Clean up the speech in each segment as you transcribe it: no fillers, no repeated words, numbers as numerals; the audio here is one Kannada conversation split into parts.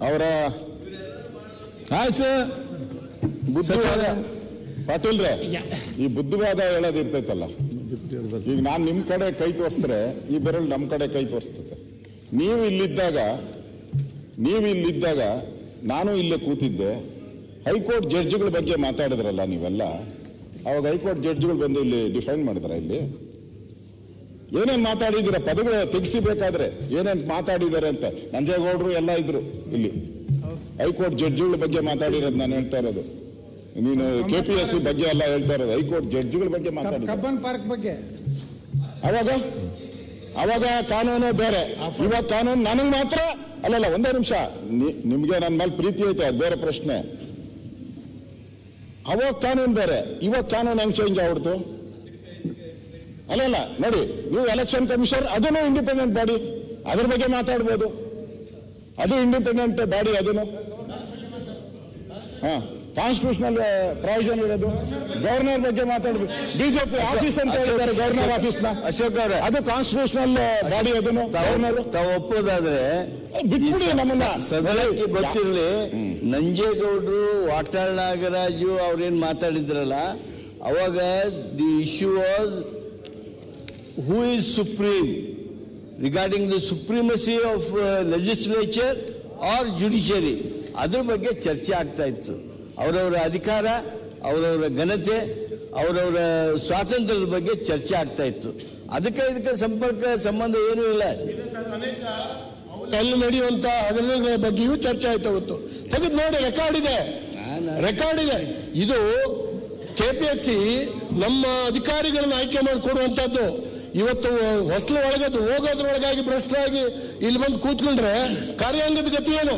ಅವರ ಆಯ್ತು ಬುದ್ಧಿವಾದ ಪಾಟೀಲ್ರೆ, ಈ ಬುದ್ಧಿವಾದ ಹೇಳೋದಿರ್ತೈತಲ್ಲ, ಈಗ ನಾನು ನಿಮ್ಮ ಕಡೆ ಕೈ ತೋರಿಸಿದ್ರೆ ಈ ಬೆರಳು ನಮ್ಮ ಕಡೆ ಕೈ ತೋರಿಸ್ತೈತೆ. ನೀವು ಇಲ್ಲಿದ್ದಾಗ ನಾನು ಇಲ್ಲೇ ಕೂತಿದ್ದೆ, ಹೈಕೋರ್ಟ್ ಜಡ್ಜ್ಗಳ ಬಗ್ಗೆ ಮಾತಾಡಿದ್ರಲ್ಲ ನೀವೆಲ್ಲ, ಅವಾಗ ಹೈಕೋರ್ಟ್ ಜಡ್ಜ್ಗಳು ಬಂದು ಇಲ್ಲಿ ಡಿಫೈನ್ ಮಾಡಿದ್ರ, ಇಲ್ಲಿ ಏನೇನು ಮಾತಾಡಿದ್ದೀರ ಪದಗಳು ತೆಗೆಸಿಬೇಕಾದ್ರೆ ಏನೇನು ಮಾತಾಡಿದ್ದಾರೆ ಅಂತ. ನಂಜೇಗೌಡರು ಎಲ್ಲ ಇದ್ರು ಇಲ್ಲಿ, ಹೈಕೋರ್ಟ್ ಜಡ್ಜ್ಗಳ ಬಗ್ಗೆ ಮಾತಾಡಿರೋದು ನಾನು ಹೇಳ್ತಾ ಇರೋದು. ನೀನು KPSC ಬಗ್ಗೆ ಎಲ್ಲ ಹೇಳ್ತಾ ಇರೋದು, ಹೈಕೋರ್ಟ್ ಜಡ್ಜ್ಗಳ ಬಗ್ಗೆ ಮಾತಾಡಿದ್ರು. ಕಬ್ಬನ್ ಪಾರ್ಕ್ ಬಗ್ಗೆ ಅವಾಗ ಕಾನೂನು ಬೇರೆ, ಇವಾಗ ಕಾನೂನು ನನಗೆ ಮಾತ್ರ ಅಲ್ಲಲ್ಲ. ಒಂದೇ ನಿಮಿಷ, ನಿಮ್ಗೆ ನನ್ನ ಮೇಲೆ ಪ್ರೀತಿ ಐತೆ, ಅದು ಬೇರೆ ಪ್ರಶ್ನೆ. ಅವಾಗ ಕಾನೂನು ಬೇರೆ, ಇವಾಗ ಕಾನೂನು ಹೆಂಗ್ ಚೇಂಜ್ ಆಗ್ಬಿಡ್ತು? ಅಲ್ಲಲ್ಲ ನೋಡಿ, ನೀವು ಎಲೆಕ್ಷನ್ ಕಮಿಷನ್ ಅದನ್ನು ಇಂಡಿಪೆಂಡೆಂಟ್ ಬಾಡಿ, ಅದ್ರ ಬಗ್ಗೆ ಮಾತಾಡ್ಬೋದು, ಅದು ಇಂಡಿಪೆಂಡೆಂಟ್ ಬಾಡಿ, ಅದನ್ನು ಕಾನ್ಸ್ಟಿಟ್ಯೂಷನಲ್ ಪ್ರಾವಿಷನ್ ಇರೋದು. ಗವರ್ನರ್ ಬಗ್ಗೆ ಮಾತಾಡ್ಬೇಕು, ಬಿಜೆಪಿ ಆಫೀಸ್ ಅಂತ ಹೇಳಿದ್ದಾರೆ, ಗವರ್ನರ್ ಆಫೀಸ್ ನ ಅಶೋಕ್ ಅವರೇ, ಅದು ಕಾನ್ಸ್ಟಿಟ್ಯೂಷನಲ್ ಬಾಡಿ, ಅದನ್ನು ಗವರ್ನರ್ ತಾವು ಒಪ್ಪೋದಾದ್ರೆ ಬಿಟ್ಬಿಡಿ ನಮ್ಮನ್ನ. ಸದನಕ್ಕೆ ಗೊತ್ತಿರಲಿ, ನಂಜೇಗೌಡರು, ವಾಟಾಳ್ ನಾಗರಾಜು ಅವ್ರೇನ್ ಮಾತಾಡಿದ್ರಲ್ಲ, ಅವಾಗ the issue was who is supreme regarding the supremacy of legislature or judiciary, ಅದ್ರ ಬಗ್ಗೆ ಚರ್ಚೆ ಆಗ್ತಾ ಇತ್ತು. ಅವರವರ ಅಧಿಕಾರ, ಅವರವರ ಘನತೆ, ಅವರವರ ಸ್ವಾತಂತ್ರ್ಯದ ಬಗ್ಗೆ ಚರ್ಚೆ ಆಗ್ತಾ ಇತ್ತು. ಇದಕ್ಕೆ ಸಂಬಂಧ ಏನೂ ಇಲ್ಲ. ಅಲ್ಲಿ ನಡೆಯುವಂತ ಹಗರಣಗಳ ಬಗ್ಗೆಯೂ ಚರ್ಚೆ ಆಯ್ತು. ಅವತ್ತು ತೆಗೆದು ನೋಡಿ, ರೆಕಾರ್ಡ್ ಇದೆ. ಇದು KPSC ನಮ್ಮ ಅಧಿಕಾರಿಗಳನ್ನ ಆಯ್ಕೆ ಮಾಡಿ ಕೊಡುವಂತದ್ದು. ಇವತ್ತು ಹೊಸಲು ಒಳಗದು ಹೋಗೋದ್ರೊಳಗಾಗಿ ಭ್ರಷ್ಟರಾಗಿ ಇಲ್ಲಿ ಬಂದು ಕೂತ್ಕೊಂಡ್ರೆ ಕಾರ್ಯಾಂಗದ ಗತಿ ಏನು?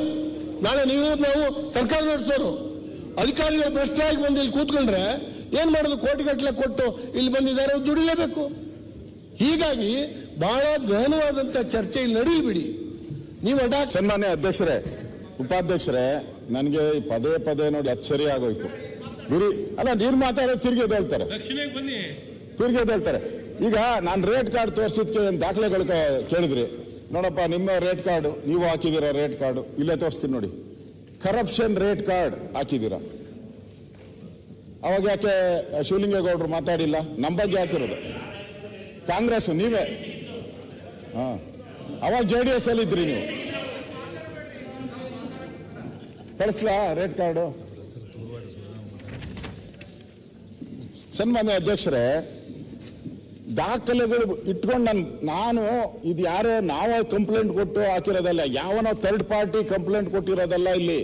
ನಾಳೆ ನಾವು ಸರ್ಕಾರ ನಡೆಸೋರು, ಅಧಿಕಾರಿಗಳು ಭ್ರಷ್ಟರಾಗಿ ಬಂದು ಇಲ್ಲಿ ಕೂತ್ಕೊಂಡ್ರೆ ಏನ್ ಮಾಡೋದು? ಕೋಟಿಗಟ್ಟಲೆ ಕೊಟ್ಟು ಇಲ್ಲಿ ಬಂದಿದ್ದಾರೆ, ದುಡಿಲೇಬೇಕು. ಹೀಗಾಗಿ ಬಹಳ ಗಹನವಾದಂತ ಚರ್ಚೆ ಇಲ್ಲಿ ನಡೆಯಬಿಡಿ. ನೀವು ಸನ್ಮಾನ್ಯ ಅಧ್ಯಕ್ಷರೇ, ಉಪಾಧ್ಯಕ್ಷರೇ, ನನಗೆ ಪದೇ ನೋಡಿ ಅಚ್ಚರಿ ಆಗೋಯ್ತು. ಗುರಿ ಅಲ್ಲ, ನೀರು ಮಾತಾಡೋದು ತಿರ್ಗಿ ಹೇಳ್ತಾರೆ. ಈಗ ನಾನು ರೇಟ್ ಕಾರ್ಡ್ ತೋರಿಸಿದ್ಕೆ ದಾಖಲೆಗಳು ಕೇಳಿದ್ರಿ. ನೋಡಪ್ಪ, ನಿಮ್ಮ ರೇಟ್ ಕಾರ್ಡ್ ನೀವು ಹಾಕಿದ್ದೀರಾ, ರೇಟ್ ಕಾರ್ಡ್ ಇಲ್ಲೇ ತೋರಿಸ್ತೀನಿ ನೋಡಿ, ಕರಪ್ಷನ್ ರೇಟ್ ಕಾರ್ಡ್ ಹಾಕಿದ್ದೀರಾ. ಅವಾಗ ಯಾಕೆ ಶಿವಲಿಂಗೇಗೌಡರು ಮಾತಾಡಿಲ್ಲ? ನಮ್ಮ ಬಗ್ಗೆ ಹಾಕಿರೋದು ಕಾಂಗ್ರೆಸ್, ನೀವೇ. ಅವಾಗ JDS ಅಲ್ಲಿ ಇದ್ರಿ ನೀವು. ಕಳಿಸ್ಲಾ ರೇಟ್ ಕಾರ್ಡು? ಸನ್ಮಾನ್ಯ ಅಧ್ಯಕ್ಷರೇ, ದಾಖಲೆಗಳು ಇಟ್ಕೊಂಡು ನಾನು ಇದು ಯಾರೋ ನಾವು ಕಂಪ್ಲೇಂಟ್ ಕೊಟ್ಟು ಹಾಕಿರೋದಲ್ಲ, ಯಾವನೋ ಥರ್ಡ್ ಪಾರ್ಟಿ ಕಂಪ್ಲೇಂಟ್ ಕೊಟ್ಟಿರೋದಲ್ಲ. ಇಲ್ಲಿ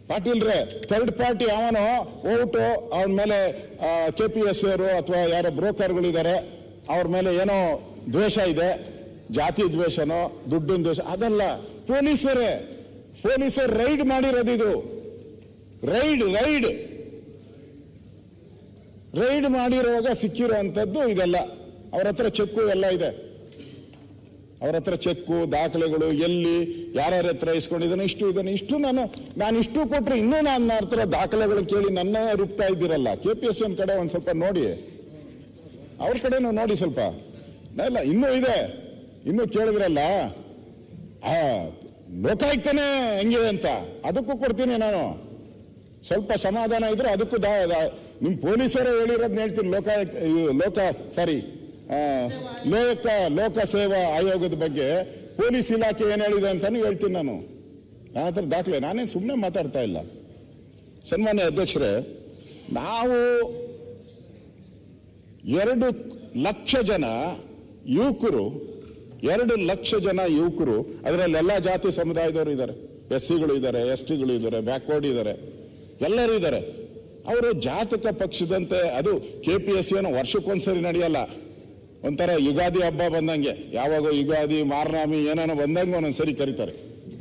ಪಾಟೀಲ್ರೆ, ಥರ್ಡ್ ಪಾರ್ಟಿ ಯಾವನೋ ಓಟು ಅವನ ಮೇಲೆ KPSC ಅವರು ಅಥವಾ ಯಾರೋ ಬ್ರೋಕರ್ಗಳಿದ್ದಾರೆ, ಅವ್ರ ಮೇಲೆ ಏನೋ ದ್ವೇಷ ಇದೆ, ಜಾತಿ ದ್ವೇಷನೋ ದುಡ್ಡಿನ ದ್ವೇಷ, ಅದಲ್ಲ. ಪೊಲೀಸರು ರೈಡ್ ಮಾಡಿರೋದು. ಇದು ರೈಡ್ ಮಾಡಿರುವಾಗ ಸಿಕ್ಕಿರೋ ಅಂಥದ್ದು ಇದೆಲ್ಲ. ಅವ್ರ ಹತ್ರ ಚೆಕ್ಕು ಎಲ್ಲ ಇದೆ, ಅವ್ರ ಹತ್ರ ಚೆಕ್ಕು ದಾಖಲೆಗಳು ಎಲ್ಲಿ ಯಾರ್ಯಾರ ಹತ್ರ ಇಸ್ಕೊಂಡಿದ್ದಾನೆ, ಇಷ್ಟು ನಾನು ಇಷ್ಟು ಕೊಟ್ರೆ ಇನ್ನೂ ನನ್ನ ಹತ್ರ ದಾಖಲೆಗಳು ಕೇಳಿ ನನ್ನ ರೂಪ್ತಾ ಇದ್ದೀರಲ್ಲ. KPSC ಕಡೆ ಒಂದ್ ಸ್ವಲ್ಪ ನೋಡಿ, ಅವ್ರ ಕಡೆನೂ ನೋಡಿ ಸ್ವಲ್ಪ. ಇಲ್ಲ, ಇನ್ನೂ ಇದೆ, ಇನ್ನೂ ಕೇಳಿದ್ರಲ್ಲ, ಲೋಕಾಯುಕ್ತನೇ ಹೆಂಗೆ ಅಂತ, ಅದಕ್ಕೂ ಕೊಡ್ತೀನಿ ನಾನು. ಸ್ವಲ್ಪ ಸಮಾಧಾನ ಇದ್ರೆ ಅದಕ್ಕೂ ನಿಮ್ ಪೊಲೀಸರೇ ಹೇಳಿರೋದನ್ನ ಹೇಳ್ತೀನಿ. ಲೋಕ ಸೇವಾ ಆಯೋಗದ ಬಗ್ಗೆ ಪೊಲೀಸ್ ಇಲಾಖೆ ಏನ್ ಹೇಳಿದೆ ಅಂತಾನು ಹೇಳ್ತೀನಿ ನಾನು. ನನ್ನ ಹತ್ರ ದಾಖಲೆ, ನಾನೇನು ಸುಮ್ಮನೆ ಮಾತಾಡ್ತಾ ಇಲ್ಲ. ಸನ್ಮಾನ್ಯ ಅಧ್ಯಕ್ಷರೇ, ನಾವು 2 ಲಕ್ಷ ಜನ ಯುವಕರು, 2 ಲಕ್ಷ ಜನ ಯುವಕರು, ಅದರಲ್ಲಿ ಎಲ್ಲ ಜಾತಿ ಸಮುದಾಯದವರು ಇದ್ದಾರೆ, SCಗಳು ಇದ್ದಾರೆ, STಗಳು ಇದ್ದಾರೆ, ಬ್ಯಾಕ್ವರ್ಡ್ ಇದ್ದಾರೆ, ಎಲ್ಲರೂ ಇದ್ದಾರೆ. ಅವರು ಜಾತಕ ಪಕ್ಷದಂತೆ, ಅದು KPSC ಏನೋ ವರ್ಷಕ್ಕೊಂದ್ಸರಿ ನಡೆಯಲ್ಲ, ಒಂಥರ ಯುಗಾದಿ ಹಬ್ಬ ಬಂದಂಗೆ, ಯಾವಾಗ ಯುಗಾದಿ ಮಾರ್ನಾಮಿ ಏನೇನೋ ಬಂದಂಗೆ ಒಂದೊಂದ್ಸರಿ ಕರೀತಾರೆ.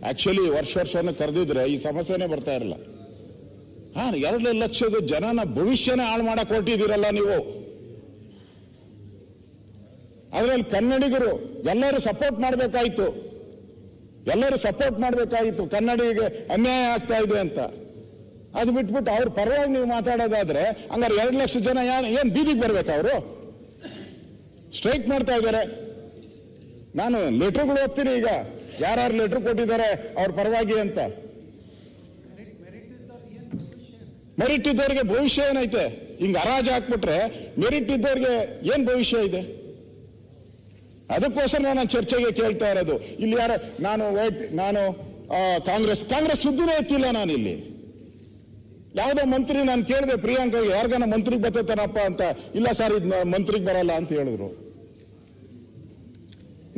ಆಕ್ಚುಲಿ ವರ್ಷವನ್ನು ಕರೆದಿದ್ರೆ ಈ ಸಮಸ್ಯೆನೇ ಬರ್ತಾ ಇರಲ್ಲ. 2 ಲಕ್ಷದ ಜನನ ಭವಿಷ್ಯನೇ ಹಾಳು ಮಾಡಕ್ ಹೊರಟಿದ್ದೀರಲ್ಲ ನೀವು. ಅದರಲ್ಲಿ ಕನ್ನಡಿಗರು ಎಲ್ಲರೂ ಸಪೋರ್ಟ್ ಮಾಡಬೇಕಾಯಿತು, ಕನ್ನಡಿಗೆ ಅನ್ಯಾಯ ಆಗ್ತಾ ಇದೆ ಅಂತ. ಅದು ಬಿಟ್ಬಿಟ್ಟು ಅವ್ರ ಪರವಾಗಿ ನೀವು ಮಾತಾಡೋದಾದ್ರೆ ಹಂಗಾರೆ 2 ಲಕ್ಷ ಜನ ಏನ್ ಬೀದಿಗೆ ಬರ್ಬೇಕು? ಅವರು ಸ್ಟ್ರೈಕ್ ಮಾಡ್ತಾ ಇದ್ದಾರೆ. ನಾನು ಲೆಟರ್ಗಳು ಓದ್ತೀನಿ. ಈಗ ಯಾರ್ಯಾರು ಲೆಟರ್ ಕೊಟ್ಟಿದ್ದಾರೆ ಅವ್ರ ಪರವಾಗಿ ಅಂತ. ಮೆರಿಟ್ ಇದ್ದವ್ರಿಗೆ ಭವಿಷ್ಯ ಏನೈತೆ? ಹಿಂಗ್ ಹರಾಜು ಹಾಕ್ಬಿಟ್ರೆ ಮೆರಿಟ್ ಇದ್ದವ್ರಿಗೆ ಏನ್ ಭವಿಷ್ಯ ಇದೆ? ಅದಕ್ಕೋಸ್ಕರ ನಾನು ಚರ್ಚೆಗೆ ಕೇಳ್ತಾ ಇರೋದು. ಇಲ್ಲಿ ನಾನು ಕಾಂಗ್ರೆಸ್ ಸುದ್ದಿನೇ ಎತ್ತಿಲ್ಲ. ನಾನು ಇಲ್ಲಿ ಯಾವುದೋ ಮಂತ್ರಿ ನಾನು ಕೇಳಿದೆ, ಪ್ರಿಯಾಂಕಾಗೆ ಯಾರಿಗಾನ ಮಂತ್ರಿಗೆ ಬರ್ತೇನಪ್ಪ ಅಂತ. ಇಲ್ಲ ಸರ್, ಇದು ಮಂತ್ರಿಗೆ ಬರಲ್ಲ ಅಂತ ಹೇಳಿದ್ರು.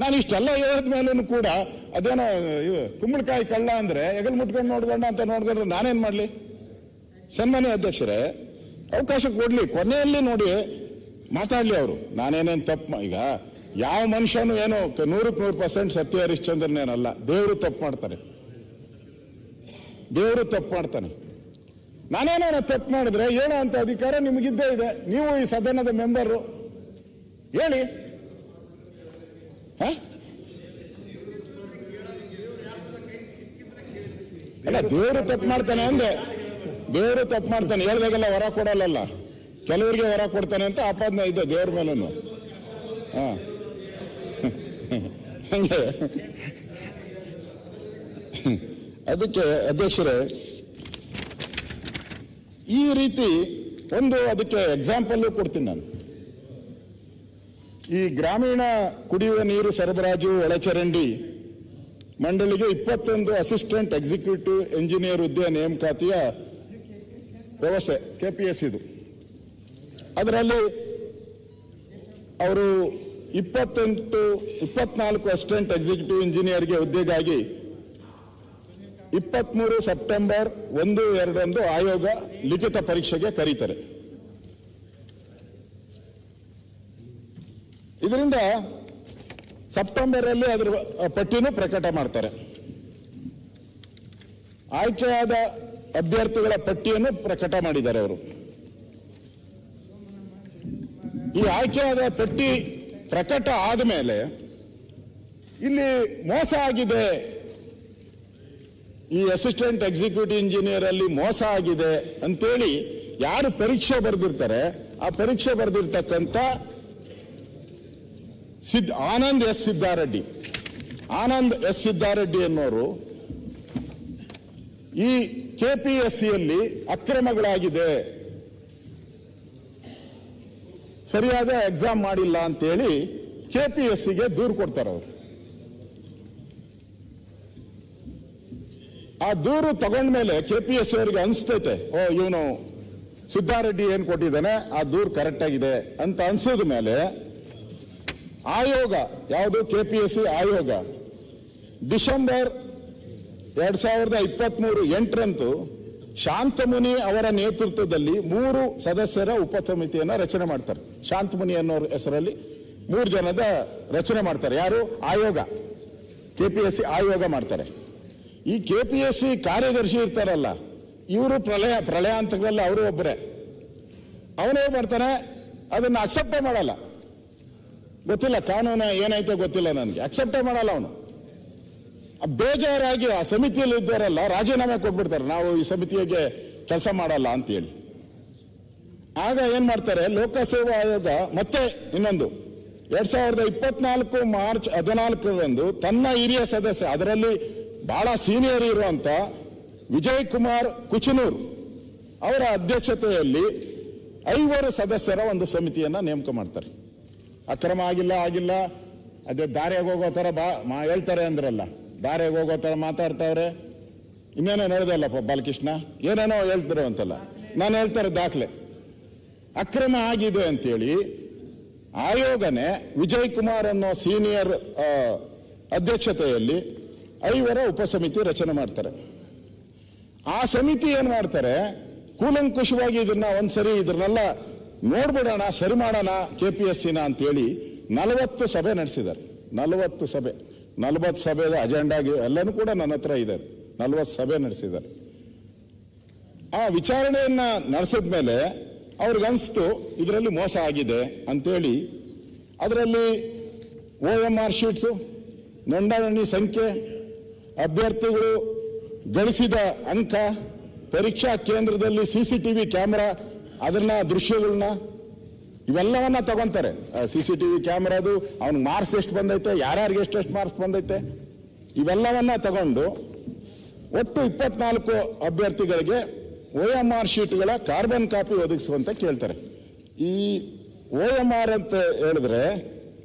ನಾನು ಇಷ್ಟೆಲ್ಲ ಹೇಳಿದ ಮೇಲೂ ಕೂಡ ಅದೇನೋ ಕುಂಬಳಕಾಯಿ ಕಳ್ಳ ಅಂದ್ರೆ ಹೆಗಲ್ ಮುಟ್ಕೊಂಡು ನೋಡ್ಕೊಂಡ ಅಂತ ನೋಡ್ಕೊಂಡ್ರೆ ನಾನೇನ್ ಮಾಡ್ಲಿ? ಸನ್ಮಾನ್ಯ ಅಧ್ಯಕ್ಷರೇ, ಅವಕಾಶ ಕೊಡ್ಲಿ, ಕೊನೆಯಲ್ಲಿ ನೋಡಿ ಮಾತಾಡ್ಲಿ ಅವರು. ನಾನೇನೇನು ತಪ್ಪು, ಈಗ ಯಾವ ಮನುಷ್ಯನು ಏನೋ 100% ಸತ್ಯ ಹರಿಶ್ಚಂದ್ರನೇನಲ್ಲ. ದೇವರು ತಪ್ಪು ಮಾಡ್ತಾರೆ, ದೇವರು ತಪ್ಪು ಮಾಡ್ತಾನೆ. ನಾನೇನಾರ ತಪ್ಪು ಮಾಡಿದ್ರೆ ಹೇಳೋ ಅಂತ ಅಧಿಕಾರ ನಿಮಗಿದ್ದೇ ಇದೆ. ನೀವು ಈ ಸದನದ ಮೆಂಬರು, ಹೇಳಿ. ಅಲ್ಲ, ದೇವರು ತಪ್ಪು ಮಾಡ್ತಾನೆ ಅಂದೆ. ದೇವರು ತಪ್ಪು ಮಾಡ್ತಾನೆ ಹೇಳ್ದಾಗೆಲ್ಲ ವರ ಕೊಡಲ್ಲ, ಕೆಲವರಿಗೆ ವರ ಕೊಡ್ತಾನೆ ಅಂತ ಆಪಾದನೆ ಇದೆ ದೇವ್ರ ಮೇಲೂ. ಹಂಗೆ ಅದಕ್ಕೆ ಅಧ್ಯಕ್ಷರೇ, ಈ ರೀತಿ ಒಂದು ಅದಕ್ಕೆ ಎಕ್ಸಾಂಪಲ್ ಕೊಡ್ತೀನಿ ನಾನು. ಈ ಗ್ರಾಮೀಣ ಕುಡಿಯುವ ನೀರು ಸರಬರಾಜು ಒಳಚರಂಡಿ ಮಂಡಳಿಗೆ 21 ಅಸಿಸ್ಟೆಂಟ್ ಎಕ್ಸಿಕ್ಯೂಟಿವ್ ಎಂಜಿನಿಯರ್ ಹುದ್ದೆ ನೇಮಕಾತಿಯ ವ್ಯವಸ್ಥೆ KPS ಇದು. ಅದರಲ್ಲಿ ಅವರು 24 ಅಸಿಸ್ಟೆಂಟ್ ಎಕ್ಸಿಕ್ಯೂಟಿವ್ ಇಂಜಿನಿಯರ್ಗೆ ಹುದ್ದೆಗಾಗಿ 23 ಸೆಪ್ಟೆಂಬರ್ 1-2 ಆಯೋಗ ಲಿಖಿತ ಪರೀಕ್ಷೆಗೆ ಕರೀತಾರೆ. ಇದರಿಂದ ಸೆಪ್ಟೆಂಬರ್ ಅಲ್ಲಿ ಅದರ ಪಟ್ಟಿನೂ ಪ್ರಕಟ ಮಾಡ್ತಾರೆ. ಆಯ್ಕೆಯಾದ ಅಭ್ಯರ್ಥಿಗಳ ಪಟ್ಟಿಯನ್ನು ಪ್ರಕಟ ಮಾಡಿದ್ದಾರೆ ಅವರು. ಈ ಆಯ್ಕೆಯಾದ ಪಟ್ಟಿ ಪ್ರಕಟ ಆದಮೇಲೆ ಇಲ್ಲಿ ಮೋಸ ಆಗಿದೆ, ಈ ಅಸಿಸ್ಟೆಂಟ್ ಎಕ್ಸಿಕ್ಯೂಟಿವ್ ಇಂಜಿನಿಯರ್ ಅಲ್ಲಿ ಮೋಸ ಆಗಿದೆ ಅಂತೇಳಿ ಯಾರು ಪರೀಕ್ಷೆ ಬರೆದಿರ್ತಾರೆ, ಆ ಪರೀಕ್ಷೆ ಬರೆದಿರ್ತಕ್ಕಂಥ ಆನಂದ್ ಎಸ್ ಸಿದ್ದಾರೆಡ್ಡಿ ಅನ್ನೋರು ಈ KPSCಯಲ್ಲಿ ಅಕ್ರಮಗಳಾಗಿದೆ, ಸರಿಯಾದ ಎಕ್ಸಾಮ್ ಮಾಡಿಲ್ಲ ಅಂತೇಳಿ KPSCಗೆ ದೂರು ಕೊಡ್ತಾರೆ ಅವರು. ಆ ದೂರು ತಗೊಂಡ್ಮೇಲೆ KPSC ಅವರಿಗೆ ಅನಿಸ್ತೈತೆ, ಓ ಇವನು ಸಿದ್ದಾರೆಡ್ಡಿ ಏನ್ ಕೊಟ್ಟಿದ್ದಾನೆ ಆ ದೂರು ಕರೆಕ್ಟ್ ಆಗಿದೆ ಅಂತ ಅನ್ಸಿದ ಮೇಲೆ ಆಯೋಗ, ಯಾವುದು KPSC ಆಯೋಗ, ಡಿಸೆಂಬರ್ 2023 ಶಾಂತಮುನಿ ಅವರ ನೇತೃತ್ವದಲ್ಲಿ 3 ಸದಸ್ಯರ ಉಪಸಮಿತಿಯನ್ನು ರಚನೆ ಮಾಡ್ತಾರೆ. ಶಾಂತಮುನಿ ಅನ್ನೋರ ಹೆಸರಲ್ಲಿ 3 ಜನದ ರಚನೆ ಮಾಡ್ತಾರೆ. ಯಾರು? ಆಯೋಗ, KPSC ಆಯೋಗ ಮಾಡ್ತಾರೆ. ಈ KPSC ಕಾರ್ಯದರ್ಶಿ ಇರ್ತಾರಲ್ಲ, ಇವರು ಪ್ರಳಯ ಹಂತಗಳಲ್ಲಿ ಅವರು ಒಬ್ಬರೇ. ಅವನೇ ಮಾಡ್ತಾನೆ, ಅದನ್ನ ಅಕ್ಸೆಪ್ಟೇ ಮಾಡಲ್ಲ. ಗೊತ್ತಿಲ್ಲ ಕಾನೂನು ಏನಾಯ್ತೋ ಗೊತ್ತಿಲ್ಲ ನನಗೆ, ಅಕ್ಸೆಪ್ಟೇ ಮಾಡಲ್ಲ ಅವನು. ಬೇಜಾರಾಗಿ ಆ ಸಮಿತಿಯಲ್ಲಿ ಇದ್ದಾರಲ್ಲ ರಾಜೀನಾಮೆ ಕೊಟ್ಬಿಡ್ತಾರೆ, ನಾವು ಈ ಸಮಿತಿಗೆ ಕೆಲಸ ಮಾಡಲ್ಲ ಅಂತೇಳಿ. ಆಗ ಏನ್ ಮಾಡ್ತಾರೆ, ಲೋಕಸೇವಾ ಆಯೋಗ ಮತ್ತೆ ಇನ್ನೊಂದು 2024 ಮಾರ್ಚ್ 14 ತನ್ನ ಹಿರಿಯ ಸದಸ್ಯ, ಅದರಲ್ಲಿ ಬಹಳ ಸೀನಿಯರ್ ಇರುವಂತ ವಿಜಯ್ ಕುಮಾರ್ ಕುಚನೂರ್ ಅವರ ಅಧ್ಯಕ್ಷತೆಯಲ್ಲಿ 5 ಸದಸ್ಯರ ಒಂದು ಸಮಿತಿಯನ್ನ ನೇಮಕ ಮಾಡ್ತಾರೆ. ಅಕ್ರಮ ಆಗಿಲ್ಲ, ಅದೇ ದಾರಿಯಾಗ ಹೋಗೋ ತರ ಹೇಳ್ತಾರೆ ಅಂದ್ರಲ್ಲ, ದಾರಿಯಾಗ ಹೋಗೋ ತರ ಮಾತಾಡ್ತಾವ್ರೆ. ಇನ್ನೇನೋ ನೋಡಿದಲ್ಲಪ್ಪ ಬಾಲಕೃಷ್ಣ, ಏನೇನೋ ಹೇಳ್ತಾರೆ ಅಂತಲ್ಲ, ನಾನು ಹೇಳ್ತಾರೆ ದಾಖಲೆ. ಅಕ್ರಮ ಆಗಿದೆ ಅಂತೇಳಿ ಆಯೋಗನೇ ವಿಜಯ್ ಕುಮಾರ್ ಅನ್ನೋ ಸೀನಿಯರ್ ಅಧ್ಯಕ್ಷತೆಯಲ್ಲಿ 5 ಉಪಸಮಿತಿ ರಚನೆ ಮಾಡ್ತಾರೆ. ಆ ಸಮಿತಿ ಏನ್ ಮಾಡ್ತಾರೆ, ಕೂಲಂಕುಷವಾಗಿ ಇದನ್ನ ಒಂದ್ಸರಿ ಇದನ್ನೆಲ್ಲ ನೋಡ್ಬಿಡೋಣ, ಸರಿ ಮಾಡೋಣ KPSCನ ಅಂತೇಳಿ 40 ಸಭೆ ನಡೆಸಿದ್ದಾರೆ. 40 ಸಭೆದ ಅಜೆಂಡಾ ಎಲ್ಲನೂ ಕೂಡ ನನ್ನ ಹತ್ರ ಇದೆ. 40 ಸಭೆ ನಡೆಸಿದ್ದಾರೆ. ಆ ವಿಚಾರಣೆಯನ್ನ ನಡೆಸಿದ ಮೇಲೆ ಅವ್ರಿಗನ್ಸ್ತು ಇದರಲ್ಲಿ ಮೋಸ ಆಗಿದೆ ಅಂತೇಳಿ ಅದರಲ್ಲಿ OMR ಶೀಟ್ಸು, ನೋಂದಣಿ ಸಂಖ್ಯೆ, ಅಭ್ಯರ್ಥಿಗಳು ಗಳಿಸಿದ ಅಂಕ, ಪರೀಕ್ಷಾ ಕೇಂದ್ರದಲ್ಲಿ CCTV ಕ್ಯಾಮೆರಾ ಅದನ್ನ ದೃಶ್ಯಗಳನ್ನ ಇವೆಲ್ಲವನ್ನ ತಗೊಂತಾರೆ. CCTV ಕ್ಯಾಮೆರಾದು ಅವ್ನಿಗೆ ಮಾರ್ಕ್ಸ್ ಎಷ್ಟು ಬಂದೈತೆ, ಯಾರ್ಯಾರಿಗೆ ಎಷ್ಟೆಷ್ಟು ಮಾರ್ಕ್ಸ್ ಬಂದೈತೆ, ಇವೆಲ್ಲವನ್ನ ತಗೊಂಡು ಒಟ್ಟು 24 ಅಭ್ಯರ್ಥಿಗಳಿಗೆ OMR ಶೀಟ್ಗಳ ಕಾರ್ಬನ್ ಕಾಪಿ ಒದಗಿಸುವಂತ ಕೇಳ್ತಾರೆ. ಈ OMR ಅಂತ ಹೇಳಿದ್ರೆ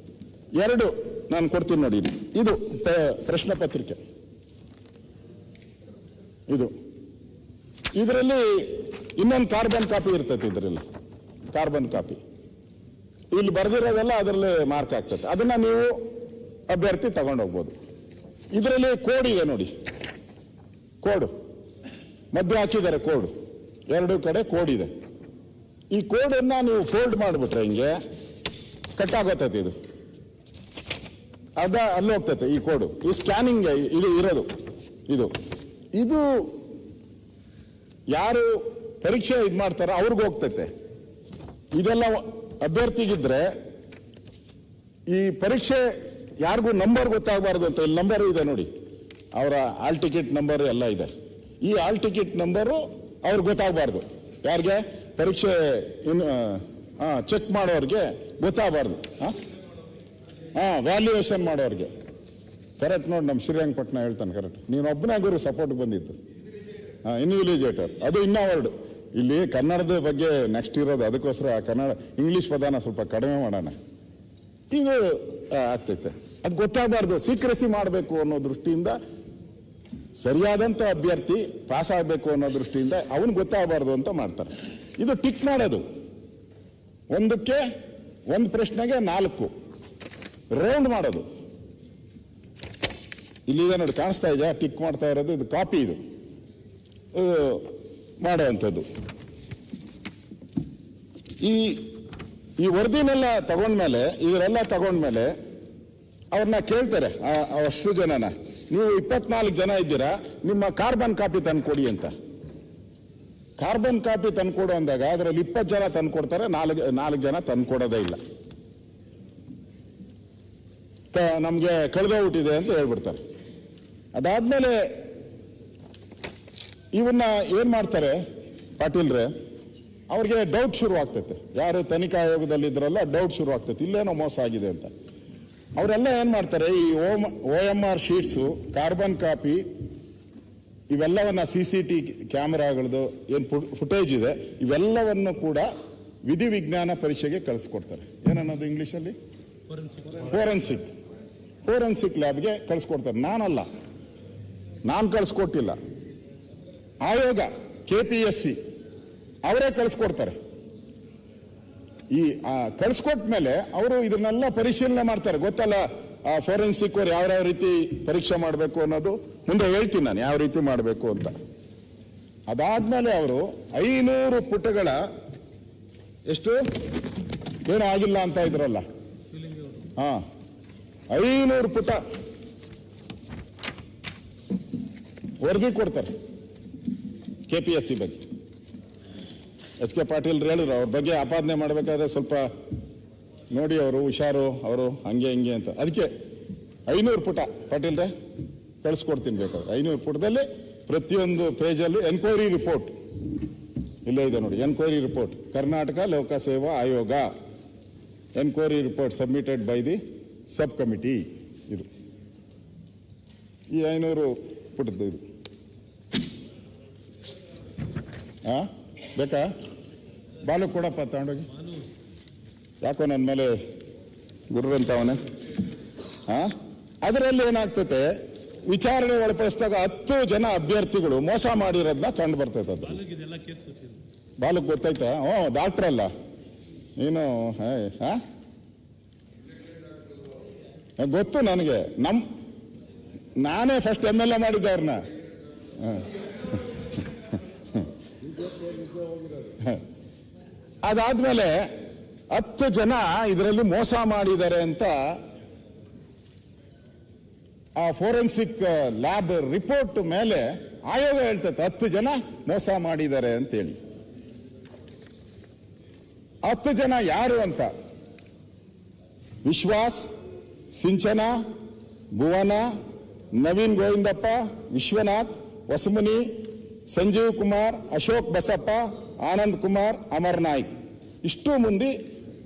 ಎರಡು ನಾನು ಕೊಡ್ತೀನಿ ನೋಡಿ. ಇದು ಪ್ರಶ್ನೆ ಪತ್ರಿಕೆ, ಇದರಲ್ಲಿ ಇನ್ನೊಂದು ಕಾರ್ಬನ್ ಕಾಪಿ ಇರ್ತೈತೆ. ಇದರಲ್ಲಿ ಕಾರ್ಬನ್ ಕಾಪಿ ಇಲ್ಲಿ ಬರೆದಿರೋದೆಲ್ಲ ಅದರಲ್ಲಿ ಮಾರ್ಕ್ ಆಗ್ತದೆ. ಅದನ್ನ ನೀವು ಅಭ್ಯರ್ಥಿ ತಗೊಂಡೋಗ್ಬೋದು. ಇದರಲ್ಲಿ ಕೋಡ್ ಇದೆ ನೋಡಿ, ಕೋಡ್ ಮಧ್ಯೆ ಹಾಕಿದ್ದಾರೆ. ಕೋಡ್ ಎರಡು ಕಡೆ ಕೋಡ್ ಇದೆ. ಈ ಕೋಡನ್ನ ನೀವು ಫೋಲ್ಡ್ ಮಾಡಿಬಿಟ್ರೆ ಹಿಂಗೆ ಕಟ್ ಆಗೋತೈತೆ. ಇದು ಅಲ್ಲಿ ಹೋಗ್ತೈತೆ ಈ ಕೋಡು. ಈ ಸ್ಕ್ಯಾನಿಂಗ್ ಇದು ಇರೋದು. ಇದು ಯಾರು ಪರೀಕ್ಷೆ ಇದು ಮಾಡ್ತಾರೋ ಅವ್ರಿಗೆ ಹೋಗ್ತೈತೆ. ಇದೆಲ್ಲ ಅಭ್ಯರ್ಥಿಗಿದ್ರೆ ಈ ಪರೀಕ್ಷೆ ಯಾರಿಗೂ ನಂಬರ್ ಗೊತ್ತಾಗಬಾರ್ದು ಅಂತ ಇಲ್ಲಿ ನಂಬರ್ ಇದೆ ನೋಡಿ, ಅವರ ಆಲ್ ಟಿಕೆಟ್ ನಂಬರ್ ಎಲ್ಲ ಇದೆ. ಈ ಆಲ್ ಟಿಕೆಟ್ ನಂಬರು ಅವ್ರಿಗೆ ಗೊತ್ತಾಗಬಾರ್ದು. ಯಾರಿಗೆ ಪರೀಕ್ಷೆ ಚೆಕ್ ಮಾಡೋರಿಗೆ ಗೊತ್ತಾಗಬಾರ್ದು. ವ್ಯಾಲ್ಯೂಯೇಷನ್ ಮಾಡೋರಿಗೆ ಕರೆಕ್ಟ್ ನೋಡಿ. ನಮ್ಮ ಶ್ರೀರಂಗಪಟ್ಟಣ ಹೇಳ್ತಾನೆ ಕರೆಕ್ಟ್. ನೀನು ಒಬ್ಬನೇ ಗುರು ಸಪೋರ್ಟ್ ಬಂದಿದ್ದು. ಇನ್ವಿಲಿಜೇಟರ್ ಅದು ಇನ್ನೂ ವರ್ಡ್. ಇಲ್ಲಿ ಕನ್ನಡದ ಬಗ್ಗೆ ನೆಕ್ಸ್ಟ್ ಇರೋದು, ಅದಕ್ಕೋಸ್ಕರ ಕನ್ನಡ ಇಂಗ್ಲಿಷ್ ಪದಾನ ಸ್ವಲ್ಪ ಕಡಿಮೆ ಮಾಡೋಣ. ಇದು ಆಗ್ತೈತೆ. ಅದು ಗೊತ್ತಾಗಬಾರ್ದು, ಸೀಕ್ರೆಸಿ ಮಾಡಬೇಕು ಅನ್ನೋ ದೃಷ್ಟಿಯಿಂದ, ಸರಿಯಾದಂಥ ಅಭ್ಯರ್ಥಿ ಪಾಸ್ ಆಗಬೇಕು ಅನ್ನೋ ದೃಷ್ಟಿಯಿಂದ ಅವನು ಗೊತ್ತಾಗಬಾರ್ದು ಅಂತ ಮಾಡ್ತಾರೆ. ಇದು ಟಿಕ್ ಮಾಡೋದು. ಒಂದಕ್ಕೆ ಒಂದು ಪ್ರಶ್ನೆಗೆ 4 ರೌಂಡ್ ಮಾಡೋದು. ಇಲ್ಲಿದೆ ನೋಡಿ, ಕಾಣಿಸ್ತಾ ಇದೆಯಾ? ಟಿಕ್ ಮಾಡ್ತಾ ಇರೋದು ಇದು ಕಾಪಿ. ಇದು ಮಾಡುವಂಥದ್ದು. ಈ ವರದಿನೆಲ್ಲ ತಗೊಂಡ್ಮೇಲೆ, ಇವರೆಲ್ಲ ತಗೊಂಡ್ಮೇಲೆ ಅವ್ರನ್ನ ಕೇಳ್ತಾರೆ, ಅಷ್ಟು ಜನನ, ನೀವು 24 ಜನ ಇದ್ದೀರಾ, ನಿಮ್ಮ ಕಾರ್ಬನ್ ಕಾಪಿ ತಂದ್ಕೊಡಿ ಅಂತ. ಕಾರ್ಬನ್ ಕಾಪಿ ತಂದ್ಕೊಡು ಅಂದಾಗ ಅದರಲ್ಲಿ 20 ಜನ ತಂದ್ಕೊಡ್ತಾರೆ, 4 ಜನ ತಂದ್ಕೊಡೋದೇ ಇಲ್ಲ. ನಮ್ಗೆ ಕಳೆದೋಗ್ಬಿಟ್ಟಿದೆ ಅಂತ ಹೇಳ್ಬಿಡ್ತಾರೆ. ಅದಾದ್ಮೇಲೆ ಇವನ್ನ ಏನ್ ಮಾಡ್ತಾರೆ ಪಾಟೀಲ್ರೆ, ಅವ್ರಿಗೆ ಡೌಟ್ ಶುರು ಆಗ್ತೈತೆ. ಯಾರು ತನಿಖಾ ಆಯೋಗದಲ್ಲಿ ಇದ್ರಲ್ಲ, ಡೌಟ್ ಶುರು ಆಗ್ತೈತೆ, ಇಲ್ಲೇನೋ ಮೋಸ ಆಗಿದೆ ಅಂತ. ಅವರೆಲ್ಲ ಏನ್ ಮಾಡ್ತಾರೆ, ಈ OMR ಶೀಟ್ಸು, ಕಾರ್ಬನ್ ಕಾಪಿ, ಇವೆಲ್ಲವನ್ನ CCTV ಕ್ಯಾಮೆರಾಗಳದ್ದು ಏನ್ ಫುಟೇಜ್ ಇದೆ, ಇವೆಲ್ಲವನ್ನು ಕೂಡ ವಿಧಿವಿಜ್ಞಾನ ಪರೀಕ್ಷೆಗೆ ಕಳಿಸ್ಕೊಡ್ತಾರೆ. ಏನನ್ನೋದು ಇಂಗ್ಲಿಷಲ್ಲಿ ಫೋರೆನ್ಸಿಕ್ ಲ್ಯಾಬ್ಗೆ ಕಳಿಸ್ಕೊಡ್ತಾರೆ. ನಾನು ಕಳಿಸ್ಕೊಟ್ಟಿಲ್ಲ, ಆಯೋಗ KPSC ಅವರೇ ಕಳಿಸ್ಕೊಡ್ತಾರೆ. ಈ ಕಳಿಸ್ಕೊಟ್ಟ ಮೇಲೆ ಅವರು ಇದನ್ನೆಲ್ಲ ಪರಿಶೀಲನೆ ಮಾಡ್ತಾರೆ. ಗೊತ್ತಲ್ಲ ಫೋರೆನ್ಸಿಕ್ ಅವ್ರು ಯಾವ ರೀತಿ ಪರೀಕ್ಷೆ ಮಾಡಬೇಕು ಅನ್ನೋದು ಮುಂದೆ ಹೇಳ್ತೀನಿ ನಾನು, ಯಾವ ರೀತಿ ಮಾಡಬೇಕು ಅಂತ. ಅದಾದ್ಮೇಲೆ ಅವರು 500 ಪುಟಗಳ, ಎಷ್ಟು ಏನೂ ಆಗಿಲ್ಲ ಅಂತ ಇದ್ರಲ್ಲ, 500 ಪುಟ ವರದಿ ಕೊಡ್ತಾರೆ KPSC ಬಗ್ಗೆ. H.K. ಪಾಟೀಲ್ ಹೇಳಿದ್ರು, ಅವ್ರ ಬಗ್ಗೆ ಆಪಾದನೆ ಮಾಡಬೇಕಾದ್ರೆ ಸ್ವಲ್ಪ ನೋಡಿ, ಅವರು ಹುಷಾರು, ಅವರು ಹಂಗೆ ಹಿಂಗೆ ಅಂತ. ಅದಕ್ಕೆ 500 ಪುಟ ಪಾಟೀಲ್ರೆ ಕಳಿಸ್ಕೊಡ್ತೀನಿ ಬೇಕಾದ್ರೆ. 500 ಪುಟದಲ್ಲಿ ಪ್ರತಿಯೊಂದು ಪೇಜಲ್ಲೂ ಎನ್ಕ್ವೈರಿ ರಿಪೋರ್ಟ್ ಇಲ್ಲೇ ಇದೆ ನೋಡಿ. ಎನ್ಕ್ವೈರಿ ರಿಪೋರ್ಟ್, ಕರ್ನಾಟಕ ಲೋಕಸೇವಾ ಆಯೋಗ enquiry report submitted by the sub committee. ಇದು ಈ 500 ಪುಟದ್ದು ಇದು. ಬೇಕಾ? ಬಾಲು ಕೊಡಪ್ಪ, ತಗೊಂಡೋಗಿ. ಯಾಕೋ ನನ್ನ ಮೇಲೆ ಗುರು ಅಂತವನೇ. ಅದರಲ್ಲಿ ಏನಾಗ್ತತೆ, ವಿಚಾರಣೆ ಒಳಪಡಿಸಿದಾಗ 10 ಜನ ಅಭ್ಯರ್ಥಿಗಳು ಮೋಸ ಮಾಡಿರೋದನ್ನ ಕಂಡು ಬರ್ತೈತೆ. ಅದು ಬಾಲಕ್ ಗೊತ್ತಾಯ್ತಾ? ಡಾಕ್ಟರ್ ಅಲ್ಲ ನೀನು. ಗೊತ್ತು ನನಗೆ. ನಾನೇ ಫಸ್ಟ್ MLA ಮಾಡಿದ್ದೆ ಅವ್ರನ್ನ. ಅದಾದ್ಮೇಲೆ 10 ಜನ ಇದರಲ್ಲಿ ಮೋಸ ಮಾಡಿದ್ದಾರೆ ಅಂತ ಆ ಫೋರೆನ್ಸಿಕ್ ಲ್ಯಾಬ್ ರಿಪೋರ್ಟ್ ಮೇಲೆ ಆಯೋಗ ಹೇಳ್ತದೆ 10 ಜನ ಮೋಸ ಮಾಡಿದ್ದಾರೆ ಅಂತೇಳಿ. 10 ಜನ ಯಾರು ಅಂತ: ವಿಶ್ವಾಸ್, ಸಿಂಚನ, ಭುವನ, ನವೀನ್ ಗೋವಿಂದಪ್ಪ, ವಿಶ್ವನಾಥ್, ವಸುಮನಿ, ಸಂಜೀವ್ ಕುಮಾರ್, ಅಶೋಕ್ ಬಸಪ್ಪ, ಆನಂದ್ ಕುಮಾರ್, ಅಮರ್ ನಾಯ್ಕ್, ಇಷ್ಟು ಮಂದಿ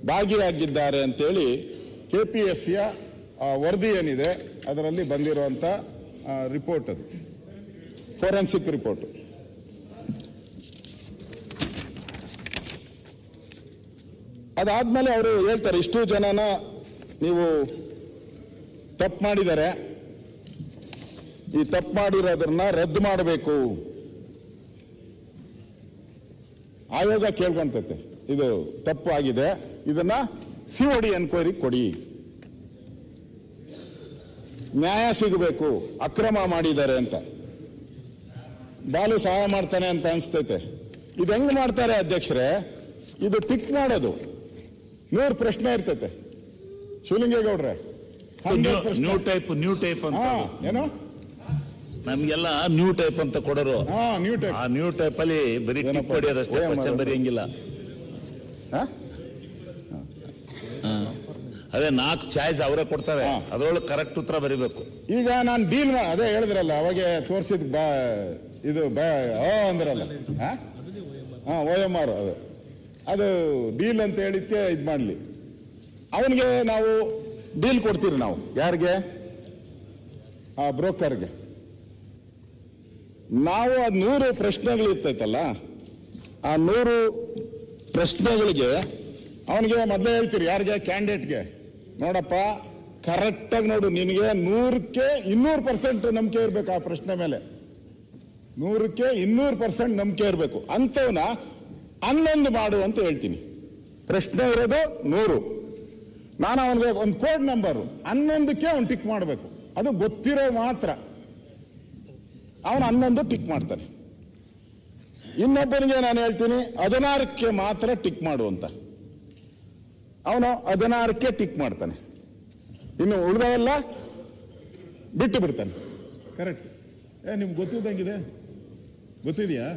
ಭಾಗಿಯಾಗಿದ್ದಾರೆ ಅಂತೇಳಿ KPSCಯ ವರದಿ ಏನಿದೆ ಅದರಲ್ಲಿ ಬಂದಿರುವಂತ ರಿಪೋರ್ಟ್ ಅದು ಫೋರೆನ್ಸಿಕ್ ರಿಪೋರ್ಟ್. ಅದಾದ್ಮೇಲೆ ಅವರು ಹೇಳ್ತಾರೆ ಇಷ್ಟು ಜನನ ನೀವು ತಪ್ಪು ಮಾಡಿದ್ದಾರೆ, ಈ ತಪ್ಪು ಮಾಡಿರೋದನ್ನ ರದ್ದು ಮಾಡಬೇಕು. ಆಯೋಗ ಕೇಳ್ಕೊಂತತೆ ಇದು ತಪ್ಪು ಆಗಿದೆ, ಇದನ್ನ COD ಎನ್ಕ್ವೈರಿ ಕೊಡಿ, ನ್ಯಾಯ ಸಿಗಬೇಕು, ಅಕ್ರಮ ಮಾಡಿದ್ದಾರೆ ಅಂತ. ಬಾಲು ಸಹಾಯ ಮಾಡ್ತಾನೆ ಅಂತ ಅನ್ಸ್ತೈತೆ. ಇದು ಹೆಂಗ್ ಮಾಡ್ತಾರೆ ಅಧ್ಯಕ್ಷರೇ? ಇದು ಟಿಕ್ ಮಾಡೋದು 100 ಪ್ರಶ್ನೆ ಇರ್ತೈತೆ. ಶಿವಲಿಂಗೇಗೌಡ್ರೆ ನ್ಯೂ ಟೈಪ್ ಅಂತ ಏನು ನಮ್ಗೆಲ್ಲ ನ್ಯೂ ಟೈಪ್ ಅಂತ ಕೊಡೋರು. New type. ಆ ನ್ಯೂ ಟೈಪ್ ಅಲ್ಲಿ ಬರೀ ಟಿಕ್ ಹೊಡೆಯೋದಷ್ಟೇ, ಕ್ವಶನ್ ಬರೆಯಂಗಿಲ್ಲ. ಅದೇ 4 ಚಾಯ್ಸ್ ಅವರೇ ಕೊಡ್ತಾರೆ, ಅದರೊಳಗೆ ಕರೆಕ್ಟ್ ಉತ್ತರ ಬರೀಬೇಕು. ಈಗ ನಾನು ಡೀಲ್ ಅದೇ ಹೇಳಿದ್ರಲ್ಲ ಅವಾಗೆ ತೋರಿಸಿದ ಇದು ಅಂದ್ರಲ್ಲ OMR ಅದು ಡೀಲ್ ಅಂತ ಹೇಳಿದ್ಕೆ ಇದು ಮಾಡಲಿ. ಅವನಿಗೆ ನಾವು ಡೀಲ್ ಕೊಡ್ತೀರಿ ನಾವು. ಯಾರಿಗೆ? ಆ ಬ್ರೋಕರ್ಗೆ. ನಾವು ಅದು 100 ಪ್ರಶ್ನೆಗಳು ಇರ್ತೈತಲ್ಲ, ಆ 100 ಪ್ರಶ್ನೆಗಳಿಗೆ ಅವನಿಗೆ ಮೊದಲೇ ಹೇಳ್ತೀರಿ. ಯಾರಿಗೆ? ಕ್ಯಾಂಡಿಡೇಟ್ಗೆ. ನೋಡಪ್ಪ ಕರೆಕ್ಟಾಗಿ ನೋಡು, ನಿನಗೆ 100ಕ್ಕೆ 200% ನಂಬಿಕೆ ಇರಬೇಕು ಆ ಪ್ರಶ್ನೆ ಮೇಲೆ. 100ಕ್ಕೆ 200% ನಂಬಿಕೆ ಇರಬೇಕು ಅಂಥವನ್ನ 11 ಮಾಡು ಅಂತ ಹೇಳ್ತೀನಿ. ಪ್ರಶ್ನೆ ಇರೋದು 100, ನಾನು ಅವನಿಗೆ ಒಂದು ಕೋಡ್ ನಂಬರು 11ಕ್ಕೆ ಅವ್ನು ಟಿಕ್ ಮಾಡಬೇಕು. ಅದು ಗೊತ್ತಿರೋ ಮಾತ್ರ ಅವನು 11 ಟಿಕ್ ಮಾಡ್ತಾನೆ. ಇನ್ನೊಬ್ಬನಿಗೆ ನಾನು ಹೇಳ್ತೀನಿ 16ಕ್ಕೆ ಮಾತ್ರ ಟಿಕ್ ಮಾಡು ಅಂತ. ಅವನು 16ಕ್ಕೆ ಟಿಕ್ ಮಾಡ್ತಾನೆ, ಇನ್ನು ಉಳಿದವೆಲ್ಲ ಬಿಟ್ಟು ಬಿಡ್ತಾನೆ. ಕರೆಕ್ಟ್. ನಿಮ್ಗೆ ಗೊತ್ತಿದ್ದಂಗಿದೆ? ಗೊತ್ತಿದೆಯಾ?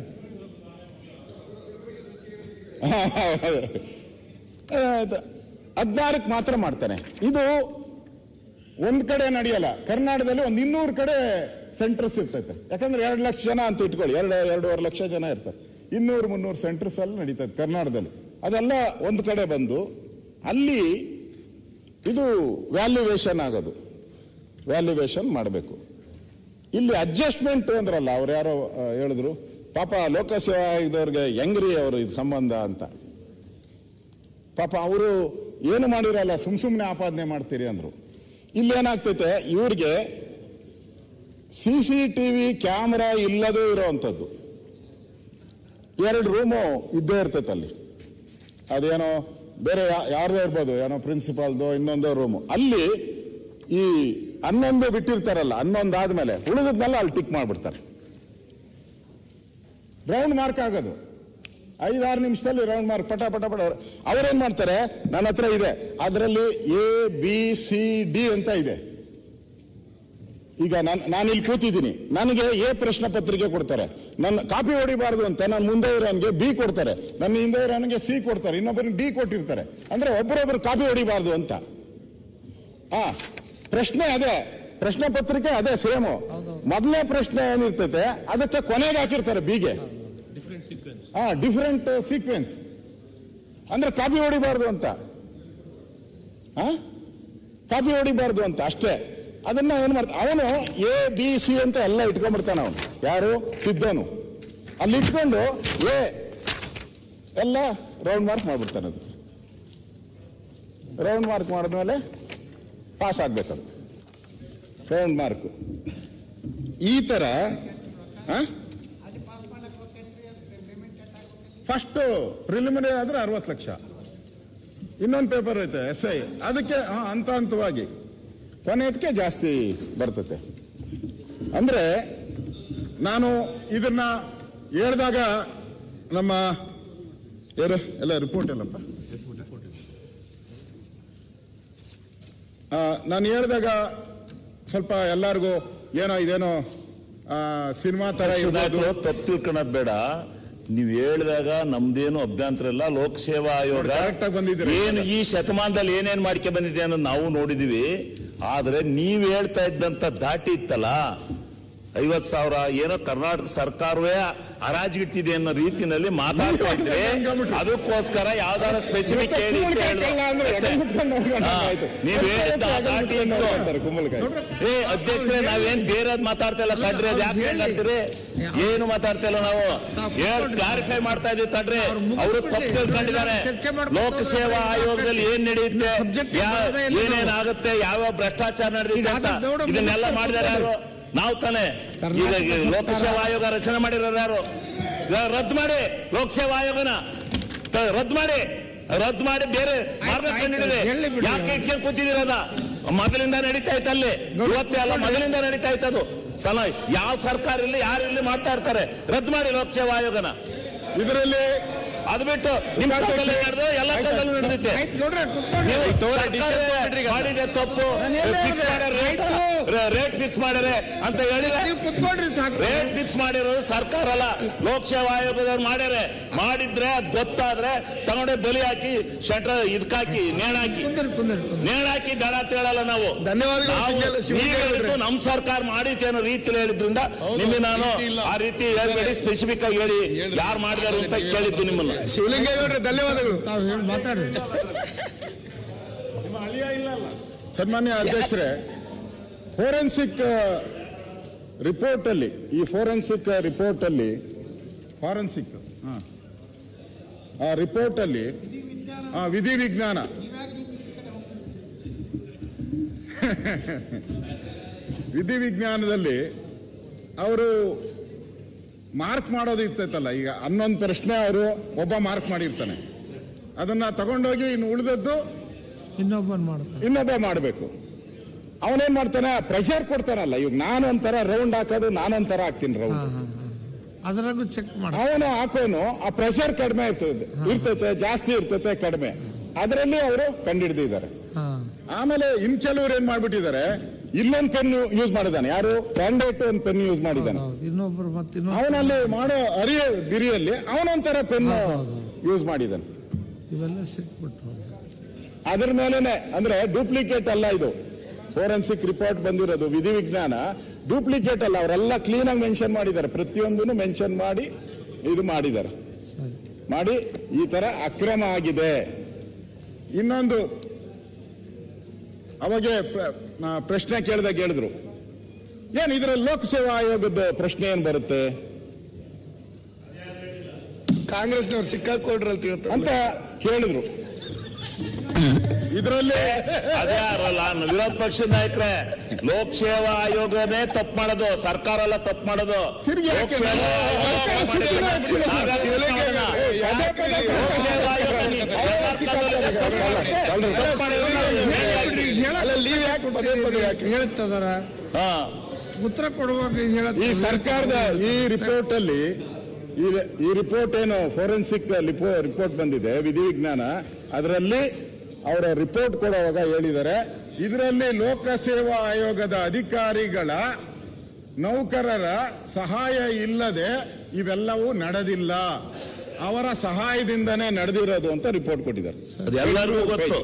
16ಕ್ಕೆ ಮಾತ್ರ ಮಾಡ್ತಾನೆ. ಇದು ಒಂದ್ ಕಡೆ ನಡೆಯಲ್ಲ. ಕರ್ನಾಟಕದಲ್ಲಿ ಒಂದು 200 ಕಡೆ ಸೆಂಟರ್ಸ್ ಇರ್ತೈತೆ. ಯಾಕಂದ್ರೆ 2 ಲಕ್ಷ ಜನ ಅಂತ ಇಟ್ಕೊಳ್ಳಿ, 2.5 ಲಕ್ಷ ಜನ ಇರ್ತಾರೆ. 200-300 ಸೆಂಟರ್ಸ್ ಅಲ್ಲಿ ನಡೀತದೆ ಕರ್ನಾಟಕದಲ್ಲಿ. ಅದೆಲ್ಲ ಒಂದು ಕಡೆ ಬಂದು ಅಲ್ಲಿ ಇದು ವ್ಯಾಲ್ಯೂವೇಷನ್ ಆಗೋದು, ವ್ಯಾಲ್ಯೂವೇಷನ್ ಮಾಡಬೇಕು. ಇಲ್ಲಿ ಅಡ್ಜಸ್ಟ್ಮೆಂಟ್ ಅಂದ್ರಲ್ಲ, ಅವ್ರು ಯಾರೋ ಹೇಳಿದ್ರು, ಪಾಪ ಲೋಕಸೇವಾ ಆಯೋಗದವ್ರಿಗೆ ಹೆಂಗ್ರಿ ಅವರು ಇದು ಸಂಬಂಧ ಅಂತ. ಪಾಪ ಅವರು ಏನು ಮಾಡಿರಲ್ಲ, ಸುಮ್ಮನೆ ಆಪಾದನೆ ಮಾಡ್ತೀರಿ ಅಂದ್ರು. ಇಲ್ಲೇನಾಗ್ತೈತೆ, ಇವ್ರಿಗೆ CCTV ಕ್ಯಾಮ್ರಾ ಇಲ್ಲದೇ ಇರೋವಂಥದ್ದು 2 ರೂಮು ಇದ್ದೇ ಇರ್ತೈತೆ ಅಲ್ಲಿ. ಅದೇನೋ ಬೇರೆ ಯಾರ್ದೋ ಇರ್ಬೋದು, ಏನೋ ಪ್ರಿನ್ಸಿಪಾಲ್ದೋ ಇನ್ನೊಂದೋ ರೂಮು. ಅಲ್ಲಿ ಈ 11 ಬಿಟ್ಟಿರ್ತಾರಲ್ಲ, 11 ಆದ್ಮೇಲೆ ಉಳಿದದ್ನೆಲ್ಲ ಅಲ್ಲಿ ಟಿಕ್ ಮಾಡ್ಬಿಡ್ತಾರೆ. ರೌಂಡ್ ಮಾರ್ಕ್ ಆಗೋದು 5-6 ನಿಮಿಷದಲ್ಲಿ ರೌಂಡ್ ಮಾರ್ಕ್ ಪಟ ಪಟ ಪಟ. ಅವ್ರೇನ್ ಮಾಡ್ತಾರೆ, ನನ್ನ ಹತ್ರ ಇದೆ, ಅದರಲ್ಲಿ ABCD ಅಂತ ಇದೆ. ಈಗ ನಾನು ಇಲ್ಲಿ ಕೂತಿದ್ದೀನಿ, ನನಗೆ A ಪ್ರಶ್ನೆ ಪತ್ರಿಕೆ ಕೊಡ್ತಾರೆ, ನನ್ನ ಕಾಪಿ ಹೊಡಿಬಾರ್ದು ಅಂತ ನನ್ನ ಮುಂದೆ ಇರೋನ್ಗೆ B ಕೊಡ್ತಾರೆ, ನನ್ನ ಹಿಂದೆ ಇರೋನ್ಗೆ C ಕೊಡ್ತಾರೆ, ಇನ್ನೊಬ್ಬರಿಗೆ D ಕೊಟ್ಟಿರ್ತಾರೆ. ಅಂದ್ರೆ ಒಬ್ಬರೊಬ್ರು ಕಾಪಿ ಹೊಡಿಬಾರ್ದು ಅಂತ. ಪ್ರಶ್ನೆ ಅದೇ, ಪ್ರಶ್ನೆ ಪತ್ರಿಕೆ ಅದೇ ಸೇಮು. ಮೊದಲನೇ ಪ್ರಶ್ನೆ ಏನಿರ್ತೈತೆ ಅದಕ್ಕೆ ಕೊನೆಗೆ ಹಾಕಿರ್ತಾರೆ Bಗೆ. Different sequence. ಅಂದ್ರೆ ಕಾಪಿ ಹೊಡಿಬಾರ್ದು ಅಂತ, ಕಾಪಿ ಹೊಡಿಬಾರ್ದು ಅಂತ ಅಷ್ಟೇ. ಅದನ್ನ ಏನ್ ಮಾಡ್ತಾನೆ ಅವನು, ABC ಅಂತ ಎಲ್ಲ ಇಟ್ಕೊಂಡ್ಬಿಡ್ತಾನೆ ಅವನು. ಯಾರು? ಸಿದ್ಧನು. ಅಲ್ಲಿ ಇಟ್ಕೊಂಡು ಎಲ್ಲ ರೌಂಡ್ ಮಾರ್ಕ್ ಮಾಡ್ಬಿಡ್ತಾನೆ. ಅದಕ್ಕೆ ರೌಂಡ್ ಮಾರ್ಕ್ ಮಾಡಿದ್ಮೇಲೆ ಪಾಸ್ ಆಗ್ಬೇಕದು ರೌಂಡ್ ಮಾರ್ಕ್. ಈ ತರ ಫಸ್ಟ್ ಪ್ರಿಲಿಮಿನರಿ ಆದ್ರೆ 60 ಲಕ್ಷ. ಇನ್ನೊಂದು ಪೇಪರ್ ಐತೆ SI, ಅದಕ್ಕೆ ಹಂತವಾಗಿ ಕೊನೆಯದಕ್ಕೆ ಜಾಸ್ತಿ ಬರ್ತತೆ. ಅಂದ್ರೆ ನಾನು ಇದನ್ನ ಹೇಳಿದಾಗ ನಮ್ಮ ಎಲ್ಲ ರಿಪೋರ್ಟ್ ಎಲ್ಲಪ್ಪ, ನಾನು ಹೇಳಿದಾಗ ಸ್ವಲ್ಪ ಎಲ್ಲರಿಗೂ ಏನೋ ಇದೇನೋ ಸಿನಿಮಾ ತರ ತಪ್ಪು ತಿಳ್ಕೊಳ್ಳೋದು ಬೇಡ. ನೀವು ಹೇಳಿದಾಗ ನಮ್ದೇನು ಅಭ್ಯಂತರ ಇಲ್ಲ. ಲೋಕಸೇವಾ ಆಯೋಗ ಏನು ಈ ಶತಮಾನದಲ್ಲಿ ಏನೇನ್ ಮಾಡ್ಕೆ ಬಂದಿದೆ ಅನ್ನೋದು ನಾವು ನೋಡಿದೀವಿ. ಆದ್ರೆ ನೀವ್ ಹೇಳ್ತಾ ಇದ್ದಂತ ದಾಟಿ ಇತ್ತಲ್ಲ, 50,000 ಏನೋ ಕರ್ನಾಟಕ ಸರ್ಕಾರವೇ ಹರಾಜಿಗಿಟ್ಟಿದೆ ಅನ್ನೋ ರೀತಿಯಲ್ಲಿ ಮಾತಾಡ್ತಾ ಇದ್ರೆ ಅದಕ್ಕೋಸ್ಕರ ಯಾವ್ದಾರ ಸ್ಪೆಸಿಫಿಕ್ ಹೇಳಿ ಅಂತ ಹೇಳಿದ್ರು. ನೀವ್ ಹೇಳಿದ್ದ ದಾಟಿ ಏ ಅಧ್ಯಕ್ಷರೇ, ನಾವೇನ್ ಬೇರೆ ಮಾತಾಡ್ತಾ ಇಲ್ಲ ತಡ್ರಿ. ಅದ್ ಯಾಕೆ ಹೇಳ್ತೀರಿ? ಏನು ಮಾತಾಡ್ತಾ ಇಲ್ಲ ನಾವು, ಕ್ಲಾರಿಫೈ ಮಾಡ್ತಾ ಇದೀವಿ ತಡ್ರಿ. ಅವರು ತಪ್ಪು ತಿಳ್ಕೊಂಡಿದ್ದಾರೆ. ಲೋಕಸೇವಾ ಆಯೋಗದಲ್ಲಿ ಏನ್ ನಡೆಯುತ್ತೆ, ಏನೇನಾಗುತ್ತೆ, ಯಾವ ಭ್ರಷ್ಟಾಚಾರ ನಡೆಯುತ್ತೆ ಅಂತ ಇದನ್ನೆಲ್ಲ ಮಾಡಿದಾರೆ ಯಾರು? ನಾವು ತಾನೆ. ಈಗ ಲೋಕಸೇವಾ ಆಯೋಗ ರಚನೆ ಮಾಡಿರೋರು ಯಾರು? ರದ್ದು ಮಾಡಿ ಲೋಕಸೇವಾ ಆಯೋಗನ ರದ್ದು ಮಾಡಿ ಬೇರೆ ಮಾರ್ಗದರ್ಶನ ನೀಡಿದೆ. ಯಾಕೆ ಇಟ್ಕೊಂಡು ಕೂತಿದ್ದೀರದ? ಮೊದಲಿಂದ ನಡೀತಾ ಇತ್ತು ಅಲ್ಲಿ, ಇವತ್ತೇ ಅಲ್ಲ, ಮೊದಲಿಂದ ನಡೀತಾ ಇತ್ತು ಅದು. ಯಾವ ಸರ್ಕಾರ ಇಲ್ಲಿ ಯಾರಿಲ್ಲಿ ಮಾಡ್ತಾ ಇರ್ತಾರೆ. ರದ್ದು ಮಾಡಿ ಲೋಕಸೇವಾ ಆಯೋಗನ. ಇದರಲ್ಲಿ ಅದು ಬಿಟ್ಟು ನಿಮ್ಮ ನಡೆದು ಎಲ್ಲ ಕಾಲದಲ್ಲೂ ನಡೆದಿತ್ತೆ. ಮಾಡಿದೆ ತಪ್ಪು, ರೇಟ್ ಫಿಕ್ಸ್ ಮಾಡಿದ್ರೆ ಅಂತ ಹೇಳಿದ್ರೆ ರೇಟ್ ಫಿಕ್ಸ್ ಮಾಡಿರೋದು ಸರ್ಕಾರ ಅಲ್ಲ, ಲೋಕಸೇವಾ ಆಯೋಗದವ್ರು ಮಾಡ್ಯಾರೆ. ಮಾಡಿದ್ರೆ ಅದು ಗೊತ್ತಾದ್ರೆ ತಗೊಂಡೆ ಬಲಿ ಹಾಕಿ ಶೆಟ್ರ್ ಇದಕ್ಕಾಕಿ ನೇಣಾಕಿ ಬೇಡ ಅಂತ ಹೇಳಲ್ಲ ನಾವು. ಹೇಳಿದ್ದು ನಮ್ಮ ಸರ್ಕಾರ ಮಾಡಿತ್ತು ಅನ್ನೋ ರೀತಿಯಲ್ಲಿ ಹೇಳಿದ್ರಿಂದ ನಿಮಗೆ ನಾನು ಆ ರೀತಿ ಹೇಳ್ಬೇಡಿ, ಸ್ಪೆಸಿಫಿಕ್ ಆಗಿ ಹೇಳಿ ಯಾರು ಮಾಡಿದಾರು ಅಂತ ಕೇಳಿದ್ದು ನಿಮ್ಮನ್ನ. ಶಿವಲಿಂಗೇಗೌಡ್ರೆ ಧನ್ಯವಾದಗಳು. ಸನ್ಮಾನ್ಯ ಅಧ್ಯಕ್ಷರೇ, ಫೋರೆನ್ಸಿಕ್ ರಿಪೋರ್ಟ್ ಅಲ್ಲಿ, ಈ ಫೋರೆನ್ಸಿಕ್ ರಿಪೋರ್ಟ್ ಅಲ್ಲಿ ಆ ರಿಪೋರ್ಟ್ ಅಲ್ಲಿ ವಿಧಿ ವಿಜ್ಞಾನ ವಿಧಿ ವಿಜ್ಞಾನದಲ್ಲಿ ಅವರು ಮಾರ್ಕ್ ಮಾಡೋದು ಇರ್ತೈತಲ್ಲ. ಈಗ 11 ಪ್ರಶ್ನೆ ಅವರು ಒಬ್ಬ ಮಾರ್ಕ್ ಮಾಡಿರ್ತಾನೆ, ಅದನ್ನ ತಗೊಂಡೋಗಿ ಇನ್ನು ಉಳಿದದ್ದು ಇನ್ನೊಬ್ಬ ಮಾಡಬೇಕು. ಅವನೇನ್ ಮಾಡ್ತಾನೆ, ಪ್ರೆಷರ್ ಕೊಡ್ತಾನಲ್ಲ. ಈಗ ನಾನು ಒಂಥರ ರೌಂಡ್ ಹಾಕೋದು, ನಾನೊಂಥರ ಹಾಕ್ತೀನಿ ರೌಂಡ್, ಅದರಾಗೂ ಚೆಕ್ ಮಾಡಿ ಅವನು ಹಾಕೋನು. ಆ ಪ್ರೆಷರ್ ಕಡಿಮೆ ಇರ್ತೈತೆ, ಜಾಸ್ತಿ ಇರ್ತೈತೆ, ಕಡಿಮೆ, ಅದರಲ್ಲಿ ಅವರು ಕಂಡುಹಿಡಿದಿದ್ದಾರೆ. ಆಮೇಲೆ ಇನ್ ಕೆಲವರು ಏನ್ ಮಾಡ್ಬಿಟ್ಟಿದ್ದಾರೆ, ಇಲ್ಲೊಂದು ಪೆನ್ ಯೂಸ್ ಮಾಡಿದ್ದಾನೆ. ಯಾರು? ಕ್ಯಾಂಡಿಡೇಟ್ ಒಂದು ಪೆನ್ ಯೂಸ್ ಮಾಡಿದ್ದಾನೆ. ಇನ್ನೊಬ್ರು ಅವನಲ್ಲಿ ಮಾಡೋ ಬಿರಿಯಲ್ಲಿ ಅವನೊಂಥರ ಪೆನ್ ಯೂಸ್ ಮಾಡಿದ್ದಾನೆ. ಇವೆಲ್ಲ ಸಿಕ್ಬಿಟ್ಟು ಅದ್ರ ಮೇಲೆನೆ, ಅಂದ್ರೆ ಡೂಪ್ಲಿಕೇಟ್ ಅಲ್ಲ ಇದು. ಫೋರೆನ್ಸಿಕ್ ರಿಪೋರ್ಟ್ ಬಂದಿರೋದು ವಿಧಿ ವಿಜ್ಞಾನ ಡೂಪ್ಲಿಕೇಟ್ ಅಲ್ಲ. ಅವರೆಲ್ಲ ಕ್ಲೀನ್ ಆಗಿ ಮೆನ್ಷನ್ ಮಾಡಿದ್ದಾರೆ, ಪ್ರತಿಯೊಂದನ್ನು ಮೆನ್ಷನ್ ಮಾಡಿ ಇದು ಮಾಡಿದ್ದಾರೆ. ಮಾಡಿ ಈ ತರ ಅಕ್ರಮ ಆಗಿದೆ. ಇನ್ನೊಂದು, ಅವಾಗೆ ಪ್ರಶ್ನೆ ಕೇಳಿದಾಗ ಹೇಳಿದ್ರು, ಏನ್ ಇದರಲ್ಲಿ ಲೋಕಸೇವಾ ಆಯೋಗದ ಪ್ರಶ್ನೆ ಏನ್ ಬರುತ್ತೆ, ಕಾಂಗ್ರೆಸ್ನವ್ರು ಸಿಕ್ಕಾಕೊಡ್ರಲ್ ಅಂತ ಕೇಳಿದ್ರು. ಇದರಲ್ಲಿ ಅದೇ ವಿರೋಧ ಪಕ್ಷದ ನಾಯಕರೇ, ಲೋಕಸೇವಾ ಆಯೋಗನೇ ತಪ್ಪು ಮಾಡೋದು, ಸರ್ಕಾರ ಎಲ್ಲ ತಪ್ಪು ಮಾಡೋದು. ತಿರುಗಿ ಹೇಳ್ತದಾರ ಉತ್ತರ ಕೊಡುವಾಗ ಈ ಸರ್ಕಾರದ ಈ ರಿಪೋರ್ಟ್ ಅಲ್ಲಿ, ಈ ರಿಪೋರ್ಟ್ ಏನು ಫೋರೆನ್ಸಿಕ್ ರಿಪೋರ್ಟ್ ಬಂದಿದೆ ವಿಧಿ ವಿಜ್ಞಾನ, ಅದರಲ್ಲಿ ಅವರ ರಿಪೋರ್ಟ್ ಕೊಡುವಾಗ ಹೇಳಿದ್ದಾರೆ, ಇದರಲ್ಲಿ ಲೋಕಸೇವಾ ಆಯೋಗದ ಅಧಿಕಾರಿಗಳ ನೌಕರರ ಸಹಾಯ ಇಲ್ಲದೆ ಇವೆಲ್ಲವೂ ನಡೆದಿಲ್ಲ, ಅವರ ಸಹಾಯದಿಂದನೇ ನಡೆದಿರೋದು ಅಂತ ರಿಪೋರ್ಟ್ ಕೊಟ್ಟಿದ್ದಾರೆ. ಎಲ್ಲರಿಗೂ ಗೊತ್ತು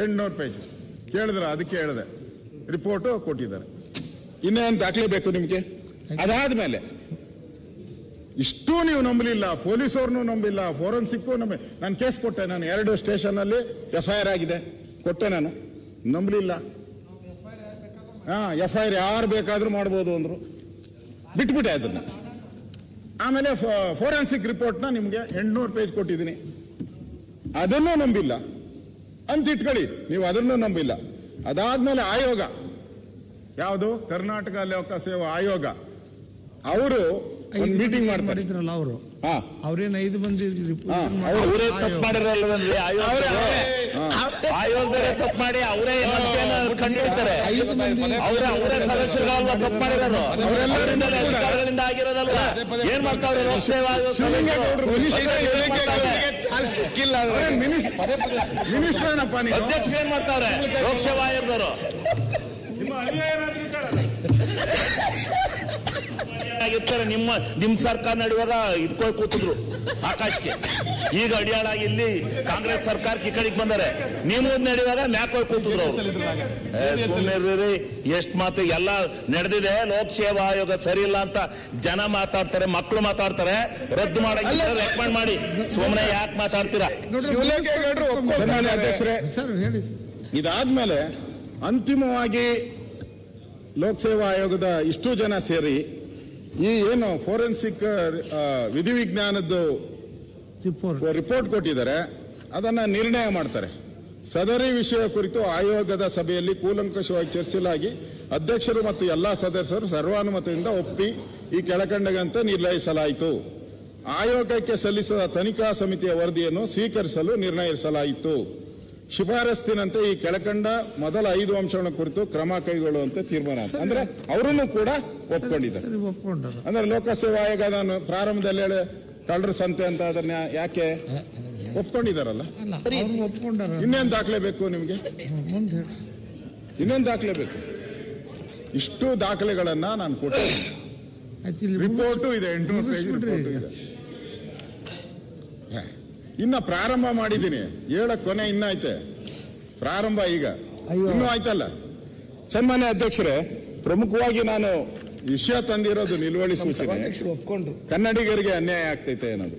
800 ಪೇಜ್ ಕೇಳಿದ್ರೆ, ಅದಕ್ಕೆ ಹೇಳಿದೆ ರಿಪೋರ್ಟ್ ಕೊಟ್ಟಿದ್ದಾರೆ. ಇನ್ನೇನು ದಾಖಲೆ ಬೇಕು ನಿಮ್ಗೆ? ಅದಾದ್ಮೇಲೆ ಇಷ್ಟು ನೀವು ನಂಬಲಿಲ್ಲ, ಪೊಲೀಸವ್ರನ್ನೂ ನಂಬಿಲ್ಲ, ಫೋರೆನ್ಸಿಕ್ ನಾನು ಕೇಸ್ ಕೊಟ್ಟೆ. ನಾನು 2 ಸ್ಟೇಷನ್ ಅಲ್ಲಿ FIR ಆಗಿದೆ, ಕೊಟ್ಟೆ. ನಾನು ನಂಬಲಿಲ್ಲ. FIR ಯಾರು ಬೇಕಾದ್ರೂ ಮಾಡ್ಬೋದು ಅಂದ್ರು, ಬಿಟ್ಬಿಟ್ಟೆ ಅದನ್ನ. ಆಮೇಲೆ ಫೋರೆನ್ಸಿಕ್ ರಿಪೋರ್ಟ್ನ ನಿಮ್ಗೆ 800 ಪೇಜ್ ಕೊಟ್ಟಿದ್ದೀನಿ, ಅದನ್ನೂ ನಂಬಿಲ್ಲ ಅಂತ ಇಟ್ಕೊಳ್ಳಿ ನೀವು, ಅದನ್ನೂ ನಂಬಿಲ್ಲ. ಅದಾದ್ಮೇಲೆ ಆಯೋಗ ಯಾವುದು, ಕರ್ನಾಟಕ ಲೋಕಸೇವಾ ಆಯೋಗ, ಅವರು ಒಂದು ಮೀಟಿಂಗ್ ಮಾಡಿದ್ರಲ್ಲ, ಅವರು ಅವ್ರೇನು 5 ಮಂದಿ ಅವರೇ ತಪ್ಪು ಮಾಡಿರಲ್ವೇ? ಆಯೋಗದವರೇ ತಪ್ಪು ಮಾಡಿ ಅವರೇ ಕಂಡುಹಿಡಿತಾರೆ. ಅವರೇ ಸದಸ್ಯರಲ್ವ ತಪ್ಪು ಮಾಡಿರೋದು, ಅಧಿಕಾರಗಳಿಂದ ಆಗಿರೋದಲ್ವ? ಏನ್ ಮಾಡ್ತಾವ್ರೆ ಲೋಕಸೇವಾ ಸಿಕ್ಕಿಲ್ಲ ಮಿನಿಸ್ಟರ್ ಏನಪ್ಪ ನೀವು? ಅಧ್ಯಕ್ಷರು ಏನ್ ಮಾಡ್ತಾವ್ರೆ ಲೋಕಸೇವಾ ಆಯೋಗದವರು? ಅಡಿಯಾಳಾಗಿರ್ತಾರೆ. ನಿಮ್ಮ ಸರ್ಕಾರ ನಡೆಯುವಾಗ ಇದ್ಕೊಂಡು ಕೂತಿದ್ರು ಆಕಾಶಕ್ಕೆ. ಈಗ ಅಡಿಯಾಳಾಗಿ ಇಲ್ಲಿ ಕಾಂಗ್ರೆಸ್ ಸರ್ಕಾರಕ್ಕೆ ಈ ಕಡೆಗೆ ಬಂದಾರೆ. ನೀವು ನಡೆಯುವಾಗ ಮ್ಯಾಕೋಗಿ ಕೂತಿದ್ರು ಅವರು. ಸುಮ್ಮನೆ ಎಷ್ಟು ಮಾತು ಎಲ್ಲ ನಡೆದಿದೆ. ಲೋಕಸೇವಾ ಆಯೋಗ ಸರಿ ಇಲ್ಲ ಅಂತ ಜನ ಮಾತಾಡ್ತಾರೆ, ಮಕ್ಕಳು ಮಾತಾಡ್ತಾರೆ. ರದ್ದು ಮಾಡಕ್ಕೆ ರೆಕಮೆಂಡ್ ಮಾಡಿ. ಸುಮ್ಮನೆ ಯಾಕೆ ಮಾತಾಡ್ತೀರಾ? ಅಧ್ಯಕ್ಷರೇ, ಇದಾದ್ಮೇಲೆ ಅಂತಿಮವಾಗಿ ಲೋಕಸೇವಾ ಆಯೋಗದ ಇಷ್ಟು ಜನ ಸೇರಿ ಈ ಏನು ಫೋರೆನ್ಸಿಕ್ ವಿಧಿವಿಜ್ಞಾನದ್ದು ರಿಪೋರ್ಟ್ ಕೊಟ್ಟಿದ್ದಾರೆ, ಅದನ್ನ ನಿರ್ಣಯ ಮಾಡ್ತಾರೆ. ಸದರಿ ವಿಷಯ ಕುರಿತು ಆಯೋಗದ ಸಭೆಯಲ್ಲಿ ಕೂಲಂಕಷವಾಗಿ ಚರ್ಚಿಸಲಾಗಿ ಅಧ್ಯಕ್ಷರು ಮತ್ತು ಎಲ್ಲಾ ಸದಸ್ಯರು ಸರ್ವಾನುಮತದಿಂದ ಒಪ್ಪಿ ಈ ಕೆಳಕಂಡಂತೆ ನಿರ್ಣಯಿಸಲಾಯಿತು. ಆಯೋಗಕ್ಕೆ ಸಲ್ಲಿಸಿದ ತನಿಖಾ ಸಮಿತಿಯ ವರದಿಯನ್ನು ಸ್ವೀಕರಿಸಲು ನಿರ್ಣಯಿಸಲಾಯಿತು. ಶಿಫಾರಸ್ಸಿನಂತೆ ಈ ಕೆಳಕಂಡ ಮೊದಲ 5 ಅಂಶಗಳ ಕುರಿತು ಕ್ರಮ ಕೈಗೊಳ್ಳುವಂತೆ ತೀರ್ಮಾನ. ಅಂದ್ರೆ ಅವರನ್ನು ಕೂಡ ಒಪ್ಕೊಂಡಿದ್ದಾರೆ. ಅಂದ್ರೆ ಲೋಕಸೇವಾ ಆಯೋಗ ನಾನು ಪ್ರಾರಂಭದಲ್ಲಿ ಹೇಳಿ ಕಳ್ಳರ ಸಂತೆ ಅಂತ ಅದನ್ನ ಯಾಕೆ ಒಪ್ಕೊಂಡಿದ್ದಾರಲ್ಲ, ಇನ್ನೇನು ದಾಖಲೆ ಬೇಕು ನಿಮ್ಗೆ? ಇನ್ನೇನು ದಾಖಲೆ ಬೇಕು? ಇಷ್ಟು ದಾಖಲೆಗಳನ್ನ ನಾನು ಕೊಟ್ಟಿದ್ದೀನಿ. ರಿಪೋರ್ಟು ಇದೆ, 800 ಪೇಜ್ ರಿಪೋರ್ಟು ಇದೆ. ಇನ್ನ ಪ್ರಾರಂಭ ಮಾಡಿದ್ದೀನಿ, ಹೇಳಕ್ ಕೊನೆ ಇನ್ನ ಐತೆ. ಪ್ರಾರಂಭ ಈಗ ಇನ್ನೂ ಆಯ್ತಲ್ಲ. ಸನ್ಮಾನ್ಯ ಅಧ್ಯಕ್ಷರೇ, ಪ್ರಮುಖವಾಗಿ ನಾನು ವಿಷಯ ತಂದಿರೋದು ನಿಲುವಳಿ ಸೂಚನೆ. ಕನ್ನಡಿಗರಿಗೆ ಅನ್ಯಾಯ ಆಗ್ತೈತೆ ಅನ್ನೋದು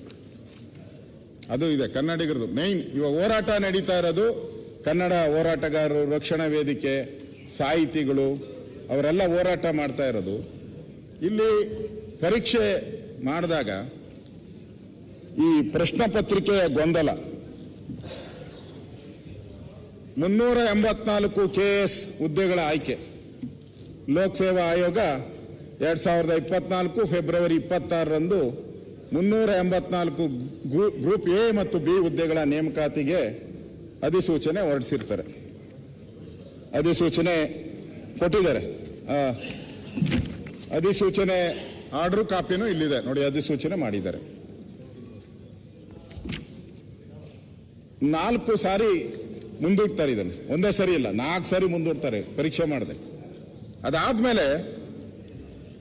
ಅದು ಇದೆ. ಕನ್ನಡಿಗರದು ಮೈನ್ ಇವಾಗ ಹೋರಾಟ ನಡೀತಾ ಇರೋದು. ಕನ್ನಡ ಹೋರಾಟಗಾರರು, ರಕ್ಷಣಾ ವೇದಿಕೆ, ಸಾಹಿತಿಗಳು ಅವರೆಲ್ಲ ಹೋರಾಟ ಮಾಡ್ತಾ ಇರೋದು. ಇಲ್ಲಿ ಪರೀಕ್ಷೆ ಮಾಡಿದಾಗ ಈ ಪ್ರಶ್ನೆ ಪತ್ರಿಕೆಯ ಗೊಂದಲ 384 KS ಹುದ್ದೆಗಳ ಆಯ್ಕೆ ಲೋಕಸೇವಾ ಆಯೋಗ 2024 ಫೆಬ್ರವರಿ 26ರಂದು 384 ಗ್ರೂಪ್ ಎ ಮತ್ತು ಬಿ ಹುದ್ದೆಗಳ ನೇಮಕಾತಿಗೆ ಅಧಿಸೂಚನೆ ಹೊರಡಿಸಿರ್ತಾರೆ. ಅಧಿಸೂಚನೆ ಕೊಟ್ಟಿದ್ದಾರೆ. ಅಧಿಸೂಚನೆ ಆರ್ಡರ್ ಕಾಪಿನೂ ಇಲ್ಲಿದೆ ನೋಡಿ. ಅಧಿಸೂಚನೆ ಮಾಡಿದ್ದಾರೆ. 4 ಸಾರಿ ಮುಂದೂಡ್ತಾರೆ ಇದನ್ನು. ಒಂದೇ ಸರಿ ಇಲ್ಲ, 4 ಸಾರಿ ಮುಂದೂಡ್ತಾರೆ ಪರೀಕ್ಷೆ ಮಾಡಿದೆ. ಅದಾದ್ಮೇಲೆ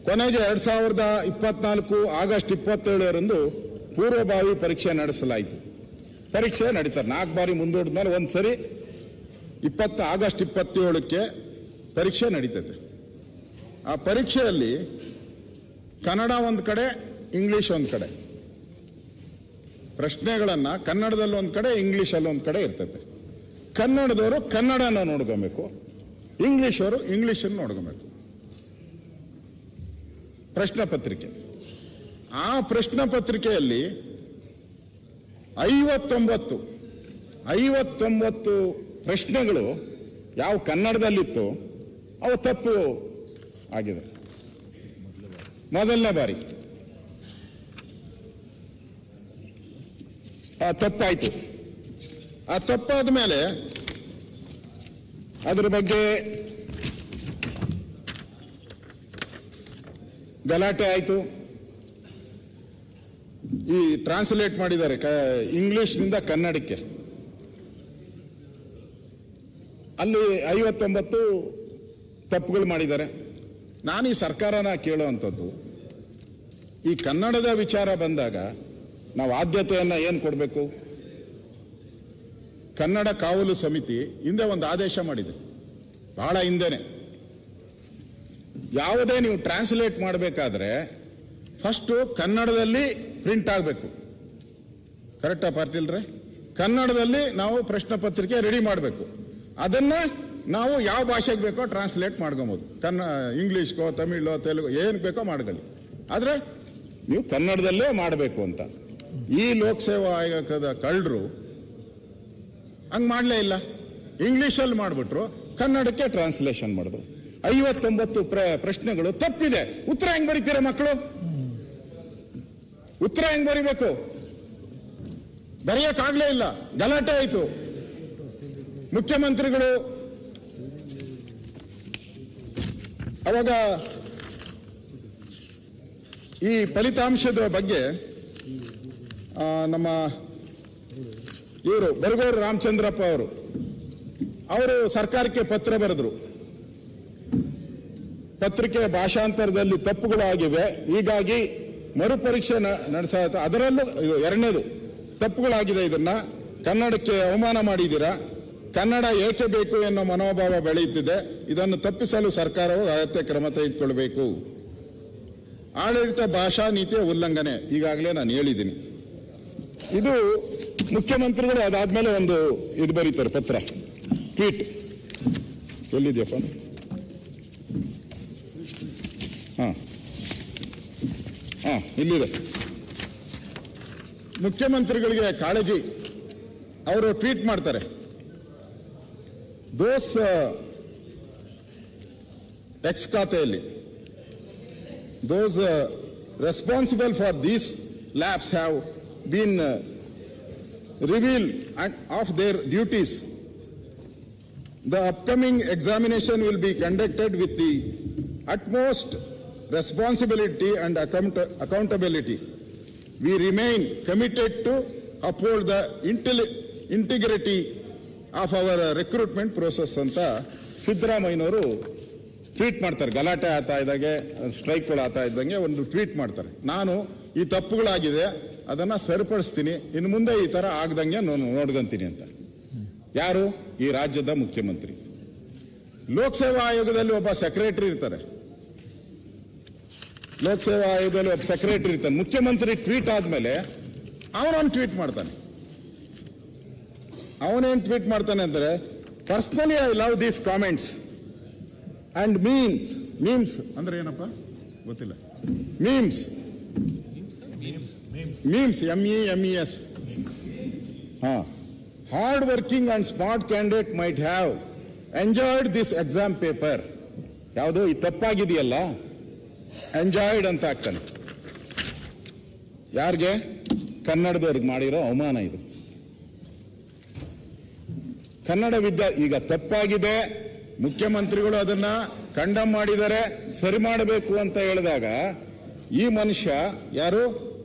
ಕೊನೆಗೆ 2024 ಆಗಸ್ಟ್ 27ರಂದು ಪೂರ್ವಭಾವಿ ಪರೀಕ್ಷೆ ನಡೆಸಲಾಯಿತು. ಪರೀಕ್ಷೆ ನಡೀತಾರೆ. 4 ಬಾರಿ ಮುಂದೂಡಿದ್ಮೇಲೆ ಒಂದ್ಸರಿ ಆಗಸ್ಟ್ 27ಕ್ಕೆ ಪರೀಕ್ಷೆ ನಡೀತೈತೆ. ಆ ಪರೀಕ್ಷೆಯಲ್ಲಿ ಕನ್ನಡ ಒಂದು ಕಡೆ, ಇಂಗ್ಲಿಷ್ ಒಂದು ಕಡೆ. ಪ್ರಶ್ನೆಗಳನ್ನ ಕನ್ನಡದಲ್ಲಿ ಒಂದು ಕಡೆ, ಇಂಗ್ಲಿಷಲ್ಲಿ ಒಂದು ಕಡೆ ಇರ್ತೈತೆ. ಕನ್ನಡದವರು ಕನ್ನಡನ ನೋಡ್ಕೊಬೇಕು, ಇಂಗ್ಲಿಷ್ ಅವರು ಇಂಗ್ಲಿಷನ್ನು ನೋಡ್ಕೊಬೇಕು. ಪ್ರಶ್ನೆ ಪತ್ರಿಕೆ. ಆ ಪ್ರಶ್ನೆ ಪತ್ರಿಕೆಯಲ್ಲಿ 59 ಪ್ರಶ್ನೆಗಳು ಯಾವ ಕನ್ನಡದಲ್ಲಿತ್ತು ಅವು ತಪ್ಪು ಆಗಿದೆ. ಮೊದಲನೇ ಬಾರಿ ಆ ತಪ್ಪಾಯ್ತು. ಆ ತಪ್ಪಾದ ಮೇಲೆ ಅದ್ರ ಬಗ್ಗೆ ಗಲಾಟೆ ಆಯಿತು. ಈ ಟ್ರಾನ್ಸ್ಲೇಟ್ ಮಾಡಿದ್ದಾರೆ ಇಂಗ್ಲಿಷ್ನಿಂದ ಕನ್ನಡಕ್ಕೆ. ಅಲ್ಲಿ 59 ತಪ್ಪುಗಳು ಮಾಡಿದ್ದಾರೆ. ನಾನು ಈ ಸರ್ಕಾರನ ಕೇಳುವಂಥದ್ದು, ಈ ಕನ್ನಡದ ವಿಚಾರ ಬಂದಾಗ ನಾವು ಆದ್ಯತೆಯನ್ನ ಏನು ಕೊಡಬೇಕು? ಕನ್ನಡ ಕಾವಲು ಸಮಿತಿ ಹಿಂದೆ ಒಂದು ಆದೇಶ ಮಾಡಿದೆ, ಬಹಳ ಹಿಂದೆನೆ. ಯಾವುದೇ ನೀವು ಟ್ರಾನ್ಸ್ಲೇಟ್ ಮಾಡಬೇಕಾದ್ರೆ ಫಸ್ಟ್ ಕನ್ನಡದಲ್ಲಿ ಪ್ರಿಂಟ್ ಆಗಬೇಕು. ಕರೆಕ್ಟಾ ಪಾಟೀಲ್ರೆ? ಕನ್ನಡದಲ್ಲಿ ನಾವು ಪ್ರಶ್ನೆ ಪತ್ರಿಕೆ ರೆಡಿ ಮಾಡಬೇಕು. ಅದನ್ನ ನಾವು ಯಾವ ಭಾಷೆಗೆ ಬೇಕೋ ಟ್ರಾನ್ಸ್ಲೇಟ್ ಮಾಡ್ಕೊಬೋದು. ಇಂಗ್ಲಿಷ್ಗೋ, ತಮಿಳೋ, ತೆಲುಗು ಏನು ಬೇಕೋ ಮಾಡ್ಕೊಳ್ಳಿ. ಆದ್ರೆ ನೀವು ಕನ್ನಡದಲ್ಲೇ ಮಾಡಬೇಕು ಅಂತ. ಈ ಲೋಕಸೇವಾ ಆಯೋಗದ ಕಳ್ಳರು ಹಂಗ್ ಮಾಡಲೇ ಇಲ್ಲ. ಇಂಗ್ಲಿಷಲ್ಲಿ ಮಾಡಿಬಿಟ್ರು, ಕನ್ನಡಕ್ಕೆ ಟ್ರಾನ್ಸ್ಲೇಷನ್ ಮಾಡಿದ್ರು. 59 ಪ್ರಶ್ನೆಗಳು ತಪ್ಪಿದೆ. ಉತ್ತರ ಹೆಂಗ್ ಬರೀತೀರ ಮಕ್ಕಳು? ಉತ್ತರ ಹೆಂಗ್ ಬರಿಬೇಕು? ಬರೆಯಕ್ಕಾಗ್ಲೇ ಇಲ್ಲ. ಗಲಾಟೆ ಆಯ್ತು. ಮುಖ್ಯಮಂತ್ರಿಗಳು ಅವಾಗ ಈ ಫಲಿತಾಂಶದ ಬಗ್ಗೆ ನಮ್ಮ ಇವರು ಬರಗೂರು ರಾಮಚಂದ್ರಪ್ಪ ಅವರು ಸರ್ಕಾರಕ್ಕೆ ಪತ್ರ ಬರೆದ್ರು. ಪತ್ರಿಕೆ ಭಾಷಾಂತರದಲ್ಲಿ ತಪ್ಪುಗಳಾಗಿವೆ, ಹೀಗಾಗಿ ಮರುಪರೀಕ್ಷೆ ನಡೆಸ, ಅದರಲ್ಲೂ ಇದು ಎರಡನೇದು ತಪ್ಪುಗಳಾಗಿದೆ. ಇದನ್ನ ಕನ್ನಡಕ್ಕೆ ಅವಮಾನ ಮಾಡಿದ್ದೀರಾ, ಕನ್ನಡ ಏಕೆ ಬೇಕು ಎನ್ನೋ ಮನೋಭಾವ ಬೆಳೆಯುತ್ತಿದೆ. ಇದನ್ನು ತಪ್ಪಿಸಲು ಸರ್ಕಾರವು ಅಗತ್ಯ ಕ್ರಮ ತೆಗೆದುಕೊಳ್ಳಬೇಕು. ಆಡಳಿತ ಭಾಷಾ ನೀತಿಯ ಉಲ್ಲಂಘನೆ ಈಗಾಗಲೇ ನಾನು ಹೇಳಿದ್ದೀನಿ. ಇದು ಮುಖ್ಯಮಂತ್ರಿಗಳು ಅದಾದ್ಮೇಲೆ ಒಂದು ಇದು ಬರೀತಾರೆ ಪತ್ರ, ಟ್ವೀಟ್. ಎಲ್ಲಿದೆಯಪ್ಪ? ಇಲ್ಲಿದೆ. ಮುಖ್ಯಮಂತ್ರಿಗಳಿಗೆ ಕಾಳಜಿ, ಅವರು ಟ್ವೀಟ್ ಮಾಡ್ತಾರೆ. ದೋಸ್ ಎಕ್ಸ್ ಖಾತೆಯಲ್ಲಿ those responsible for these lapses have been revealed of their duties. The upcoming examination will be conducted with the utmost responsibility and accountability. We remain committed to uphold the integrity of our recruitment process ಅಂತ ಸಿದ್ದರಾಮಯ್ಯನವರು ಟ್ವೀಟ್ ಮಾಡ್ತಾರೆ. ಗಲಾಟೆ ಆಗ್ತಾ ಇದ್ದಾಗೆ, ಸ್ಟ್ರೈಕ್ಗಳು ಆಗ್ತಾ ಇದ್ದಂಗೆ ಒಂದು ಟ್ವೀಟ್ ಮಾಡ್ತಾರೆ. ನಾನು ಈ ತಪ್ಪುಗಳಾಗಿದೆ ಅದನ್ನ ಸರಿಪಡಿಸ್ತೀನಿ, ಇನ್ನು ಮುಂದೆ ಈ ತರ ಆಗದಂಗೆ ನಾನು ನೋಡ್ಕೊಂತೀನಿ ಅಂತ. ಯಾರು? ಈ ರಾಜ್ಯದ ಮುಖ್ಯಮಂತ್ರಿ. ಲೋಕಸೇವಾ ಆಯೋಗದಲ್ಲಿ ಒಬ್ಬ ಸೆಕ್ರೆಟರಿ ಇರ್ತಾರೆ. ಲೋಕಸೇವಾ ಆಯೋಗದಲ್ಲಿ ಒಬ್ಬ ಸೆಕ್ರೆಟರಿ ಇರ್ತಾನೆ. ಮುಖ್ಯಮಂತ್ರಿ ಟ್ವೀಟ್ ಆದ್ಮೇಲೆ ಅವನೊಂದು ಟ್ವೀಟ್ ಮಾಡ್ತಾನೆ. ಅವನೇನ್ ಟ್ವೀಟ್ ಮಾಡ್ತಾನೆ ಅಂದ್ರೆ, personally I love these comments and memes ಅಂದ್ರೆ ಏನಪ್ಪ ಗೊತ್ತಿಲ್ಲ. Memes MEMES. Hard working and smart candidate might have enjoyed this exam paper. ಯಾವುದು ಈ ತಪ್ಪಾಗಿದೆಯಲ್ಲ, ಎಂಜಾಯ್ಡ್ ಅಂತ ಆಗ್ತಾನೆ. ಯಾರಿಗೆ? ಕನ್ನಡದವ್ರಿಗೆ ಮಾಡಿರೋ ಅವಮಾನ ಇದು. ಕನ್ನಡ ಈಗ ತಪ್ಪಾಗಿದೆ, ಮುಖ್ಯಮಂತ್ರಿಗಳು ಅದನ್ನ ಕಂಡಮ್ ಮಾಡಿದರೆ ಸರಿ ಮಾಡಬೇಕು ಅಂತ ಹೇಳಿದಾಗ ಈ ಮನುಷ್ಯ ಯಾರು?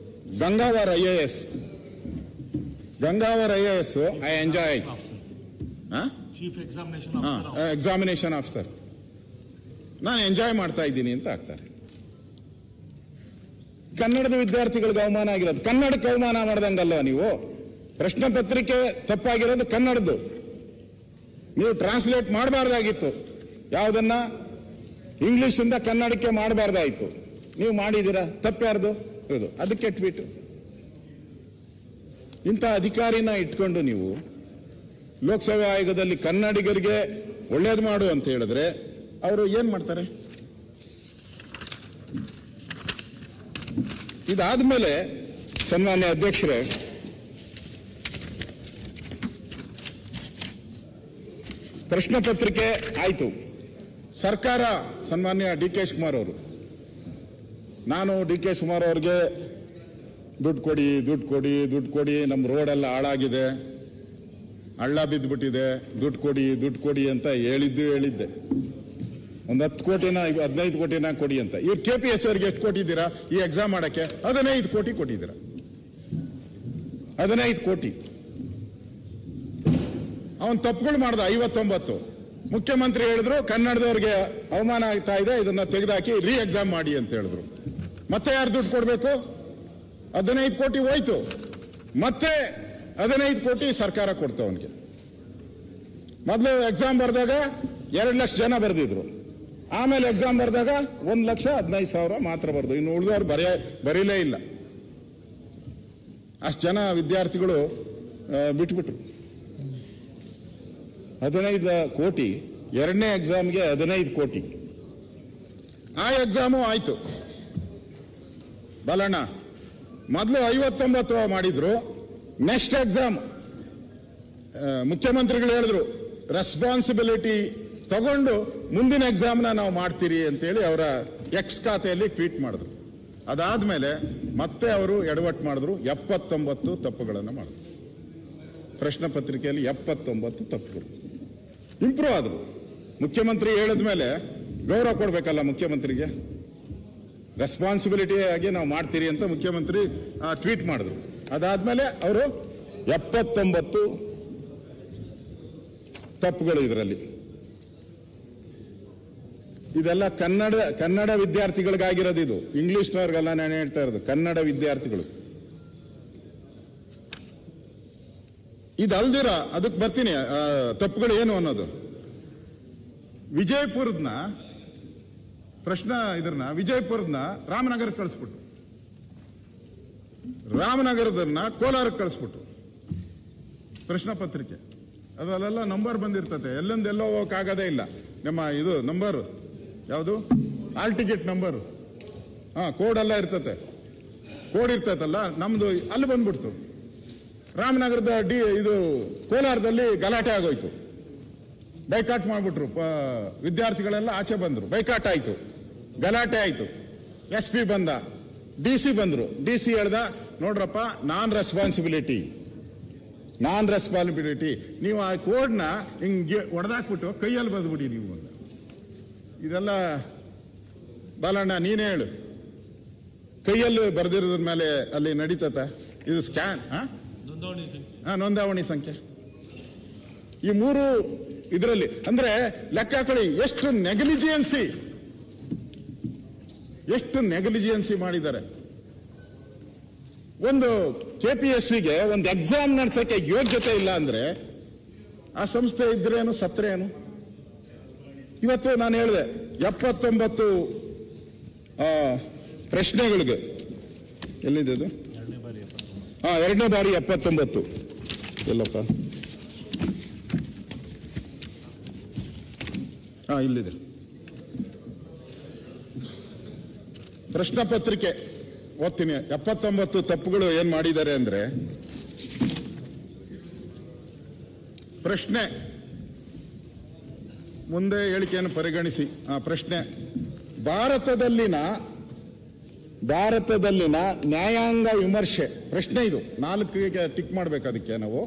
Gangavar IAS. Gangavar IAS I enjoy examination officer, ನಾನು ಎಂಜಾಯ್ ಮಾಡ್ತಾ ಇದ್ದೀನಿ ಅಂತ ಆಗ್ತಾರೆ. ಕನ್ನಡದ ವಿದ್ಯಾರ್ಥಿಗಳಿಗೆ ಅವಮಾನ ಆಗಿರೋದು, ಕನ್ನಡಕ್ಕೆ ಅವಮಾನ ಮಾಡ್ದಂಗಲ್ವ ನೀವು? ಪ್ರಶ್ನೆ ಪತ್ರಿಕೆ ತಪ್ಪಾಗಿರೋದು ಕನ್ನಡದ್ದು, ನೀವು ಟ್ರಾನ್ಸ್ಲೇಟ್ ಮಾಡಬಾರ್ದಾಗಿತ್ತು. ಯಾವುದನ್ನ ಇಂಗ್ಲಿಷಿಂದ ಕನ್ನಡಕ್ಕೆ ಮಾಡಬಾರ್ದಾಯಿತು, ನೀವು ಮಾಡಿದ್ದೀರಾ. ತಪ್ಪ್ಯಾರ್ದು? ಹೌದು, ಅದಕ್ಕೆ ಟ್ವೀಟ್. ಇಂಥ ಅಧಿಕಾರಿನ ಇಟ್ಕೊಂಡು ನೀವು ಲೋಕಸೇವಾ ಆಯೋಗದಲ್ಲಿ ಕನ್ನಡಿಗರಿಗೆ ಒಳ್ಳೇದು ಮಾಡು ಅಂತ ಹೇಳಿದ್ರೆ ಅವರು ಏನ್ ಮಾಡ್ತಾರೆ? ಇದಾದ್ಮೇಲೆ ಸನ್ಮಾನ್ಯ ಅಧ್ಯಕ್ಷರೇ, ಪ್ರಶ್ನೆ ಪತ್ರಿಕೆ ಆಯ್ತು. ಸರ್ಕಾರ ಸನ್ಮಾನ್ಯ DK ಶಿವಕುಮಾರ್ ಅವರು, ನಾನು DK ಶಿವಕುಮಾರ್ ಅವ್ರಿಗೆ ದುಡ್ಡು ಕೊಡಿ, ನಮ್ಮ ರೋಡೆಲ್ಲ ಹಾಳಾಗಿದೆ, ಹಳ್ಳ ಬಿದ್ದುಬಿಟ್ಟಿದೆ, ದುಡ್ಡು ಕೊಡಿ ಅಂತ ಹೇಳಿದ್ದೆ. ಒಂದು 10 ಕೋಟಿನ 15 ಕೋಟಿನ ಕೊಡಿ ಅಂತ. ಇವ್ರು KPSC ಅವ್ರಿಗೆ ಎಷ್ಟು ಕೊಟ್ಟಿದ್ದೀರಾ ಈ ಎಕ್ಸಾಮ್ ಮಾಡಕ್ಕೆ? 15 ಕೋಟಿ ಕೊಟ್ಟಿದ್ದೀರಾ. 15 ಕೋಟಿ. ಅವನ್ ತಪ್ಪುಗಳು ಮಾಡ್ದ 59. ಮುಖ್ಯಮಂತ್ರಿ ಹೇಳಿದ್ರು ಕನ್ನಡದವ್ರಿಗೆ ಅವಮಾನ ಆಗ್ತಾ ಇದೆ, ಇದನ್ನ ತೆಗೆದಾಕಿ ರೀ ಎಕ್ಸಾಮ್ ಮಾಡಿ ಅಂತ ಹೇಳಿದ್ರು. ಮತ್ತೆ ಯಾರು ದುಡ್ಡು ಕೊಡ್ಬೇಕು? 15 ಕೋಟಿ ಹೋಯ್ತು. ಮತ್ತೆ 15 ಕೋಟಿ ಸರ್ಕಾರ ಕೊಡ್ತು ಅವನಿಗೆ. ಮೊದಲು ಎಕ್ಸಾಮ್ ಬರೆದಾಗ 2 ಲಕ್ಷ ಜನ ಬರೆದಿದ್ರು, ಆಮೇಲೆ ಎಕ್ಸಾಮ್ ಬರೆದಾಗ 1,15,000 ಮಾತ್ರ ಬರೆದು, ಇನ್ನು ಉಳಿದವ್ರು ಬರೀಲೇ ಇಲ್ಲ. ಅಷ್ಟು ಜನ ವಿದ್ಯಾರ್ಥಿಗಳು ಬಿಟ್ಬಿಟ್ರು. 15 ಕೋಟಿ, ಎರಡನೇ ಎಕ್ಸಾಮ್ಗೆ 15 ಕೋಟಿ. ಆ ಎಕ್ಸಾಮು ಆಯ್ತು. ಬಲಣ್ಣ ಮೊದಲು 59 ಮಾಡಿದ್ರು. ನೆಕ್ಸ್ಟ್ ಎಕ್ಸಾಮ್ ಮುಖ್ಯಮಂತ್ರಿಗಳು ಹೇಳಿದ್ರು ರೆಸ್ಪಾನ್ಸಿಬಿಲಿಟಿ ತಗೊಂಡು ಮುಂದಿನ ಎಕ್ಸಾಮ್ನ ನಾವು ಮಾಡ್ತೀರಿ ಅಂತೇಳಿ ಅವರ ಎಕ್ಸ್ ಖಾತೆಯಲ್ಲಿ ಟ್ವೀಟ್ ಮಾಡಿದ್ರು. ಅದಾದ್ಮೇಲೆ ಮತ್ತೆ ಅವರು ಎಡವಟ್ಟು ಮಾಡಿದ್ರು, 79 ತಪ್ಪುಗಳನ್ನು ಮಾಡಿದ್ರು. ಪ್ರಶ್ನೆ ಪತ್ರಿಕೆಯಲ್ಲಿ 79 ತಪ್ಪುಗಳು. ಇಂಪ್ರೂವ್ ಆದ್ರು. ಮುಖ್ಯಮಂತ್ರಿ ಹೇಳಿದ್ಮೇಲೆ ಗೌರವ ಕೊಡ್ಬೇಕಲ್ಲ ಮುಖ್ಯಮಂತ್ರಿಗೆ. ರೆಸ್ಪಾನ್ಸಿಬಿಲಿಟಿ ಆಗಿ ನಾವು ಮಾಡ್ತೀರಿ ಅಂತ ಮುಖ್ಯಮಂತ್ರಿ ಟ್ವೀಟ್ ಮಾಡಿದ್ರು. ಅದಾದ್ಮೇಲೆ ಅವರು 79 ತಪ್ಪುಗಳು ಇದರಲ್ಲಿ. ಇದೆಲ್ಲ ಕನ್ನಡ ವಿದ್ಯಾರ್ಥಿಗಳಿಗಾಗಿರೋದು. ಇದು ಇಂಗ್ಲಿಷ್ನವ್ರಿಗೆಲ್ಲ ನಾನು ಹೇಳ್ತಾ ಇರೋದು ಕನ್ನಡ ವಿದ್ಯಾರ್ಥಿಗಳು. ಇದಲ್ದಿರ ಅದಕ್ಕೆ ಬರ್ತೀನಿ, ತಪ್ಪುಗಳು ಏನು ಅನ್ನೋದು. ವಿಜಯಪುರದನ್ನ ವಿಜಯಪುರದನ್ನ ರಾಮನಗರಕ್ಕೆ ಕಳಿಸ್ಬಿಟ್ಟು, ರಾಮನಗರದನ್ನ ಕೋಲಾರಕ್ಕೆ ಕಳಿಸ್ಬಿಟ್ಟು ಪ್ರಶ್ನೆ ಪತ್ರಿಕೆ ಅದರಲ್ಲೆಲ್ಲ ನಂಬರ್ ಬಂದಿರ್ತದೆ. ಎಲ್ಲೋ ಹೋಗಕ್ಕಾಗದೇ ಇಲ್ಲ. ನಮ್ಮ ಇದು ನಂಬರ್ ಯಾವುದು, ಆಲ್ ಟಿಕೆಟ್ ನಂಬರ್, ಕೋಡ್ ಎಲ್ಲ ಇರ್ತತೆ. ಕೋಡ್ ಇರ್ತೈತಲ್ಲ ನಮ್ದು, ಅಲ್ಲಿ ಬಂದ್ಬಿಡ್ತು. ರಾಮನಗರದ ಇದು ಕೋಲಾರದಲ್ಲಿ ಗಲಾಟೆ ಆಗೋಯ್ತು, ಬೈಕಾಟ್ ಮಾಡ್ಬಿಟ್ರು. ವಿದ್ಯಾರ್ಥಿಗಳೆಲ್ಲ ಆಚೆ ಬಂದ್ರು, ಬೈಕಾಟ್ ಆಯ್ತು, ಗಲಾಟೆ ಆಯ್ತು. SP ಬಂದ, DC ಬಂದ್ರು. DC ಹೇಳ್ದ, ನೋಡ್ರಪ್ಪ ನಾನ್ ರೆಸ್ಪಾನ್ಸಿಬಿಲಿಟಿ, ನೀವು ಆ ಕೋಡ್ನ ಹಿಂಗೆ ಹೊಡೆದಾಕ್ಬಿಟ್ಟು ಕೈಯಲ್ಲಿ ಬಂದ್ಬಿಡಿ ನೀವು ಅಂತ. ಇದೆಲ್ಲ ಬಾಲಣ್ಣ ನೀನೇ ಹೇಳು, ಕೈಯಲ್ಲಿ ಬರೆದಿರೋದ್ರ ಮೇಲೆ ಅಲ್ಲಿ ನಡೀತತ ಇದು ಸ್ಕ್ಯಾನ್, ನೋಂದಾವಣಿ ಸಂಖ್ಯೆ. ಈ 3 ಇದರಲ್ಲಿ ಅಂದ್ರೆ ಲೆಕ್ಕ ಹಾಕೊಳ್ಳಿ ಎಷ್ಟು ನೆಗ್ಲಿಜಿಯನ್ಸಿ ಮಾಡಿದ್ದಾರೆ. ಒಂದು KPSCಗೆ ಒಂದು ಎಕ್ಸಾಮ್ ನಡೆಸಕ್ಕೆ ಯೋಗ್ಯತೆ ಇಲ್ಲ ಅಂದ್ರೆ ಆ ಸಂಸ್ಥೆ ಇದ್ರೇನು ಸತ್ರೇನು. ಇವತ್ತು ನಾನು ಹೇಳಿದೆ 79 ಪ್ರಶ್ನೆಗಳಿಗೆ ಎಲ್ಲಿದೆ ಅದು, ಎರಡನೇ ಬಾರಿ 79 ಎಲ್ಲಪ್ಪ, ಇಲ್ಲಿದೆ ಪ್ರಶ್ನೆ ಪತ್ರಿಕೆ. ಓದ್ತೀನಿ. 79 ತಪ್ಪುಗಳು ಏನ್ ಮಾಡಿದ್ದಾರೆ ಅಂದ್ರೆ, ಪ್ರಶ್ನೆ ಮುಂದೆ ಹೇಳಿಕೆಯನ್ನು ಪರಿಗಣಿಸಿ. ಪ್ರಶ್ನೆ, ಭಾರತದಲ್ಲಿನ ನ್ಯಾಯಾಂಗ ವಿಮರ್ಶೆ. ಪ್ರಶ್ನೆ ಇದು 4ಗೆ ಟಿಕ್ ಮಾಡ್ಬೇಕು. ಅದಕ್ಕೆ ನಾವು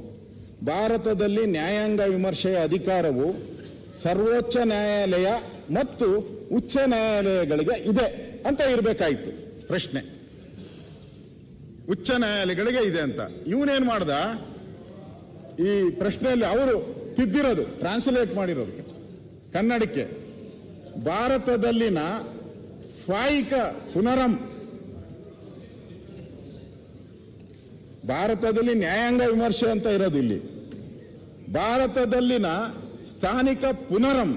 ಭಾರತದಲ್ಲಿ ನ್ಯಾಯಾಂಗ ವಿಮರ್ಶೆಯ ಅಧಿಕಾರವು ಸರ್ವೋಚ್ಚ ನ್ಯಾಯಾಲಯ ಮತ್ತು ಉಚ್ಚ ನ್ಯಾಯಾಲಯಗಳಿಗೆ ಇದೆ ಅಂತ ಇರಬೇಕಾಯ್ತು. ಪ್ರಶ್ನೆ ಉಚ್ಚ ನ್ಯಾಯಾಲಯಗಳಿಗೆ ಇದೆ ಅಂತ. ಇವನೇನ್ ಮಾಡ್ದ, ಈ ಪ್ರಶ್ನೆಯಲ್ಲಿ ಅವರು ತಿದ್ದಿರೋದು, ಟ್ರಾನ್ಸ್ಲೇಟ್ ಮಾಡಿರೋದು ಕನ್ನಡಕ್ಕೆ, ಭಾರತದಲ್ಲಿನ ಸ್ವಾಯಿಕ ಪುನರಂ, ಭಾರತದಲ್ಲಿ ನ್ಯಾಯಾಂಗ ವಿಮರ್ಶೆ ಅಂತ ಇರೋದು ಇಲ್ಲಿ, ಭಾರತದಲ್ಲಿನ ಸ್ಥಾನಿಕ ಪುನರಂ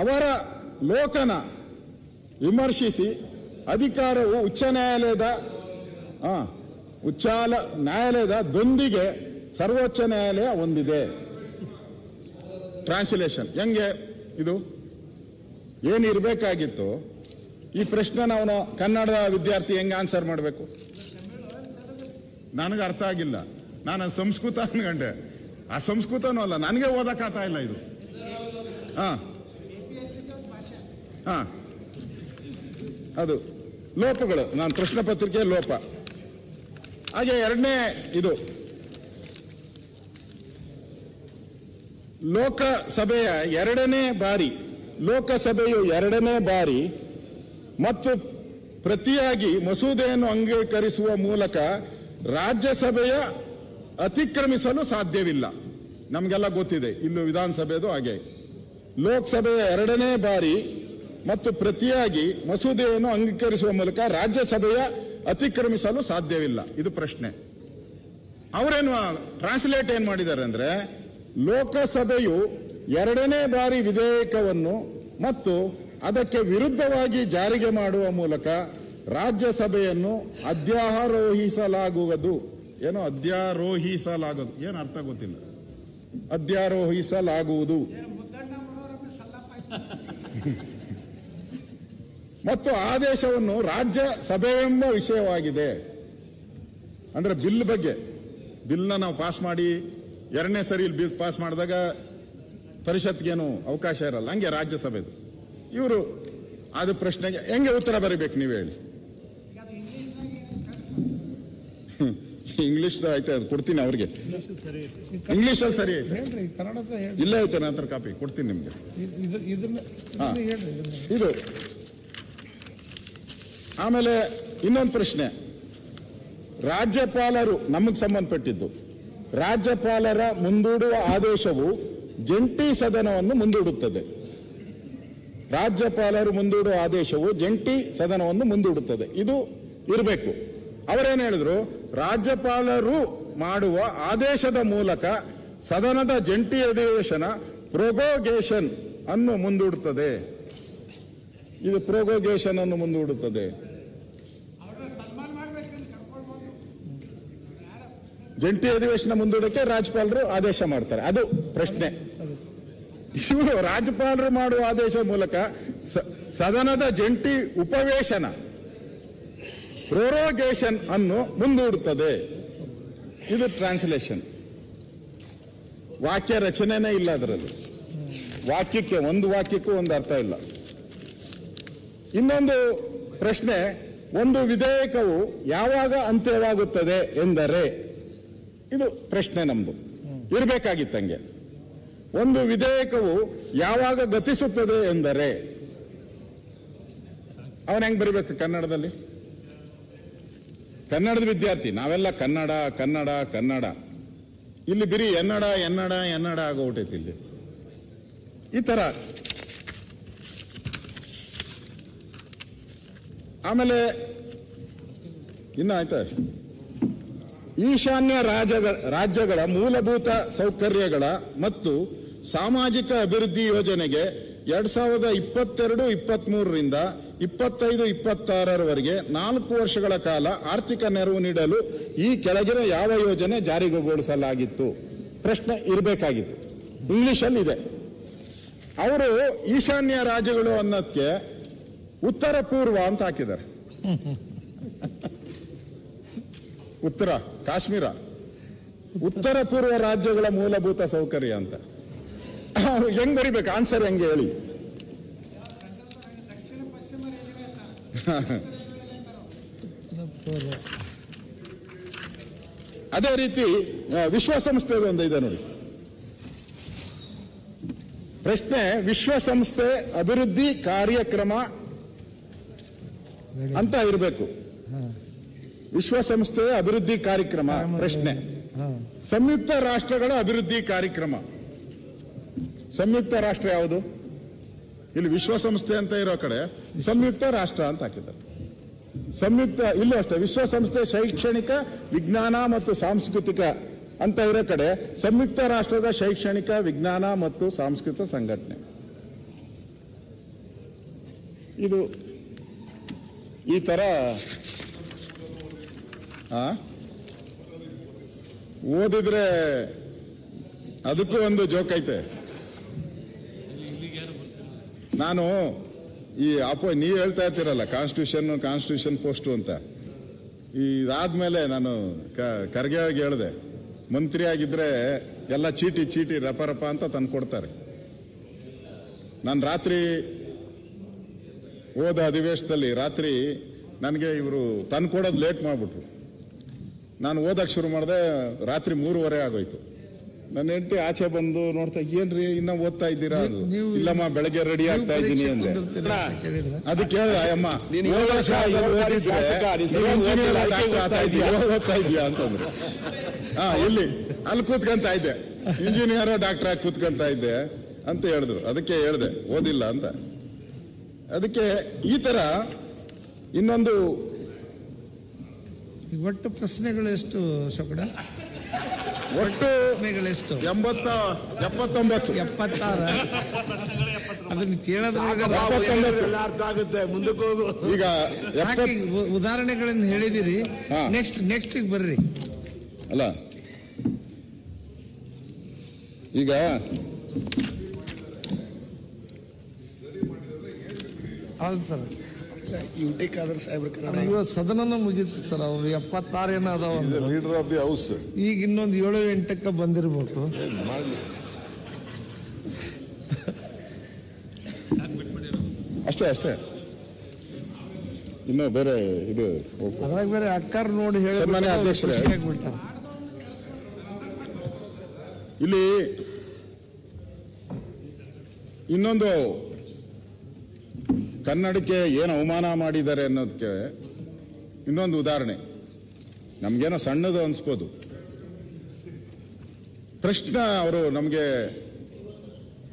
ಅವರ ಲೋಕನ ವಿಮರ್ಶಿಸಿ ಅಧಿಕಾರವು ಉಚ್ಚ ನ್ಯಾಯಾಲಯದೊಂದಿಗೆ ಸರ್ವೋಚ್ಚ ನ್ಯಾಯಾಲಯ ಹೊಂದಿದೆ. ಟ್ರಾನ್ಸ್ಲೇಷನ್ ಹೆಂಗೆ ಇದು ಏನಿರಬೇಕಾಗಿತ್ತು. ಈ ಪ್ರಶ್ನೆ ಅವನು ಕನ್ನಡದ ವಿದ್ಯಾರ್ಥಿ ಹೆಂಗೆ ಆನ್ಸರ್ ಮಾಡಬೇಕು? ನನಗೆ ಅರ್ಥ ಆಗಿಲ್ಲ. ನಾನು ಸಂಸ್ಕೃತ ಅನ್ಕೊಂಡೆ, ಆ ಸಂಸ್ಕೃತನೂ ಅಲ್ಲ, ನನಗೆ ಓದಕ್ಕಾಗ್ತಾ ಇಲ್ಲ ಇದು. ಅದು ಲೋಪಗಳು. ನಾನು ಪ್ರಶ್ನೆ ಪತ್ರಿಕೆ ಲೋಪ. ಹಾಗೆ ಎರಡನೇ ಇದು, ಲೋಕಸಭೆಯು ಎರಡನೇ ಬಾರಿ ಮತ್ತು ಪ್ರತಿಯಾಗಿ ಮಸೂದೆಯನ್ನು ಅಂಗೀಕರಿಸುವ ಮೂಲಕ ರಾಜ್ಯಸಭೆಯ ಅತಿಕ್ರಮಿಸಲು ಸಾಧ್ಯವಿಲ್ಲ. ನಮಗೆಲ್ಲ ಗೊತ್ತಿದೆ, ಇಲ್ಲೂ ವಿಧಾನಸಭೆದು ಹಾಗೆ. ಲೋಕಸಭೆಯ ಎರಡನೇ ಬಾರಿ ಮತ್ತು ಪ್ರತಿಯಾಗಿ ಮಸೂದೆಯನ್ನು ಅಂಗೀಕರಿಸುವ ಮೂಲಕ ರಾಜ್ಯಸಭೆಯ ಅತಿಕ್ರಮಿಸಲು ಸಾಧ್ಯವಿಲ್ಲ. ಇದು ಪ್ರಶ್ನೆ. ಅವರೇನು ಟ್ರಾನ್ಸ್ಲೇಟ್ ಏನ್ ಮಾಡಿದ್ದಾರೆ ಅಂದ್ರೆ, ಲೋಕಸಭೆಯು ಎರಡನೇ ಬಾರಿ ವಿಧೇಯಕವನ್ನು ಮತ್ತು ಅದಕ್ಕೆ ವಿರುದ್ಧವಾಗಿ ಜಾರಿಗೆ ಮಾಡುವ ಮೂಲಕ ರಾಜ್ಯಸಭೆಯನ್ನು ಅಧ್ಯಾರೋಹಿಸಲಾಗುವುದು. ಏನು ಅಧ್ಯಾರೋಹಿಸಲಾಗುವುದು, ಏನು ಅರ್ಥ ಗೊತ್ತಿಲ್ಲ. ಅಧ್ಯಾರೋಹಿಸಲಾಗುವುದು ಮತ್ತು ಆದೇಶವನ್ನು ರಾಜ್ಯಸಭೆಯೆಂಬ ವಿಷಯವಾಗಿದೆ. ಅಂದ್ರೆ ಬಿಲ್ ಬಗ್ಗೆ, ಬಿಲ್ನ ನಾವು ಪಾಸ್ ಮಾಡಿ ಎರಡನೇ ಸರಿ ಬಿಲ್ ಪಾಸ್ ಮಾಡಿದಾಗ ಪರಿಷತ್ಗೇನು ಅವಕಾಶ ಇರಲ್ಲ, ಹಂಗೆ ರಾಜ್ಯಸಭೆದು. ಇವರು ಅದು ಪ್ರಶ್ನೆಗೆ ಹೆಂಗೆ ಉತ್ತರ ಬರೀಬೇಕು ನೀವು ಹೇಳಿ. ಇಂಗ್ಲಿಷ್ ಆಯ್ತು, ಅದು ಕೊಡ್ತೀನಿ ಅವ್ರಿಗೆ. ಇಂಗ್ಲಿಷಲ್ಲಿ ಸರಿ ಐತೆ, ಇಲ್ಲ ಐತೆ ನಂತರ ಕಾಪಿ ಕೊಡ್ತೀನಿ ನಿಮ್ಗೆ. ಇದು ಆಮೇಲೆ ಇನ್ನೊಂದು ಪ್ರಶ್ನೆ, ರಾಜ್ಯಪಾಲರು ನಮಗೆ ಸಂಬಂಧಪಟ್ಟಿದ್ದು. ರಾಜ್ಯಪಾಲರ ಮುಂದೂಡುವ ಆದೇಶವು ಜಂಟಿ ಸದನವನ್ನು ಮುಂದೂಡುತ್ತದೆ. ರಾಜ್ಯಪಾಲರು ಮುಂದೂಡುವ ಆದೇಶವು ಜಂಟಿ ಸದನವನ್ನು ಮುಂದೂಡುತ್ತದೆ. ಇದು ಇರಬೇಕು. ಅವರೇನು ಹೇಳಿದ್ರು, ರಾಜ್ಯಪಾಲರು ಮಾಡುವ ಆದೇಶದ ಮೂಲಕ ಸದನದ ಜಂಟಿ ಅಧಿವೇಶನ ಪ್ರೊಗೋಗೇಷನ್ ಅನ್ನು ಮುಂದೂಡುತ್ತದೆ. ಇದು ಪ್ರೊಗೋಗೇಷನ್ ಅನ್ನು ಮುಂದೂಡುತ್ತದೆ. ಜಂಟಿ ಅಧಿವೇಶನ ಮುಂದೂಡಕ್ಕೆ ರಾಜ್ಯಪಾಲರು ಆದೇಶ ಮಾಡ್ತಾರೆ. ಅದು ಪ್ರಶ್ನೆ. ಇವರು ರಾಜ್ಯಪಾಲರು ಮಾಡುವ ಆದೇಶ ಮೂಲಕ ಸದನದ ಜಂಟಿ ಉಪವೇಶನ ಪ್ರೊರೋಗೇಷನ್ ಅನ್ನು ಮುಂದೂಡುತ್ತದೆ. ಇದು ಟ್ರಾನ್ಸ್ಲೇಷನ್. ವಾಕ್ಯ ರಚನೆನೇ ಇಲ್ಲ ಅದರಲ್ಲಿ. ವಾಕ್ಯಕ್ಕೆ ಒಂದು ವಾಕ್ಯಕ್ಕೂ ಒಂದು ಅರ್ಥ ಇಲ್ಲ. ಇನ್ನೊಂದು ಪ್ರಶ್ನೆ, ಒಂದು ವಿಧೇಯಕವು ಯಾವಾಗ ಅಂತ್ಯವಾಗುತ್ತದೆ ಎಂದರೆ, ಇದು ಪ್ರಶ್ನೆ ನಮ್ದು ಇರಬೇಕಾಗಿತ್ತಂಗೆ. ಒಂದು ವಿಧೇಯಕವು ಯಾವಾಗ ಗತಿಸುತ್ತದೆ ಎಂದರೆ ಅವನು ಹೆಂಗ್ ಬರೀಬೇಕು ಕನ್ನಡದಲ್ಲಿ? ಕನ್ನಡದ ವಿದ್ಯಾರ್ಥಿ ನಾವೆಲ್ಲ ಕನ್ನಡ ಕನ್ನಡ ಕನ್ನಡ. ಇಲ್ಲಿ ಬಿರಿ ಎನ್ನಡ ಎನ್ನಡ ಎನ್ನಡ ಆಗೋಗ್ಬಿಟ್ಟೈತಿ ಇಲ್ಲಿ. ಈ ತರ. ಆಮೇಲೆ ಇನ್ನು ಆಯ್ತಾ, ಈಶಾನ್ಯ ರಾಜ್ಯಗಳ ಮೂಲಭೂತ ಸೌಕರ್ಯಗಳ ಮತ್ತು ಸಾಮಾಜಿಕ ಅಭಿವೃದ್ಧಿ ಯೋಜನೆಗೆ 2022-23ರಿಂದ 25-26ರವರೆಗೆ 4 ವರ್ಷಗಳ ಕಾಲ ಆರ್ಥಿಕ ನೆರವು ನೀಡಲು ಈ ಕೆಳಗಿನ ಯಾವ ಯೋಜನೆ ಜಾರಿಗೊಳಿಸಲಾಗಿತ್ತು? ಪ್ರಶ್ನೆ ಇರಬೇಕಾಗಿತ್ತು. ಇಂಗ್ಲಿಷಲ್ಲಿ ಇದೆ. ಅವರು ಈಶಾನ್ಯ ರಾಜ್ಯಗಳು ಅನ್ನೋದಕ್ಕೆ ಉತ್ತರ ಪೂರ್ವ ಅಂತ ಹಾಕಿದ್ದಾರೆ. ಉತ್ತರ ಕಾಶ್ಮೀರ ಉತ್ತರ ಪೂರ್ವ ರಾಜ್ಯಗಳ ಮೂಲಭೂತ ಸೌಕರ್ಯ ಅಂತ. ಹೆಂಗ್ ಬರಿಬೇಕು? ಆನ್ಸರ್ ಹೆಂಗೆ ಹೇಳಿ? ಅದೇ ರೀತಿ ವಿಶ್ವಸಂಸ್ಥೆ ಒಂದು ಇದೆ ನೋಡಿ. ಪ್ರಶ್ನೆ, ವಿಶ್ವಸಂಸ್ಥೆ ಅಭಿವೃದ್ಧಿ ಕಾರ್ಯಕ್ರಮ ಅಂತ ಇರಬೇಕು. ವಿಶ್ವಸಂಸ್ಥೆಯ ಅಭಿವೃದ್ಧಿ ಕಾರ್ಯಕ್ರಮ. ಪ್ರಶ್ನೆ, ಸಂಯುಕ್ತ ರಾಷ್ಟ್ರಗಳ ಅಭಿವೃದ್ಧಿ ಕಾರ್ಯಕ್ರಮ. ಸಂಯುಕ್ತ ರಾಷ್ಟ್ರ ಯಾವುದು? ಇಲ್ಲಿ ವಿಶ್ವಸಂಸ್ಥೆ ಅಂತ ಇರೋ ಕಡೆ ಸಂಯುಕ್ತ ರಾಷ್ಟ್ರ ಅಂತ ಹಾಕಿದ್ದಾರೆ. ಸಂಯುಕ್ತ ಇಲ್ಲೂ ಅಷ್ಟೇ, ವಿಶ್ವಸಂಸ್ಥೆ ಶೈಕ್ಷಣಿಕ ವಿಜ್ಞಾನ ಮತ್ತು ಸಾಂಸ್ಕೃತಿಕ ಅಂತ ಇರೋ ಕಡೆ ಸಂಯುಕ್ತ ರಾಷ್ಟ್ರದ ಶೈಕ್ಷಣಿಕ ವಿಜ್ಞಾನ ಮತ್ತು ಸಾಂಸ್ಕೃತಿಕ ಸಂಘಟನೆ. ಇದು ಈ ತರ ಓದಿದ್ರೆ ಅದಕ್ಕೂ ಒಂದು ಜೋಕ್ ಐತೆ. ನಾನು ಈ ನೀವು ಹೇಳ್ತಾ ಇರ್ತೀರಲ್ಲ ಕಾನ್ಸ್ಟಿಟ್ಯೂಷನ್ ಪೋಸ್ಟು ಅಂತ, ಇದಾದ್ಮೇಲೆ ನಾನು ಖರ್ಗೆ ಅವ್ರಿಗೆ ಹೇಳಿದೆ, ಮಂತ್ರಿ ಆಗಿದ್ರೆ ಎಲ್ಲ ಚೀಟಿ ರಪ ಅಂತ ತಂದು ಕೊಡ್ತಾರೆ. ನಾನು ರಾತ್ರಿ ಹೋದ ಅಧಿವೇಶನದಲ್ಲಿ ರಾತ್ರಿ ನನಗೆ ಇವರು ತಂದು ಕೊಡೋದು ಲೇಟ್ ಮಾಡಿಬಿಟ್ರು. ನಾನು ಓದಕ್ಕೆ ಶುರು ಮಾಡಿದೆ, ರಾತ್ರಿ 3:30 ಆಗೋಯ್ತು. ನನ್ನ ಹೆಂಡತಿ ಆಚೆ ಬಂದು ನೋಡ್ತಾ, ಏನ್ರಿ ಇನ್ನ ಓದ್ತಾ ಇದ್ದೀರಾ? ಅದು ಇಲ್ಲಮ್ಮ ಬೆಳಗ್ಗೆ ರೆಡಿ ಆಗ್ತಾ ಇದ್ದೀನಿ ಅಂದೆ. ಅದಕ್ಕೆ ಹೇಳ, ಅಯ್ಯಮ್ಮ ಓದ್ತಾ ಇದೀಯಾ ಅಂತಂದ್ರು. ಇಲ್ಲಿ ಅಲ್ಲಿ ಕೂತ್ಕೊಂತ ಇದ್ದೆ, ಇಂಜಿನಿಯರ್ ಡಾಕ್ಟರ್ ಆಗಿ ಕೂತ್ಕೊಂತ ಇದ್ದೆ ಅಂತ ಹೇಳಿದ್ರು. ಅದಕ್ಕೆ ಹೇಳ್ದೆ ಓದಿಲ್ಲ ಅಂತ. ಅದಕ್ಕೆ ಈ ತರ ಇನ್ನೊಂದು ಒಟ್ಟು ಪ್ರಶ್ನೆಗಳು ಎಷ್ಟು ಶೋಕಡ? ಒಟ್ಟು ಪ್ರಶ್ನೆಗಳೆಷ್ಟು? 79. 76. ಅದನ್ನ ಕೇಳೋದ್ರೊಳಗೆ ಈಗ ಉದಾಹರಣೆಗಳನ್ನು ಹೇಳಿದಿರಿ. ನೆಕ್ಸ್ಟ್ ಬರ್ರಿ. ಅಲ್ಲ ಈಗ ಹೌದು ಸರ್, ಸಾಹೇಬ್ರ ಸದನನ ಮುಗೀತು ಸರ್. ಅವ್ರು 76 ಏನೋ ಅದಾವ. Leader of the house. ಈಗ ಇನ್ನೊಂದು 7-8ಕ್ಕೆ ಬಂದಿರ್ಬೇಕು. ಅಷ್ಟೇ ಇನ್ನು ಬೇರೆ ಇದು ಅದ್ರಾಗ ಬೇರೆ ಅಕ್ಕಾರ್ ನೋಡಿ ಸನ್ಮಾನ್ಯ ಅಧ್ಯಕ್ಷರೇ, ಆಗ್ಬಿಟ್ಟ. ಇಲ್ಲಿ ಇನ್ನೊಂದು ಕನ್ನಡಕ್ಕೆ ಏನು ಅವಮಾನ ಮಾಡಿದ್ದಾರೆ ಅನ್ನೋದಕ್ಕೆ ಇನ್ನೊಂದು ಉದಾಹರಣೆ. ನಮ್ಗೇನೋ ಸಣ್ಣದು ಅನ್ಸ್ಬೋದು. ಪ್ರಶ್ನೆ ಅವರು ನಮಗೆ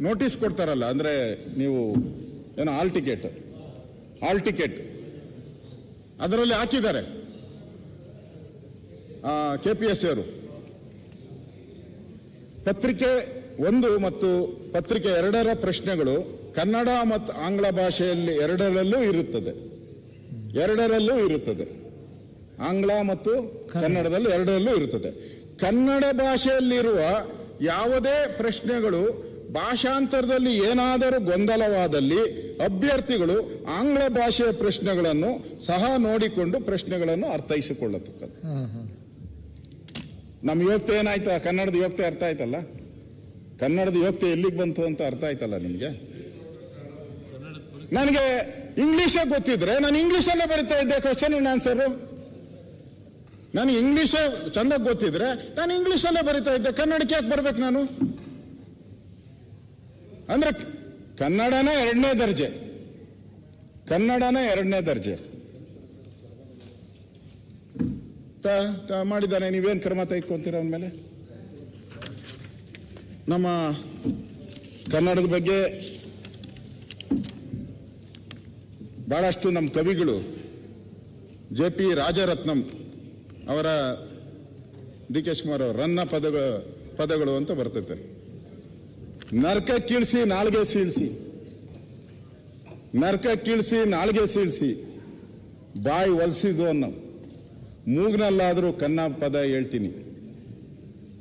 ನೋಟಿಸ್ ಕೊಡ್ತಾರಲ್ಲ, ಅಂದ್ರೆ ನೀವು ಏನೋ ಹಾಲ್ ಟಿಕೆಟ್ ಅದರಲ್ಲಿ ಹಾಕಿದ್ದಾರೆ KPSC ಅವರು. ಪತ್ರಿಕೆ 1 ಮತ್ತು ಪತ್ರಿಕೆ 2ರ ಪ್ರಶ್ನೆಗಳು ಕನ್ನಡ ಮತ್ತು ಆಂಗ್ಲ ಭಾಷೆಯಲ್ಲಿ ಎರಡರಲ್ಲೂ ಇರುತ್ತದೆ. ಆಂಗ್ಲ ಮತ್ತು ಕನ್ನಡದಲ್ಲಿ ಎರಡರಲ್ಲೂ ಇರುತ್ತದೆ. ಕನ್ನಡ ಭಾಷೆಯಲ್ಲಿರುವ ಯಾವುದೇ ಪ್ರಶ್ನೆಗಳು ಭಾಷಾಂತರದಲ್ಲಿ ಏನಾದರೂ ಗೊಂದಲವಾದಲ್ಲಿ ಅಭ್ಯರ್ಥಿಗಳು ಆಂಗ್ಲ ಭಾಷೆಯ ಪ್ರಶ್ನೆಗಳನ್ನು ಸಹ ನೋಡಿಕೊಂಡು ಪ್ರಶ್ನೆಗಳನ್ನು ಅರ್ಥೈಸಿಕೊಳ್ಳತಕ್ಕದ್ದು. ನಮ್ಮ ಯೋಗ್ಯತೆ ಏನಾಯ್ತಾ? ಕನ್ನಡದ ಯೋಗ್ಯತೆ ಅರ್ಥ ಆಯ್ತಲ್ಲ? ಕನ್ನಡದ ಯೋಗ್ಯತೆ ಎಲ್ಲಿಗೆ ಬಂತು ಅಂತ ಅರ್ಥ ಆಯ್ತಲ್ಲ ನಿಮಗೆ? ನನಗೆ ಇಂಗ್ಲಿಷೇ ಗೊತ್ತಿದ್ರೆ ನಾನು ಇಂಗ್ಲಿಷಲ್ಲೇ ಬರಿತಾ ಇದ್ದೆ ಕ್ವಶನ್ ಅಂಡ್ ಆನ್ಸರ್. ನನಗೆ ಇಂಗ್ಲಿಷೇ ಚಂದಾಗಿ ಗೊತ್ತಿದ್ರೆ ನಾನು ಇಂಗ್ಲಿಷಲ್ಲೇ ಬರಿತಾ ಇದ್ದೆ. ಕನ್ನಡಕ್ಕೆ ಯಾಕೆ ಬರ್ಬೇಕು ನಾನು? ಅಂದ್ರೆ ಕನ್ನಡನೇ ಎರಡನೇ ದರ್ಜೆ ಮಾಡಿದ್ದಾನೆ. ನೀವೇನು ಕ್ರಮ ತೆಗೆದುಕೊಂತೀರ ಅವನ ಮೇಲೆ? ನಮ್ಮ ಕನ್ನಡದ ಬಗ್ಗೆ ಬಹಳಷ್ಟು ನಮ್ಮ ಕವಿಗಳು JP ರಾಜರತ್ನಂ ಅವರ DK ಶಿವಕುಮಾರ್ ಅವರ ರನ್ನ ಪದಗಳು ಅಂತ ಬರ್ತೈತೆ. ನರಕ ಕೀಳ್ಸಿ ನಾಲ್ಗೆ ಸೀಳ್ಸಿ ಬಾಯಿ ಒಲಿಸಿದು ಅನ್ನೋ ಮೂಗ್ನಲ್ಲಾದರೂ ಕನ್ನ ಪದ ಹೇಳ್ತೀನಿ.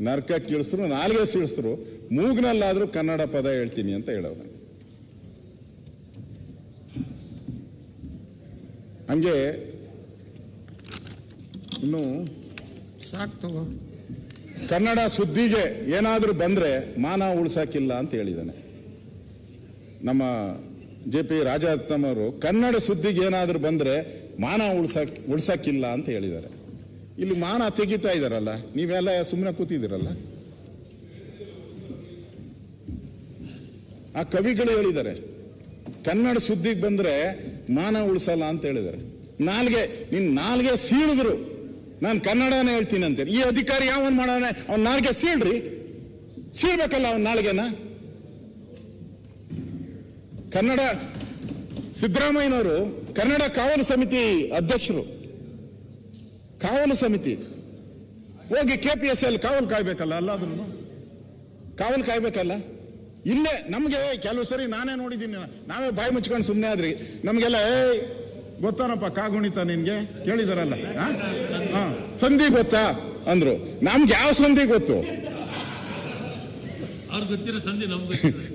ನರಕ ಕೀಳಿಸಿದ್ರು ನಾಲ್ಗೆ ಸೀಳಿಸಿದ್ರು ಮೂಗ್ನಲ್ಲಾದರೂ ಕನ್ನಡ ಪದ ಹೇಳ್ತೀನಿ ಅಂತ ಹೇಳೋರು. ಹಂಗೆ ಇನ್ನು ಸಾಕು ತಗೋ. ಕನ್ನಡ ಸುದ್ದಿಗೆ ಏನಾದರೂ ಬಂದ್ರೆ ಮಾನ ಉಳ್ಸಾಕಿಲ್ಲ ಅಂತ ಹೇಳಿದ್ದಾನೆ ನಮ್ಮ JP ರಾಜರತ್ನಂ ಅವರು. ಕನ್ನಡ ಸುದ್ದಿಗೆ ಏನಾದರೂ ಬಂದ್ರೆ ಮಾನ ಉಳ್ಸಕ್ಕಿಲ್ಲ ಅಂತ ಹೇಳಿದ್ದಾರೆ. ಇಲ್ಲಿ ಮಾನ ತೆಗಿತಾ ಇದಾರಲ್ಲ, ನೀವೆಲ್ಲ ಸುಮ್ಮನೆ ಕೂತಿದ್ದೀರಲ್ಲ. ಆ ಕವಿಗಳು ಹೇಳಿದ್ದಾರೆ ಕನ್ನಡ ಸುದ್ದಿಗೆ ಬಂದ್ರೆ ಮಾನ ಉಳಿಸಲ್ಲ ಅಂತ ಹೇಳಿದ್ದಾರೆ. ನಾಲ್ಗೆ ಸೀಳಿದ್ರು ನಾನು ಕನ್ನಡನೇ ಹೇಳ್ತೀನಿ ಅಂತ. ಈ ಅಧಿಕಾರಿ ಯಾವನ್ ಮಾಡೋಣ? ಅವ್ನ ನಾಲ್ಗೆ ಸೀಳ್ಬೇಕಲ್ಲ ಅವನ ನಾಲ್ಗೆನ. ಕನ್ನಡ ಸಿದ್ದರಾಮಯ್ಯನವರು ಕನ್ನಡ ಕಾವಲು ಸಮಿತಿ ಅಧ್ಯಕ್ಷರು. ಕಾವಲು ಸಮಿತಿ ಹೋಗಿ KPSC ಅಲ್ಲಿ ಕಾವಲು ಕಾಯ್ಬೇಕಲ್ಲ, ಅಲ್ಲಾದ್ರೂ ಕಾವಲು ಕಾಯ್ಬೇಕಲ್ಲ. ಇಲ್ಲೇ ನಮ್ಗೆ ಕೆಲವು ಸರಿ ನಾನೇ ನೋಡಿದ್ದೀನಿ, ನಾವೇ ಬಾಯಿ ಮುಚ್ಕೊಂಡು ಸುಮ್ಮನೆ ಆದ್ರಿ. ನಮ್ಗೆಲ್ಲ ಗೊತ್ತಾನಪ್ಪ ಕಾಗುಣಿತ ನಿನ್ಗೆ ಕೇಳಿದಾರಲ್ಲ, ಸಂಧಿ ಗೊತ್ತಾ ಅಂದ್ರು. ನಮ್ಗೆ ಯಾವ ಸಂಧಿ ಗೊತ್ತು?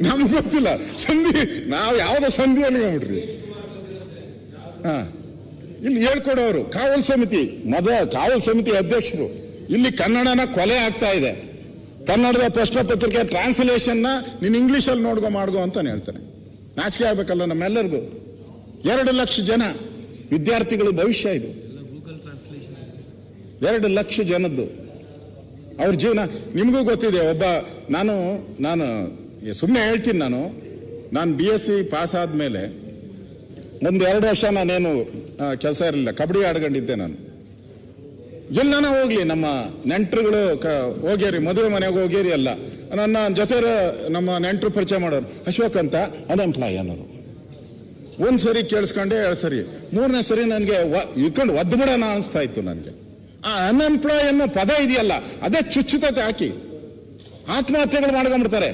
ನಮ್ಗೆ ಗೊತ್ತಿಲ್ಲ ಸಂಧಿ. ನಾವು ಯಾವ್ದೋ ಸಂಧಿ ಅನ್ಕೊಂಡ್ಬಿಟ್ರಿ. ಇಲ್ಲಿ ಹೇಳ್ಕೊಡೋರು ಕಾವಲ್ ಸಮಿತಿ ಅಧ್ಯಕ್ಷರು. ಇಲ್ಲಿ ಕನ್ನಡನ ಕೊಲೆ ಆಗ್ತಾ ಇದೆ. ಕನ್ನಡದ ಪ್ರಶ್ನೆ ಪತ್ರಿಕೆ ಟ್ರಾನ್ಸ್ಲೇಷನ್ ನೀನ್ ಇಂಗ್ಲಿಷಲ್ಲಿ ಮಾಡ್ಗೋ ಅಂತಾನೆ ಹೇಳ್ತಾರೆ. ನಾಚಿಕೆ ಆಗ್ಬೇಕಲ್ಲ ನಮ್ಮೆಲ್ಲರಿಗೂ. 2 ಲಕ್ಷ ಜನ ವಿದ್ಯಾರ್ಥಿಗಳ ಭವಿಷ್ಯ ಇದು. 2 ಲಕ್ಷ ಜನದ್ದು ಅವ್ರ ಜೀವನ ನಿಮಗೂ ಗೊತ್ತಿದೆ. ನಾನು ಸುಮ್ಮನೆ ಹೇಳ್ತೀನಿ. ನಾನು BSc ಪಾಸ್ ಆದ್ಮೇಲೆ 1-2 ವರ್ಷ ನಾನೇನು ಕೆಲಸ ಇರಲಿಲ್ಲ, ಕಬಡ್ಡಿ ಆಡ್ಕೊಂಡಿದ್ದೆ ನಾನು. ಎಲ್ಲಾನ ಹೋಗ್ಲಿ ನಮ್ಮ ನೆಂಟರುಗಳು ಹೋಗ್ಯಾರಿ, ಮದುವೆ ಮನೆಗೆ ಹೋಗ್ಯಾರಿ ಎಲ್ಲ. ನನ್ನ ಜೊತೆ ನಮ್ಮ ನೆಂಟರು ಪರಿಚಯ ಮಾಡೋರು, ಅಶೋಕ್ ಅಂತ ಅನ್ಎಂಪ್ಲಾಯ್ ಅನ್ನೋರು. ಒಂದ್ಸರಿ ಕೇಳಿಸ್ಕೊಂಡೆ, 2 ಸರಿ, 3ನೇ ಸರಿ ನನಗೆ ಇಟ್ಕೊಂಡು ಒದ್ಬಿಡೋಣ ಅನಿಸ್ತಾ ಇತ್ತು ನನಗೆ. ಆ ಅನ್ಎಂಪ್ಲಾಯ್ ಅನ್ನೋ ಪದ ಇದೆಯಲ್ಲ, ಅದೇ ಚುಚ್ಚುತತೆ ಹಾಕಿ ಆತ್ಮಹತ್ಯೆಗಳು ಮಾಡ್ಕೊಂಡ್ಬಿಡ್ತಾರೆ.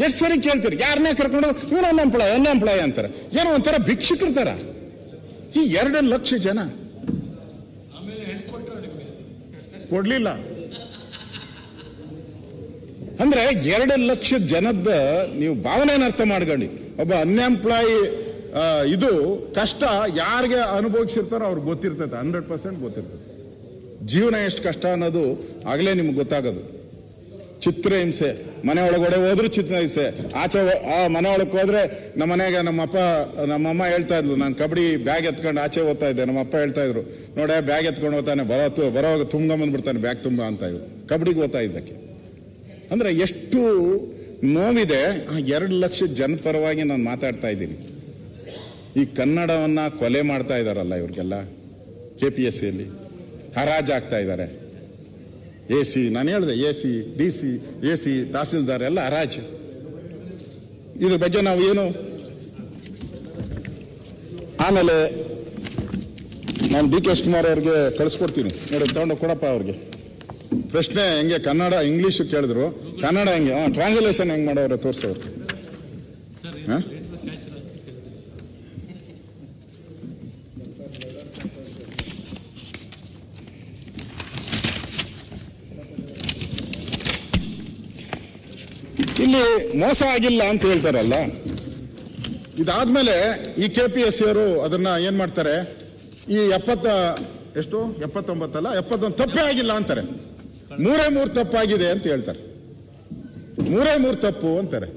ಎಷ್ಟು ಸರಿ ಕೇಳ್ತೀರಿ, ಯಾರನ್ನೇ ಕರ್ಕೊಂಡು ಇವ್ರು ಅನ್ಎಂಪ್ಲಾಯ್ ಅಂತಾರೆ. ಏನೋ ಒಂಥರ ಭಿಕ್ಷುಕರ ತರ. ಈ 2 ಲಕ್ಷ ಜನ ಕೊಡ್ಲಿಲ್ಲ ಅಂದ್ರೆ 2 ಲಕ್ಷ ಜನದ ನೀವು ಭಾವನೆಯನ್ನು ಅರ್ಥ ಮಾಡ್ಕೊಳ್ಳಿ. ಒಬ್ಬ ಅನ್ಎಂಪ್ಲಾಯಿ ಇದು ಕಷ್ಟ ಯಾರಿಗೆ ಅನುಭವಿಸಿರ್ತಾರೋ ಅವ್ರಿಗೆ ಗೊತ್ತಿರ್ತದೆ, 100% ಗೊತ್ತಿರ್ತದೆ. ಜೀವನ ಎಷ್ಟು ಕಷ್ಟ ಅನ್ನೋದು ಆಗಲೇ ನಿಮ್ಗೆ ಗೊತ್ತಾಗೋದು. ಚಿತ್ರಹಿಂಸೆ, ಮನೆ ಒಳಗಡೆ ಹೋದ್ರು ಚಿತ್ರಹಿಂಸೆ, ಆಚೆ ಮನೆ ಒಳಗೆ ಹೋದ್ರೆ ನಮ್ಮ ಮನೆಗೆ ನಮ್ಮಮ್ಮ ಹೇಳ್ತಾ ಇದ್ಲು, ನಾನು ಕಬಡ್ಡಿ ಬ್ಯಾಗ್ ಎತ್ಕೊಂಡು ಆಚೆ ಓದ್ತಾ ಇದ್ದೆ. ನಮ್ಮಪ್ಪ ಹೇಳ್ತಾ ಇದ್ರು, ನೋಡೆ ಬ್ಯಾಗ್ ಎತ್ಕೊಂಡು ಹೋಗ್ತಾನೆ, ಬರೋವಾಗ ತುಂಬ್ಕೊಂಬಂದ್ಬಿಡ್ತಾನೆ ಬ್ಯಾಗ್ ತುಂಬ ಅಂತ ಇದ್ರು. ಕಬಡ್ಡಿಗೆ ಓದ್ತಾ ಇದ್ದಕ್ಕೆ ಅಂದ್ರೆ ಎಷ್ಟು ನೋವಿದೆ. ಆ 2 ಲಕ್ಷ ಜನ ಪರವಾಗಿ ನಾನು ಮಾತಾಡ್ತಾ ಇದ್ದೀನಿ. ಈ ಕನ್ನಡವನ್ನ ಕೊಲೆ ಮಾಡ್ತಾ ಇದಾರಲ್ಲ ಇವ್ರಿಗೆಲ್ಲ. KPSCಯಲ್ಲಿ ಹರಾಜಾಗ್ತಾ ಇದ್ದಾರೆ. AC ನಾನು ಹೇಳಿದೆ, AC DC AC ತಹಸೀಲ್ದಾರ್ ಎಲ್ಲ ಹರಾಜು. ಇದ್ರ ಬಗ್ಗೆ ನಾವು ಏನು ಆಮೇಲೆ ನಾನು ಡಿ ಕೆ ಶಿವಕುಮಾರ್ ಅವ್ರಿಗೆ ಕಳಿಸ್ಕೊಡ್ತೀನಿ, ನೋಡಿ ತಗೊಂಡು ಕೊಡಪ್ಪ ಅವ್ರಿಗೆ. ಪ್ರಶ್ನೆ ಹೆಂಗೆ ಕನ್ನಡ ಇಂಗ್ಲೀಷ್ ಕೇಳಿದ್ರು, ಕನ್ನಡ ಹೆಂಗೆ ಟ್ರಾನ್ಸ್ಲೇಷನ್ ಹೆಂಗೆ ಮಾಡೋರು ತೋರಿಸೋರು. ಇಲ್ಲಿ ಮೋಸ ಆಗಿಲ್ಲ ಅಂತ ಹೇಳ್ತಾರಲ್ಲ, ಇದಾದ್ಮೇಲೆ ಈ KPSC ಅವರು ಅದನ್ನ ಏನ್ ಮಾಡ್ತಾರೆ, ಈ 79 ತಪ್ಪೇ ಆಗಿಲ್ಲ ಅಂತಾರೆ. 3 ತಪ್ಪಾಗಿದೆ ಅಂತ ಹೇಳ್ತಾರೆ. 3 ತಪ್ಪು ಅಂತಾರೆ.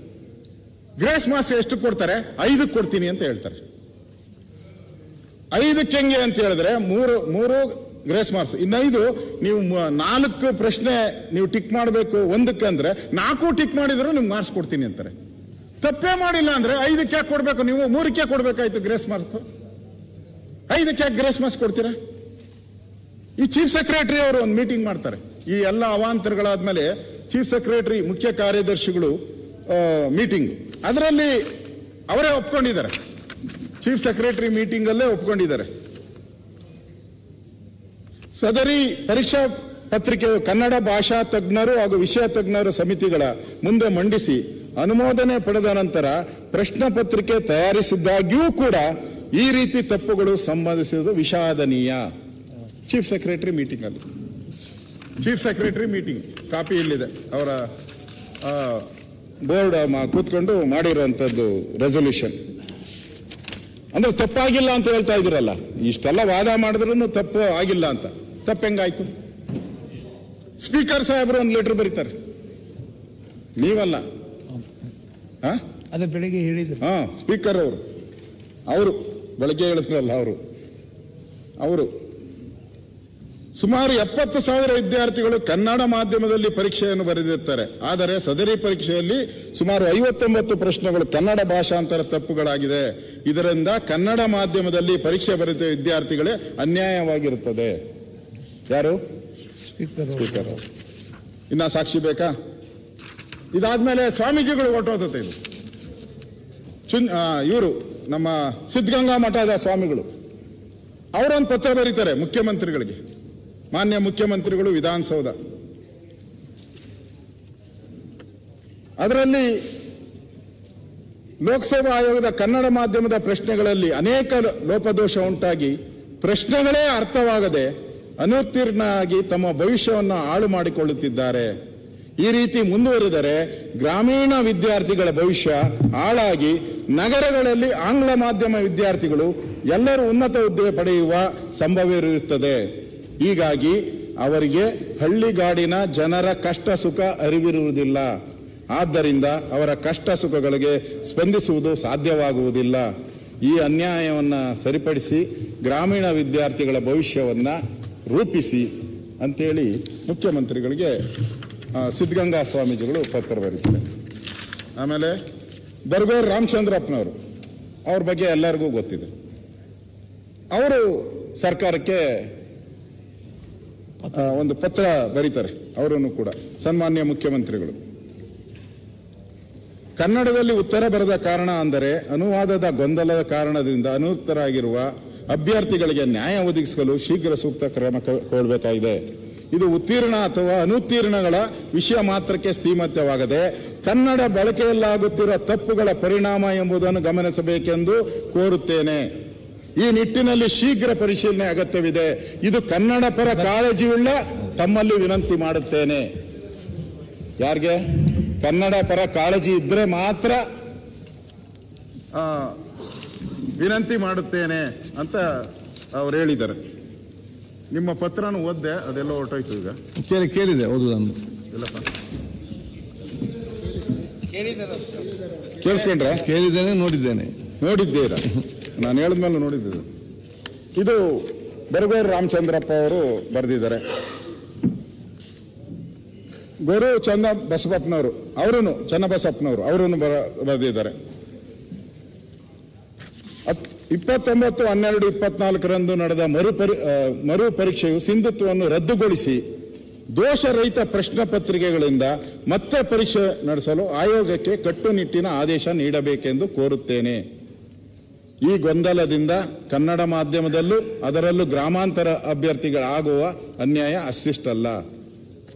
ಗ್ರೇಸ್ ಮಾರ್ಕ್ಸ್ ಎಷ್ಟು ಕೊಡ್ತಾರೆ? 5 ಕೊಡ್ತೀನಿ ಅಂತ ಹೇಳ್ತಾರೆ. 5ಕ್ಕೆ ಹೆಂಗೆ ಅಂತ ಹೇಳಿದ್ರೆ 3 ಗ್ರೇಸ್ ಮಾರ್ಕ್ಸ್, ಇನ್ನು 5 ನೀವು 4 ಪ್ರಶ್ನೆ ನೀವು ಟಿಕ್ ಮಾಡಬೇಕು 1ಕ್ಕೆ ಅಂದ್ರೆ 4 ಟಿಕ್ ಮಾಡಿದ್ರು ನಿಮ್ಗೆ ಮಾರ್ಕ್ಸ್ ಕೊಡ್ತೀನಿ ಅಂತಾರೆ. ತಪ್ಪೇ ಮಾಡಿಲ್ಲ ಅಂದ್ರೆ 5ಕ್ಕೆ ಯಾಕೆ ಕೊಡ್ಬೇಕು? ನೀವು 3ಕ್ಕೆ ಕೊಡ್ಬೇಕಾಯ್ತು ಗ್ರೇಸ್ ಮಾರ್ಕ್ಸ್. 5ಕ್ಕೆ ಯಾಕೆ ಗ್ರೇಸ್ ಮಾರ್ಕ್ಸ್ ಕೊಡ್ತೀರಾ? ಈ ಚೀಫ್ ಸೆಕ್ರೆಟರಿ ಅವರು ಒಂದು ಮೀಟಿಂಗ್ ಮಾಡ್ತಾರೆ. ಈ ಎಲ್ಲ ಅವಾಂತರಗಳಾದ್ಮೇಲೆ ಚೀಫ್ ಸೆಕ್ರೆಟರಿ ಮುಖ್ಯ ಕಾರ್ಯದರ್ಶಿಗಳು ಮೀಟಿಂಗ್, ಅದರಲ್ಲಿ ಅವರೇ ಒಪ್ಕೊಂಡಿದ್ದಾರೆ. ಚೀಫ್ ಸೆಕ್ರೆಟರಿ ಮೀಟಿಂಗ್ ಅಲ್ಲೇ ಒಪ್ಕೊಂಡಿದ್ದಾರೆ. ಸದರಿ ಪರೀಕ್ಷಾ ಪತ್ರಿಕೆಯು ಕನ್ನಡ ಭಾಷಾ ತಜ್ಞರು ಹಾಗೂ ವಿಷಯ ತಜ್ಞರ ಸಮಿತಿಗಳ ಮುಂದೆ ಮಂಡಿಸಿ ಅನುಮೋದನೆ ಪಡೆದ ನಂತರ ಪ್ರಶ್ನೆ ಪತ್ರಿಕೆ ತಯಾರಿಸಿದ್ದಾಗ್ಯೂ ಕೂಡ ಈ ರೀತಿ ತಪ್ಪುಗಳು ಸಂಭವಿಸುವುದು ವಿಷಾದನೀಯ. ಚೀಫ್ ಸೆಕ್ರೆಟರಿ ಮೀಟಿಂಗ್ ಅಲ್ಲಿ, ಚೀಫ್ ಸೆಕ್ರೆಟರಿ ಮೀಟಿಂಗ್ ಕಾಪಿ ಇಲ್ಲಿದೆ, ಅವರ ಬೋರ್ಡ್ ಕೂತ್ಕೊಂಡು ಮಾಡಿರುವಂತದ್ದು ರೆಸೊಲ್ಯೂಷನ್. ಅಂದ್ರೆ ತಪ್ಪಾಗಿಲ್ಲ ಅಂತ ಹೇಳ್ತಾ ಇದ್ರಲ್ಲ, ಇಷ್ಟೆಲ್ಲ ವಾದ ಮಾಡಿದ್ರು ತಪ್ಪು ಆಗಿಲ್ಲ ಅಂತ. ತಪ್ಪು ಹೆಂಗಾಯ್ತು? ಸ್ಪೀಕರ್ ಸಾಹೇಬರು ಒಂದು ಲೆಟರ್ ಬರೀತಾರೆ, ನೀವಲ್ಲ. ಅದೇ ಬೆಳಿಗ್ಗೆ ಹೇಳಿದ್ರು. ಸ್ಪೀಕರ್ ಅವರು ಬೆಳಗ್ಗೆ ಹೇಳಿದ್ರಲ್ಲ, ಅವರು ಸುಮಾರು 70,000 ವಿದ್ಯಾರ್ಥಿಗಳು ಕನ್ನಡ ಮಾಧ್ಯಮದಲ್ಲಿ ಪರೀಕ್ಷೆಯನ್ನು ಬರೆದಿರ್ತಾರೆ. ಆದರೆ ಸದರಿ ಪರೀಕ್ಷೆಯಲ್ಲಿ ಸುಮಾರು 59 ಪ್ರಶ್ನೆಗಳು ಕನ್ನಡ ಭಾಷಾಂತರ ತಪ್ಪುಗಳಾಗಿದೆ. ಇದರಿಂದ ಕನ್ನಡ ಮಾಧ್ಯಮದಲ್ಲಿ ಪರೀಕ್ಷೆ ಬರೆದ ವಿದ್ಯಾರ್ಥಿಗಳೇ ಅನ್ಯಾಯವಾಗಿರುತ್ತದೆ. ಯಾರು? ಸ್ಪೀಕರ್. ಇನ್ನ ಸಾಕ್ಷಿ ಬೇಕಾ? ಇದಾದ್ಮೇಲೆ ಸ್ವಾಮೀಜಿಗಳು ಹೊರಟೋಗುತ್ತೆ. ಇದು ಇವರು ನಮ್ಮ ಸಿದ್ಧಗಂಗಾ ಮಠದ ಸ್ವಾಮಿಗಳು ಅವರೊಂದು ಪತ್ರ ಬರೀತಾರೆ ಮುಖ್ಯಮಂತ್ರಿಗಳಿಗೆ. ಮಾನ್ಯ ಮುಖ್ಯಮಂತ್ರಿಗಳು ವಿಧಾನಸೌಧ, ಅದರಲ್ಲಿ ಲೋಕಸೇವಾ ಆಯೋಗದ ಕನ್ನಡ ಮಾಧ್ಯಮದ ಪ್ರಶ್ನೆಗಳಲ್ಲಿ ಅನೇಕ ಲೋಪದೋಷ ಉಂಟಾಗಿ ಪ್ರಶ್ನೆಗಳೇ ಅರ್ಥವಾಗದೆ ಅನುತ್ತೀರ್ಣರಾಗಿ ತಮ್ಮ ಭವಿಷ್ಯವನ್ನು ಹಾಳು ಮಾಡಿಕೊಳ್ಳುತ್ತಿದ್ದಾರೆ. ಈ ರೀತಿ ಮುಂದುವರಿದರೆ ಗ್ರಾಮೀಣ ವಿದ್ಯಾರ್ಥಿಗಳ ಭವಿಷ್ಯ ಹಾಳಾಗಿ ನಗರಗಳಲ್ಲಿ ಆಂಗ್ಲ ಮಾಧ್ಯಮ ವಿದ್ಯಾರ್ಥಿಗಳು ಎಲ್ಲರೂ ಉನ್ನತ ಹುದ್ದೆ ಪಡೆಯುವ ಸಂಭವವಿರುತ್ತದೆ. ಹೀಗಾಗಿ ಅವರಿಗೆ ಹಳ್ಳಿಗಾಡಿನ ಜನರ ಕಷ್ಟ ಸುಖ ಅರಿವಿರುವುದಿಲ್ಲ. ಆದ್ದರಿಂದ ಅವರ ಕಷ್ಟ ಸುಖಗಳಿಗೆ ಸ್ಪಂದಿಸುವುದು ಸಾಧ್ಯವಾಗುವುದಿಲ್ಲ. ಈ ಅನ್ಯಾಯವನ್ನು ಸರಿಪಡಿಸಿ ಗ್ರಾಮೀಣ ವಿದ್ಯಾರ್ಥಿಗಳ ಭವಿಷ್ಯವನ್ನು ರೂಪಿಸಿ ಅಂತೇಳಿ ಮುಖ್ಯಮಂತ್ರಿಗಳಿಗೆ ಸಿದ್ಧಗಂಗಾ ಸ್ವಾಮೀಜಿಗಳು ಪತ್ರ ಬರೀತಾರೆ. ಆಮೇಲೆ ಬರಗೂರು ರಾಮಚಂದ್ರಪ್ಪನವರು, ಅವ್ರ ಬಗ್ಗೆ ಎಲ್ಲರಿಗೂ ಗೊತ್ತಿದೆ. ಅವರು ಸರ್ಕಾರಕ್ಕೆ ಒಂದು ಪತ್ರ ಬರೀತಾರೆ. ಅವರನ್ನು ಕೂಡ ಸನ್ಮಾನ್ಯ ಮುಖ್ಯಮಂತ್ರಿಗಳು ಕನ್ನಡದಲ್ಲಿ ಉತ್ತರ ಬರದ ಕಾರಣ ಅಂದರೆ ಅನುವಾದದ ಗೊಂದಲದ ಕಾರಣದಿಂದ ಅನೂತರಾಗಿರುವ ಅಭ್ಯರ್ಥಿಗಳಿಗೆ ನ್ಯಾಯ ಒದಗಿಸಲು ಶೀಘ್ರ ಸೂಕ್ತ ಕ್ರಮ ಕೈಗೊಳ್ಳಬೇಕಾಗಿದೆ. ಇದು ಉತ್ತೀರ್ಣ ಅಥವಾ ಅನುತ್ತೀರ್ಣಗಳ ವಿಷಯ ಮಾತ್ರಕ್ಕೆ ಸೀಮಿತವಾಗದೆ ಕನ್ನಡ ಬಳಕೆಯಲ್ಲಾಗುತ್ತಿರುವ ತಪ್ಪುಗಳ ಪರಿಣಾಮ ಎಂಬುದನ್ನು ಗಮನಿಸಬೇಕೆಂದು ಕೋರುತ್ತೇನೆ. ಈ ನಿಟ್ಟಿನಲ್ಲಿ ಶೀಘ್ರ ಪರಿಶೀಲನೆ ಅಗತ್ಯವಿದೆ. ಇದು ಕನ್ನಡ ಪರ ಕಾಳಜಿಯುಳ್ಳ ತಮ್ಮಲ್ಲಿ ವಿನಂತಿ ಮಾಡುತ್ತೇನೆ. ಯಾರಿಗೆ? ಕನ್ನಡ ಪರ ಕಾಳಜಿ ಇದ್ರೆ ಮಾತ್ರ ವಿನಂತಿ ಮಾಡುತ್ತೇನೆ ಅಂತ ಅವ್ರು ಹೇಳಿದ್ದಾರೆ. ನಿಮ್ಮ ಪತ್ರನ ಓದ್ದೆ, ಅದೆಲ್ಲ ಹೊರಟೋಯ್ತು. ಈಗ ಕೇಳಿದೆ, ಓದು ನಾನು ಇಲ್ಲಪ್ಪ, ಕೇಳಿಸ್ಕೊಂಡ್ರೆ? ಕೇಳಿದ್ದೇನೆ, ನೋಡಿದ್ದೀರಾ? ನಾನು ಹೇಳಿದ್ಮೇಲೆ ನೋಡಿದ್ದೆ. ಇದು ಬರಗೂರು ರಾಮಚಂದ್ರಪ್ಪ ಅವರು ಬರೆದಿದ್ದಾರೆ. ಗೋರು ಚನ್ನಬಸಪ್ಪನವರು ಅವರನ್ನು ಬರೆದಿದ್ದಾರೆ. 29/12/24 ನಡೆದ ಮರು ಪರೀಕ್ಷೆಯು ಸಿಂಧುತ್ವವನ್ನು ರದ್ದುಗೊಳಿಸಿ ದೋಷರಹಿತ ಪ್ರಶ್ನೆ ಪತ್ರಿಕೆಗಳಿಂದ ಮತ್ತೆ ಪರೀಕ್ಷೆ ನಡೆಸಲು ಆಯೋಗಕ್ಕೆ ಕಟ್ಟುನಿಟ್ಟಿನ ಆದೇಶ ನೀಡಬೇಕೆಂದು ಕೋರುತ್ತೇನೆ. ಈ ಗೊಂದಲದಿಂದ ಕನ್ನಡ ಮಾಧ್ಯಮದಲ್ಲೂ ಅದರಲ್ಲೂ ಗ್ರಾಮಾಂತರ ಅಭ್ಯರ್ಥಿಗಳಾಗುವ ಅನ್ಯಾಯ ಅಷ್ಟಿಷ್ಟಲ್ಲ.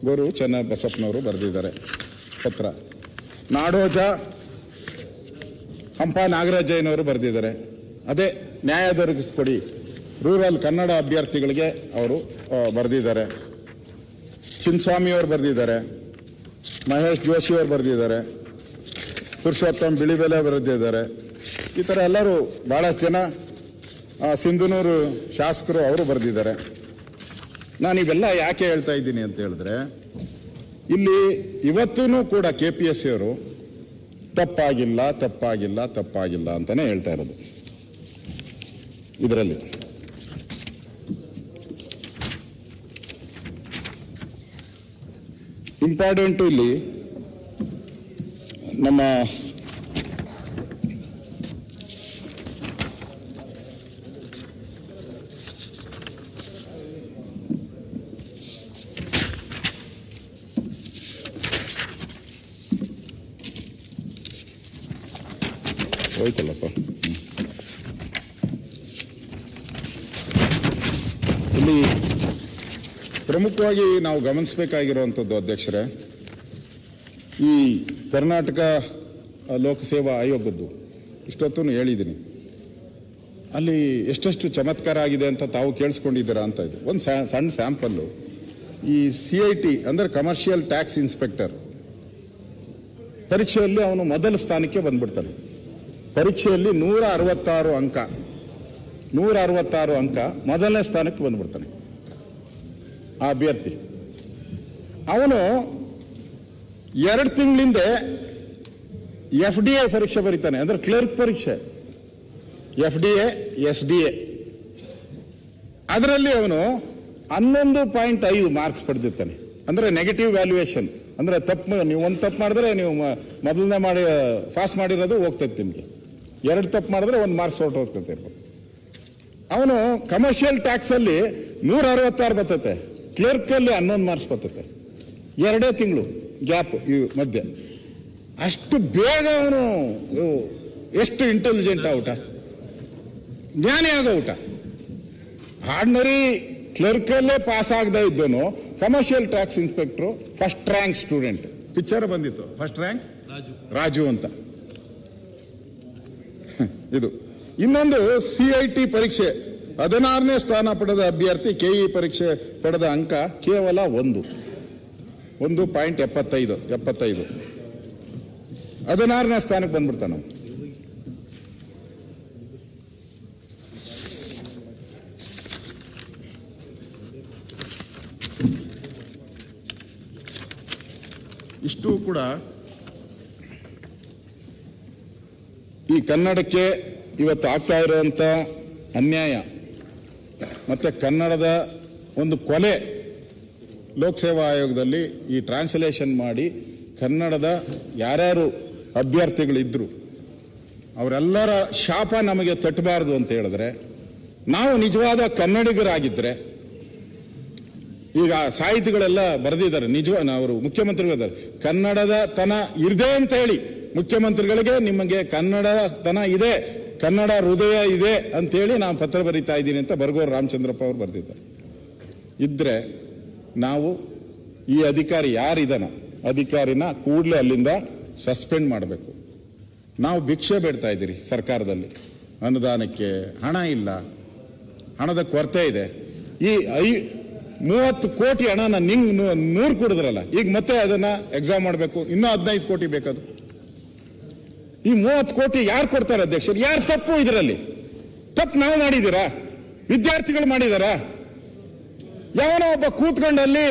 ಗೋರು ಚನ್ನಬಸಪ್ಪನವರು ಬರೆದಿದ್ದಾರೆ ಪತ್ರ. ನಾಡೋಜ ಹಂಪ ನಾಗರಾಜಯ್ಯನವರು ಬರೆದಿದ್ದಾರೆ. ಅದೇ ನ್ಯಾಯ ದೊರಕಿಸ್ಕೊಡಿ ರೂರಲ್ ಕನ್ನಡ ಅಭ್ಯರ್ಥಿಗಳಿಗೆ ಅವರು ಬರೆದಿದ್ದಾರೆ. ಚಿನ್ಸ್ವಾಮಿಯವರು ಬರೆದಿದ್ದಾರೆ. ಮಹೇಶ್ ಜೋಶಿಯವರು ಬರೆದಿದ್ದಾರೆ. ಪುರುಷೋತ್ತಮ್ ಬಿಳಿಬೆಲೆ ಬರೆದಿದ್ದಾರೆ. ಈ ಥರ ಎಲ್ಲರೂ ಭಾಳಷ್ಟು ಜನ, ಸಿಂಧನೂರು ಶಾಸಕರು ಅವರು ಬರೆದಿದ್ದಾರೆ. ನಾನು ಇವೆಲ್ಲ ಯಾಕೆ ಹೇಳ್ತಾ ಇದ್ದೀನಿ ಅಂತ ಹೇಳಿದ್ರೆ, ಇಲ್ಲಿ ಇವತ್ತೂ ಕೂಡ KPSC ಅವರು ತಪ್ಪಾಗಿಲ್ಲ ತಪ್ಪಾಗಿಲ್ಲ ತಪ್ಪಾಗಿಲ್ಲ ಅಂತಾನೆ ಹೇಳ್ತಾ ಇರೋದು. ಇದರಲ್ಲಿ ಇಂಪಾರ್ಟೆಂಟು ಇಲ್ಲಿ ನಮ್ಮ ಹೋಯ್ತಲ್ಲಪ್ಪ, ಇಲ್ಲಿ ಪ್ರಮುಖವಾಗಿ ನಾವು ಗಮನಿಸಬೇಕಾಗಿರುವಂಥದ್ದು ಅಧ್ಯಕ್ಷರೇ, ಈ ಕರ್ನಾಟಕ ಲೋಕಸೇವಾ ಆಯೋಗದ್ದು ಇಷ್ಟೊತ್ತೂ ಹೇಳಿದ್ದೀನಿ, ಅಲ್ಲಿ ಎಷ್ಟೆಷ್ಟು ಚಮತ್ಕಾರ ಆಗಿದೆ ಅಂತ ತಾವು ಕೇಳಿಸ್ಕೊಂಡಿದ್ದೀರಾ ಅಂತ ಇದೆ. ಒಂದು ಸಣ್ಣ ಸ್ಯಾಂಪಲ್ಲು, ಈ CIT ಅಂದರೆ ಕಮರ್ಷಿಯಲ್ ಟ್ಯಾಕ್ಸ್ ಇನ್ಸ್ಪೆಕ್ಟರ್ ಪರೀಕ್ಷೆಯಲ್ಲಿ ಅವನು ಮೊದಲ ಸ್ಥಾನಕ್ಕೆ ಬಂದ್ಬಿಡ್ತಾನೆ. ಪರೀಕ್ಷೆಯಲ್ಲಿ 166 ಅಂಕ ಮೊದಲನೇ ಸ್ಥಾನಕ್ಕೆ ಬಂದ್ಬಿಡ್ತಾನೆ ಆ ಅಭ್ಯರ್ಥಿ. ಅವನು 2 ತಿಂಗಳಿಂದ FDA ಪರೀಕ್ಷೆ ಬರೀತಾನೆ, ಅಂದ್ರೆ ಕ್ಲರ್ಕ್ ಪರೀಕ್ಷೆ, FDA SDA. ಅದರಲ್ಲಿ ಅವನು 11.5 ಮಾರ್ಕ್ಸ್ ಪಡೆದಿರ್ತಾನೆ. ಅಂದ್ರೆ ನೆಗೆಟಿವ್ ವ್ಯಾಲ್ಯೂಯೇಷನ್, ಅಂದ್ರೆ ತಪ್ಪು, ನೀವು ಒಂದು ತಪ್ಪು ಮಾಡಿದ್ರೆ ನೀವು ಮೊದಲನೇ ಮಾಡಿ ಪಾಸ್ ಮಾಡಿರೋದು ಹೋಗ್ತೈತೆ ನಿಮಗೆ, 2 ತಪ್ಪು ಮಾಡಿದ್ರೆ 1 ಮಾರ್ಕ್ಸ್ ಹೊರಟೋಗ್ತೈತೆ ಇರ್ಬೋದು. ಅವನು ಕಮರ್ಷಿಯಲ್ ಟ್ಯಾಕ್ಸ್ ಅಲ್ಲಿ 166 ಬರ್ತೈತೆ, ಕ್ಲರ್ಕ್ ಅಲ್ಲಿ 11 ಮಾರ್ಕ್ಸ್ ಬರ್ತೈತೆ. 2 ತಿಂಗಳು ಗ್ಯಾಪ್ ಈ ಮಧ್ಯೆ. ಅಷ್ಟು ಬೇಗ ಅವನು ಎಷ್ಟು ಇಂಟೆಲಿಜೆಂಟ್ ಔಟ, ಜ್ಞಾನಿ ಆಗೋ ಊಟ. ಆರ್ಡಿನರಿ ಕ್ಲರ್ಕ್ ಅಲ್ಲೇ ಪಾಸ್ ಆಗದೆ ಇದ್ದನು commercial tax inspector first rank student. Picture ಬಂದಿತ್ತು, ಫಸ್ಟ್ ರ್ಯಾಂಕ್ ರಾಜು ಅಂತ. ಇದು ಇನ್ನೊಂದು CIT ಪರೀಕ್ಷೆ 16ನೇ ಸ್ಥಾನ ಪಡೆದ ಅಭ್ಯರ್ಥಿ KE ಪರೀಕ್ಷೆ ಪಡೆದ ಅಂಕ ಕೇವಲ 1.75 16ನೇ ಸ್ಥಾನಕ್ಕೆ ಬಂದ್ಬಿಡ್ತಾನೆ. ಇಷ್ಟು ಕೂಡ ಈ ಕನ್ನಡಕ್ಕೆ ಇವತ್ತು ಆಗ್ತಾ ಇರುವಂತ ಅನ್ಯಾಯ ಮತ್ತೆ ಕನ್ನಡದ ಒಂದು ಕೊಲೆ. ಲೋಕಸೇವಾ ಆಯೋಗದಲ್ಲಿ ಈ ಟ್ರಾನ್ಸ್ಲೇಷನ್ ಮಾಡಿ ಕನ್ನಡದ ಯಾರ್ಯಾರು ಅಭ್ಯರ್ಥಿಗಳಿದ್ರು ಅವರೆಲ್ಲರ ಶಾಪ ನಮಗೆ ತಟ್ಟಬಾರದು ಅಂತ ಹೇಳಿದ್ರೆ, ನಾವು ನಿಜವಾದ ಕನ್ನಡಿಗರಾಗಿದ್ದರೆ, ಈಗ ಸಾಹಿತಿಗಳೆಲ್ಲ ಬರೆದಿದ್ದಾರೆ, ಅವರು ಮುಖ್ಯಮಂತ್ರಿಗಳಿದ್ದಾರೆ, ಕನ್ನಡದ ತನ ಇದೆ ಅಂತ ಹೇಳಿ ಮುಖ್ಯಮಂತ್ರಿಗಳಿಗೆ, ನಿಮಗೆ ಕನ್ನಡ ತನ ಇದೆ, ಕನ್ನಡ ಹೃದಯ ಇದೆ ಅಂತೇಳಿ ನಾನು ಪತ್ರ ಬರೀತಾ ಇದ್ದೀನಿ ಅಂತ ಬರಗೂರು ರಾಮಚಂದ್ರಪ್ಪ ಅವರು ಬರೆದಿದ್ದಾರೆ. ಇದ್ರೆ ನಾವು ಈ ಅಧಿಕಾರಿ ಯಾರಿದಾನ ಅಧಿಕಾರಿನ ಕೂಡಲೇ ಅಲ್ಲಿಂದ ಸಸ್ಪೆಂಡ್ ಮಾಡಬೇಕು. ನಾವು ಭಿಕ್ಷೆ ಬೇಡ್ತಾ ಇದ್ದೀರಿ ಸರ್ಕಾರದಲ್ಲಿ, ಅನುದಾನಕ್ಕೆ ಹಣ ಇಲ್ಲ, ಹಣದ ಕೊರತೆ ಇದೆ. ಈ 30 ಕೋಟಿ ಹಣನ 100 ಕೊಡಿದ್ರಲ್ಲ, ಈಗ ಮತ್ತೆ ಅದನ್ನ ಎಕ್ಸಾಮ್ ಮಾಡಬೇಕು, ಇನ್ನೂ 15 ಕೋಟಿ ಬೇಕದು. ಈ 30 ಕೋಟಿ ಯಾರು ಕೊಡ್ತಾರೆ ಅಧ್ಯಕ್ಷರು? ಯಾರು ತಪ್ಪು ಇದರಲ್ಲಿ? ತಪ್ಪು ನಾವು ಮಾಡಿದ್ದೀರಾ? ವಿದ್ಯಾರ್ಥಿಗಳು ಮಾಡಿದಾರಾ? ಯಾವನೋ ಒಬ್ಬ ಕೂತ್ಕೊಂಡಲ್ಲಿ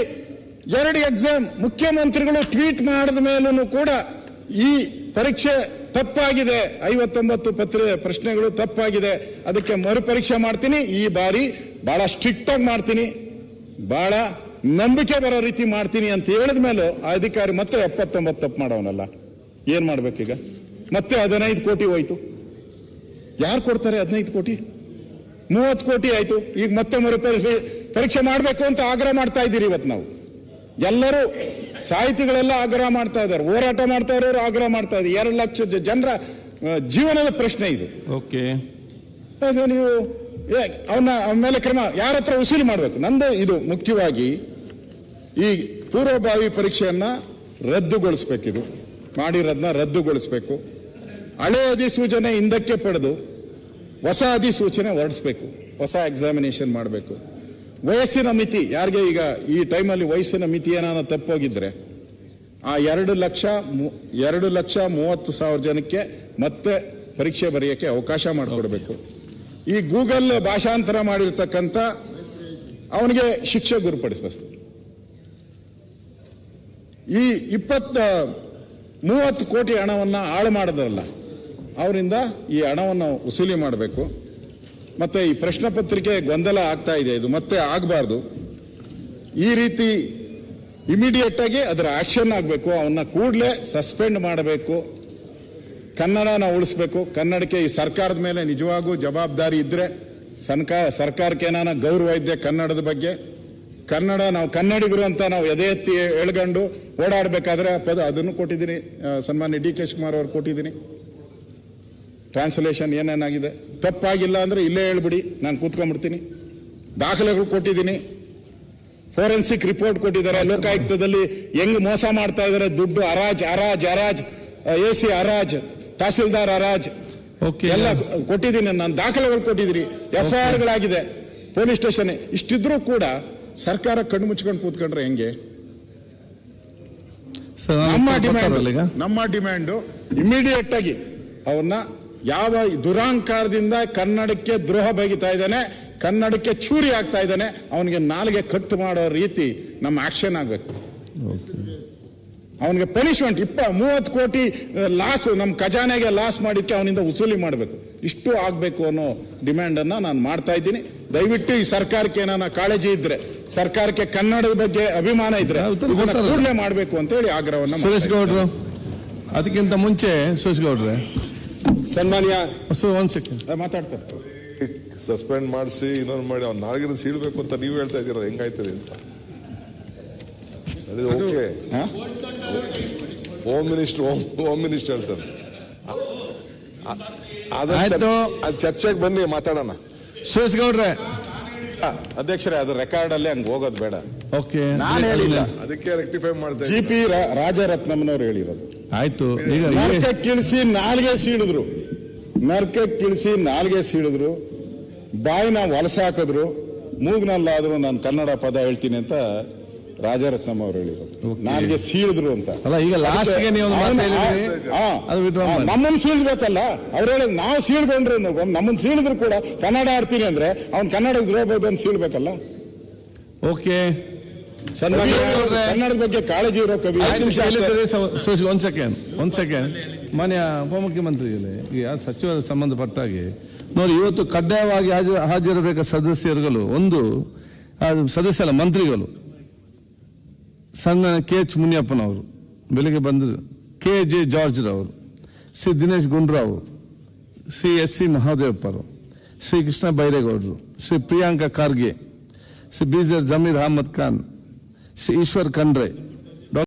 2 ಎಕ್ಸಾಮ್ ಮುಖ್ಯಮಂತ್ರಿಗಳು ಟ್ವೀಟ್ ಮಾಡಿದ ಮೇಲೂ ಕೂಡ ಈ ಪರೀಕ್ಷೆ ತಪ್ಪಾಗಿದೆ, 59 ಪ್ರಶ್ನೆಗಳು ತಪ್ಪಾಗಿದೆ, ಅದಕ್ಕೆ ಮರುಪರೀಕ್ಷೆ ಮಾಡ್ತೀನಿ, ಈ ಬಾರಿ ಬಹಳ ಸ್ಟ್ರಿಕ್ಟ್ ಆಗಿ ಮಾಡ್ತೀನಿ, ಬಹಳ ನಂಬಿಕೆ ಬರೋ ರೀತಿ ಮಾಡ್ತೀನಿ ಅಂತ ಹೇಳಿದ ಮೇಲೆ ಆ ಅಧಿಕಾರಿ ಮತ್ತೆ 79 ತಪ್ಪು ಮಾಡೋನಲ್ಲ, ಏನ್ ಮಾಡ್ಬೇಕೀಗ? ಮತ್ತೆ 15 ಕೋಟಿ ಹೋಯ್ತು. ಯಾರು ಕೊಡ್ತಾರೆ 15 ಕೋಟಿ? 30 ಕೋಟಿ ಆಯ್ತು. ಈಗ ಮತ್ತೆ ಪರೀಕ್ಷೆ ಮಾಡಬೇಕು ಅಂತ ಆಗ್ರಹ ಮಾಡ್ತಾ ಇದ್ದೀರಿ. ಇವತ್ತು ನಾವು ಎಲ್ಲರೂ ಸಾಹಿತಿಗಳೆಲ್ಲ ಆಗ್ರಹ ಮಾಡ್ತಾ ಇದ್ದಾರೆ, ಹೋರಾಟ ಮಾಡ್ತಾ ಇರೋರು ಆಗ್ರಹ ಮಾಡ್ತಾ ಇದ್ದಾರೆ. 2 ಲಕ್ಷ ಜನರ ಜೀವನದ ಪ್ರಶ್ನೆ ಇದು. ಓಕೆ, ಅದು ನೀವು ಅವನ ಮೇಲೆ ಕ್ರಮ ಯಾರ ಹತ್ರ ವಸೂಲಿ ಮಾಡಬೇಕು. ನಂದು ಇದು ಮುಖ್ಯವಾಗಿ ಈ ಪೂರ್ವಭಾವಿ ಪರೀಕ್ಷೆಯನ್ನ ರದ್ದುಗೊಳಿಸ್ಬೇಕಿದು, ಮಾಡಿರೋದನ್ನ ರದ್ದುಗೊಳಿಸ್ಬೇಕು. ಹಳೆ ಅಧಿಸೂಚನೆ ಹಿಂದಕ್ಕೆ ಪಡೆದು ಹೊಸ ಅಧಿಸೂಚನೆ ಹೊರಡಿಸ್ಬೇಕು, ಹೊಸ ಎಕ್ಸಾಮಿನೇಷನ್ ಮಾಡಬೇಕು. ವಯಸ್ಸಿನ ಮಿತಿ ಯಾರಿಗೆ ಈಗ ಈ ಟೈಮಲ್ಲಿ ವಯಸ್ಸಿನ ಮಿತಿ ಏನಾನ ತಪ್ಪೋಗಿದ್ರೆ ಆ 2,30,000 ಜನಕ್ಕೆ ಮತ್ತೆ ಪರೀಕ್ಷೆ ಬರೆಯೋಕ್ಕೆ ಅವಕಾಶ ಮಾಡಿಕೊಡ್ಬೇಕು. ಈ ಗೂಗಲ್ ಭಾಷಾಂತರ ಮಾಡಿರ್ತಕ್ಕಂಥ ಅವನಿಗೆ ಶಿಕ್ಷೆ ಗುರುಪಡಿಸಬೇಕು. ಈ 30 ಕೋಟಿ ಹಣವನ್ನು ಹಾಳು ಮಾಡಿದ್ರಲ್ಲ ಅವರಿಂದ ಈ ಹಣವನ್ನು ವಸೂಲಿ ಮಾಡಬೇಕು. ಮತ್ತೆ ಈ ಪ್ರಶ್ನೆ ಪತ್ರಿಕೆ ಗೊಂದಲ ಆಗ್ತಾ ಇದೆ, ಇದು ಮತ್ತೆ ಆಗಬಾರ್ದು. ಈ ರೀತಿ ಇಮಿಡಿಯೇಟ್ ಆಗಿ ಅದರ ಆಕ್ಷನ್ ಆಗಬೇಕು, ಅವನ್ನ ಕೂಡಲೇ ಸಸ್ಪೆಂಡ್ ಮಾಡಬೇಕು. ಕನ್ನಡನ ಉಳಿಸ್ಬೇಕು. ಕನ್ನಡಕ್ಕೆ ಈ ಸರ್ಕಾರದ ಮೇಲೆ ನಿಜವಾಗೂ ಜವಾಬ್ದಾರಿ ಇದ್ರೆ ಸರ್ಕಾರಕ್ಕೆ ಏನಾನ ಗೌರವ ಇದ್ದೆ ಕನ್ನಡದ ಬಗ್ಗೆ, ಕನ್ನಡ ನಾವು ಕನ್ನಡಿಗರು ಅಂತ ನಾವು ಎದೆ ಎತ್ತಿ ಎಳ್ಕೊಂಡು ಓಡಾಡಬೇಕಾದ್ರೆ ಅದನ್ನು ಕೊಟ್ಟಿದ್ದೀನಿ, ಸನ್ಮಾನ್ಯ ಡಿ ಕೆ ಶಿವಕುಮಾರ್ ಅವರು ಕೊಟ್ಟಿದ್ದೀನಿ. ಟ್ರಾನ್ಸ್ಲೇಷನ್ ಏನೇನಾಗಿದೆ ತಪ್ಪಾಗಿಲ್ಲ ಅಂದ್ರೆ ಇಲ್ಲೇ ಹೇಳ್ಬಿಡಿ, ನಾನು ಕೂತ್ಕೊಂಡ್ಬಿಡ್ತೀನಿ. ದಾಖಲೆಗಳು ಕೊಟ್ಟಿದ್ದೀನಿ, ಫೋರೆನ್ಸಿಕ್ ರಿಪೋರ್ಟ್ ಕೊಟ್ಟಿದ್ದಾರೆ, ಲೋಕಾಯುಕ್ತದಲ್ಲಿ ಹೆಂಗ್ ಮೋಸ ಮಾಡ್ತಾ ಇದ್ದಾರೆ, ದುಡ್ಡು ಹರಾಜ್ AC ಹರಾಜ್, ತಹಸೀಲ್ದಾರ್ ಹರಾಜ್ ಎಲ್ಲ ಕೊಟ್ಟಿದ್ದೀನಿ, ನಾನು ದಾಖಲೆಗಳು ಕೊಟ್ಟಿದ್ದೀನಿ, FIR ಗಳಾಗಿದೆ ಪೊಲೀಸ್ ಸ್ಟೇಷನ್. ಇಷ್ಟಿದ್ರೂ ಕೂಡ ಸರ್ಕಾರ ಕಣ್ಣು ಮುಚ್ಕೊಂಡು ಕೂತ್ಕೊಂಡ್ರೆ ಹೆಂಗೆ? ನಮ್ಮ ಡಿಮ್ಯಾಂಡ್ ಇಮಿಡಿಯೇಟ್ ಆಗಿ ಅವನ್ನ ಯಾವ ದುರಾಂಕಾರದಿಂದ ಕನ್ನಡಕ್ಕೆ ದ್ರೋಹ ಬಗೆತಾ ಇದ್ದಾನೆ, ಕನ್ನಡಕ್ಕೆ ಚೂರಿ ಆಗ್ತಾ ಇದ್ದಾನೆ, ಅವನಿಗೆ ನಾಲಿಗೆ ಕಟ್ಟು ಮಾಡೋ ರೀತಿ ನಮ್ಮ ಆಕ್ಷನ್ ಆಗಬೇಕು. ಅವನಿಗೆ ಪನಿಷ್ಮೆಂಟ್ 30 ಕೋಟಿ ಲಾಸ್, ನಮ್ಮ ಖಜಾನೆಗೆ ಲಾಸ್ ಮಾಡಿದ್ಕೆ ಅವನಿಂದ ವಸೂಲಿ ಮಾಡಬೇಕು. ಇಷ್ಟು ಆಗಬೇಕು ಅನ್ನೋ ಡಿಮ್ಯಾಂಡ್ ಅನ್ನ ನಾನು ಮಾಡ್ತಾ ಇದ್ದೀನಿ. ದಯವಿಟ್ಟು ಈ ಸರ್ಕಾರಕ್ಕೆ ಏನಾನ ಕಾಳಜಿ ಇದ್ರೆ, ಸರ್ಕಾರಕ್ಕೆ ಕನ್ನಡದ ಬಗ್ಗೆ ಅಭಿಮಾನ ಇದ್ರೆ ಕೂಡಲೇ ಮಾಡಬೇಕು ಅಂತ ಹೇಳಿ ಆಗ್ರಹವನ್ನು. ಸುರೇಶ್ ಗೌಡ್ರು, ಅದಕ್ಕಿಂತ ಮುಂಚೆ ಸುರೇಶ್ ಗೌಡ್ರೆ ಸನ್ಮಾನ್ಯ ಒಂದ್ ಸೆಕೆಂಡ್ ಮಾತಾಡ್ತಾರೆ. ಸಸ್ಪೆಂಡ್ ಮಾಡಿಸಿ ಇನ್ನೊಂದು ಮಾಡಿ ಅವ್ನು ನಾಲ್ಗಿನ ಸೀಳ್ಬೇಕು ಅಂತ ನೀವು ಹೇಳ್ತಾ ಇದ್ದೀರ, ಹೆಂಗಾಯ್ತದೆ ಅಂತ. ಓಕೆ, ಹೋಮ್ ಮಿನಿಸ್ಟರ್ ಹೇಳ್ತಾರೆ. ಅದು ಚರ್ಚೆಗೆ ಬನ್ನಿ, ಮಾತಾಡೋಣ. ಸುರೇಶ್ ಗೌಡ್ರೆ, ಅಧ್ಯಕ್ಷರೇ, ಅದು ರೆಕಾರ್ಡ್ ಅಲ್ಲೇ ಹಂಗೆ ಹೋಗೋದು ಬೇಡ. ಓಕೆ, ನಾನು ಹೇಳಿಲ್ಲ, ಅದಕ್ಕೆ ರೆಕ್ಟಿಫೈ ಮಾಡ್ತಾ GP ರಾಜರತ್ನಮ್ಮನವ್ರು ಹೇಳಿರೋದು. ಆಯ್ತು. ಈಗ ನರಕಕ್ಕಿಳಿಸಿ ನಾಲ್ಗೆ ಸೀಳಿದ್ರು, ನರಕಕ್ಕಿಳಿಸಿ ನಾಲ್ಗೆ ಸೀಳಿದ್ರು, ಬಾಯಿನ ಹೊಲಸಾಕಿದ್ರು, ಮೂಗ್ನಲ್ಲಾದ್ರೂ ನಾನು ಕನ್ನಡ ಪದ ಹೇಳ್ತೀನಿ ಅಂತ ರಾಜರತ್ನಮ್ಮ ಅವರು ಹೇಳಿರೋದು. ನಾಲ್ಗೆ ಸೀಳಿದ್ರು ಅಂತ ಅಲ್ಲ, ಈಗ ಲಾಸ್ಟ್ ಗೆ ನೀವು ನಮ್ಮನ್ನು ಸೀಳ್ಬೇಕಲ್ಲ. ಅವ್ರು ಹೇಳಿದ್ ನಾವು ಸೀಳ್ಕೊಂಡ್ರು, ನಮ್ಮನ್ನು ಸೀಳಿದ್ರು ಕೂಡ ಕನ್ನಡ ಆಡ್ತೀನಿ ಅಂದ್ರೆ ಅವ್ನು ಕನ್ನಡ ದ್ರೋಹಬಹುದು ಅಂತ ಸೀಳ್ಬೇಕಲ್ಲ. ಓಕೆ, ಕನ್ನಡದ ಬಗ್ಗೆ ಕಾಳಜಿ ಇರೋ ಕವಿ. ಒಂದ್ ಸೆಕೆಂಡ್ ಮಾನ್ಯ ಉಪಮುಖ್ಯಮಂತ್ರಿಗಳೇ, ಈಗ ಸಚಿವರ ಸಂಬಂಧಪಟ್ಟಾಗೆ ನೋಡಿ, ಇವತ್ತು ಕಡ್ಡಾಯವಾಗಿ ಹಾಜರಿರಬೇಕಾದ ಸದಸ್ಯರುಗಳು, ಒಂದು ಸದಸ್ಯರ ಮಂತ್ರಿಗಳು ಸಣ್ಣ KH ಮುನಿಯಪ್ಪನವರು ಬೆಳಿಗ್ಗೆ ಬಂದರು, KJ ಜಾರ್ಜ್ ರವರು, ಶ್ರೀ ದಿನೇಶ್ ಗುಂಡ್ರಾವ್, ಶ್ರೀ SC ಮಹಾದೇವಪ್ಪರು, ಶ್ರೀ ಕೃಷ್ಣ ಬೈರೇಗೌಡರು, ಶ್ರೀ ಪ್ರಿಯಾಂಕಾ ಖಾರ್ಗೆ, ಶ್ರೀ BZ ಜಮೀರ್ ಅಹಮದ್ ಖಾನ್, ಶ್ರೀ ಈಶ್ವರ್ ಖಂಡ್ರೆ,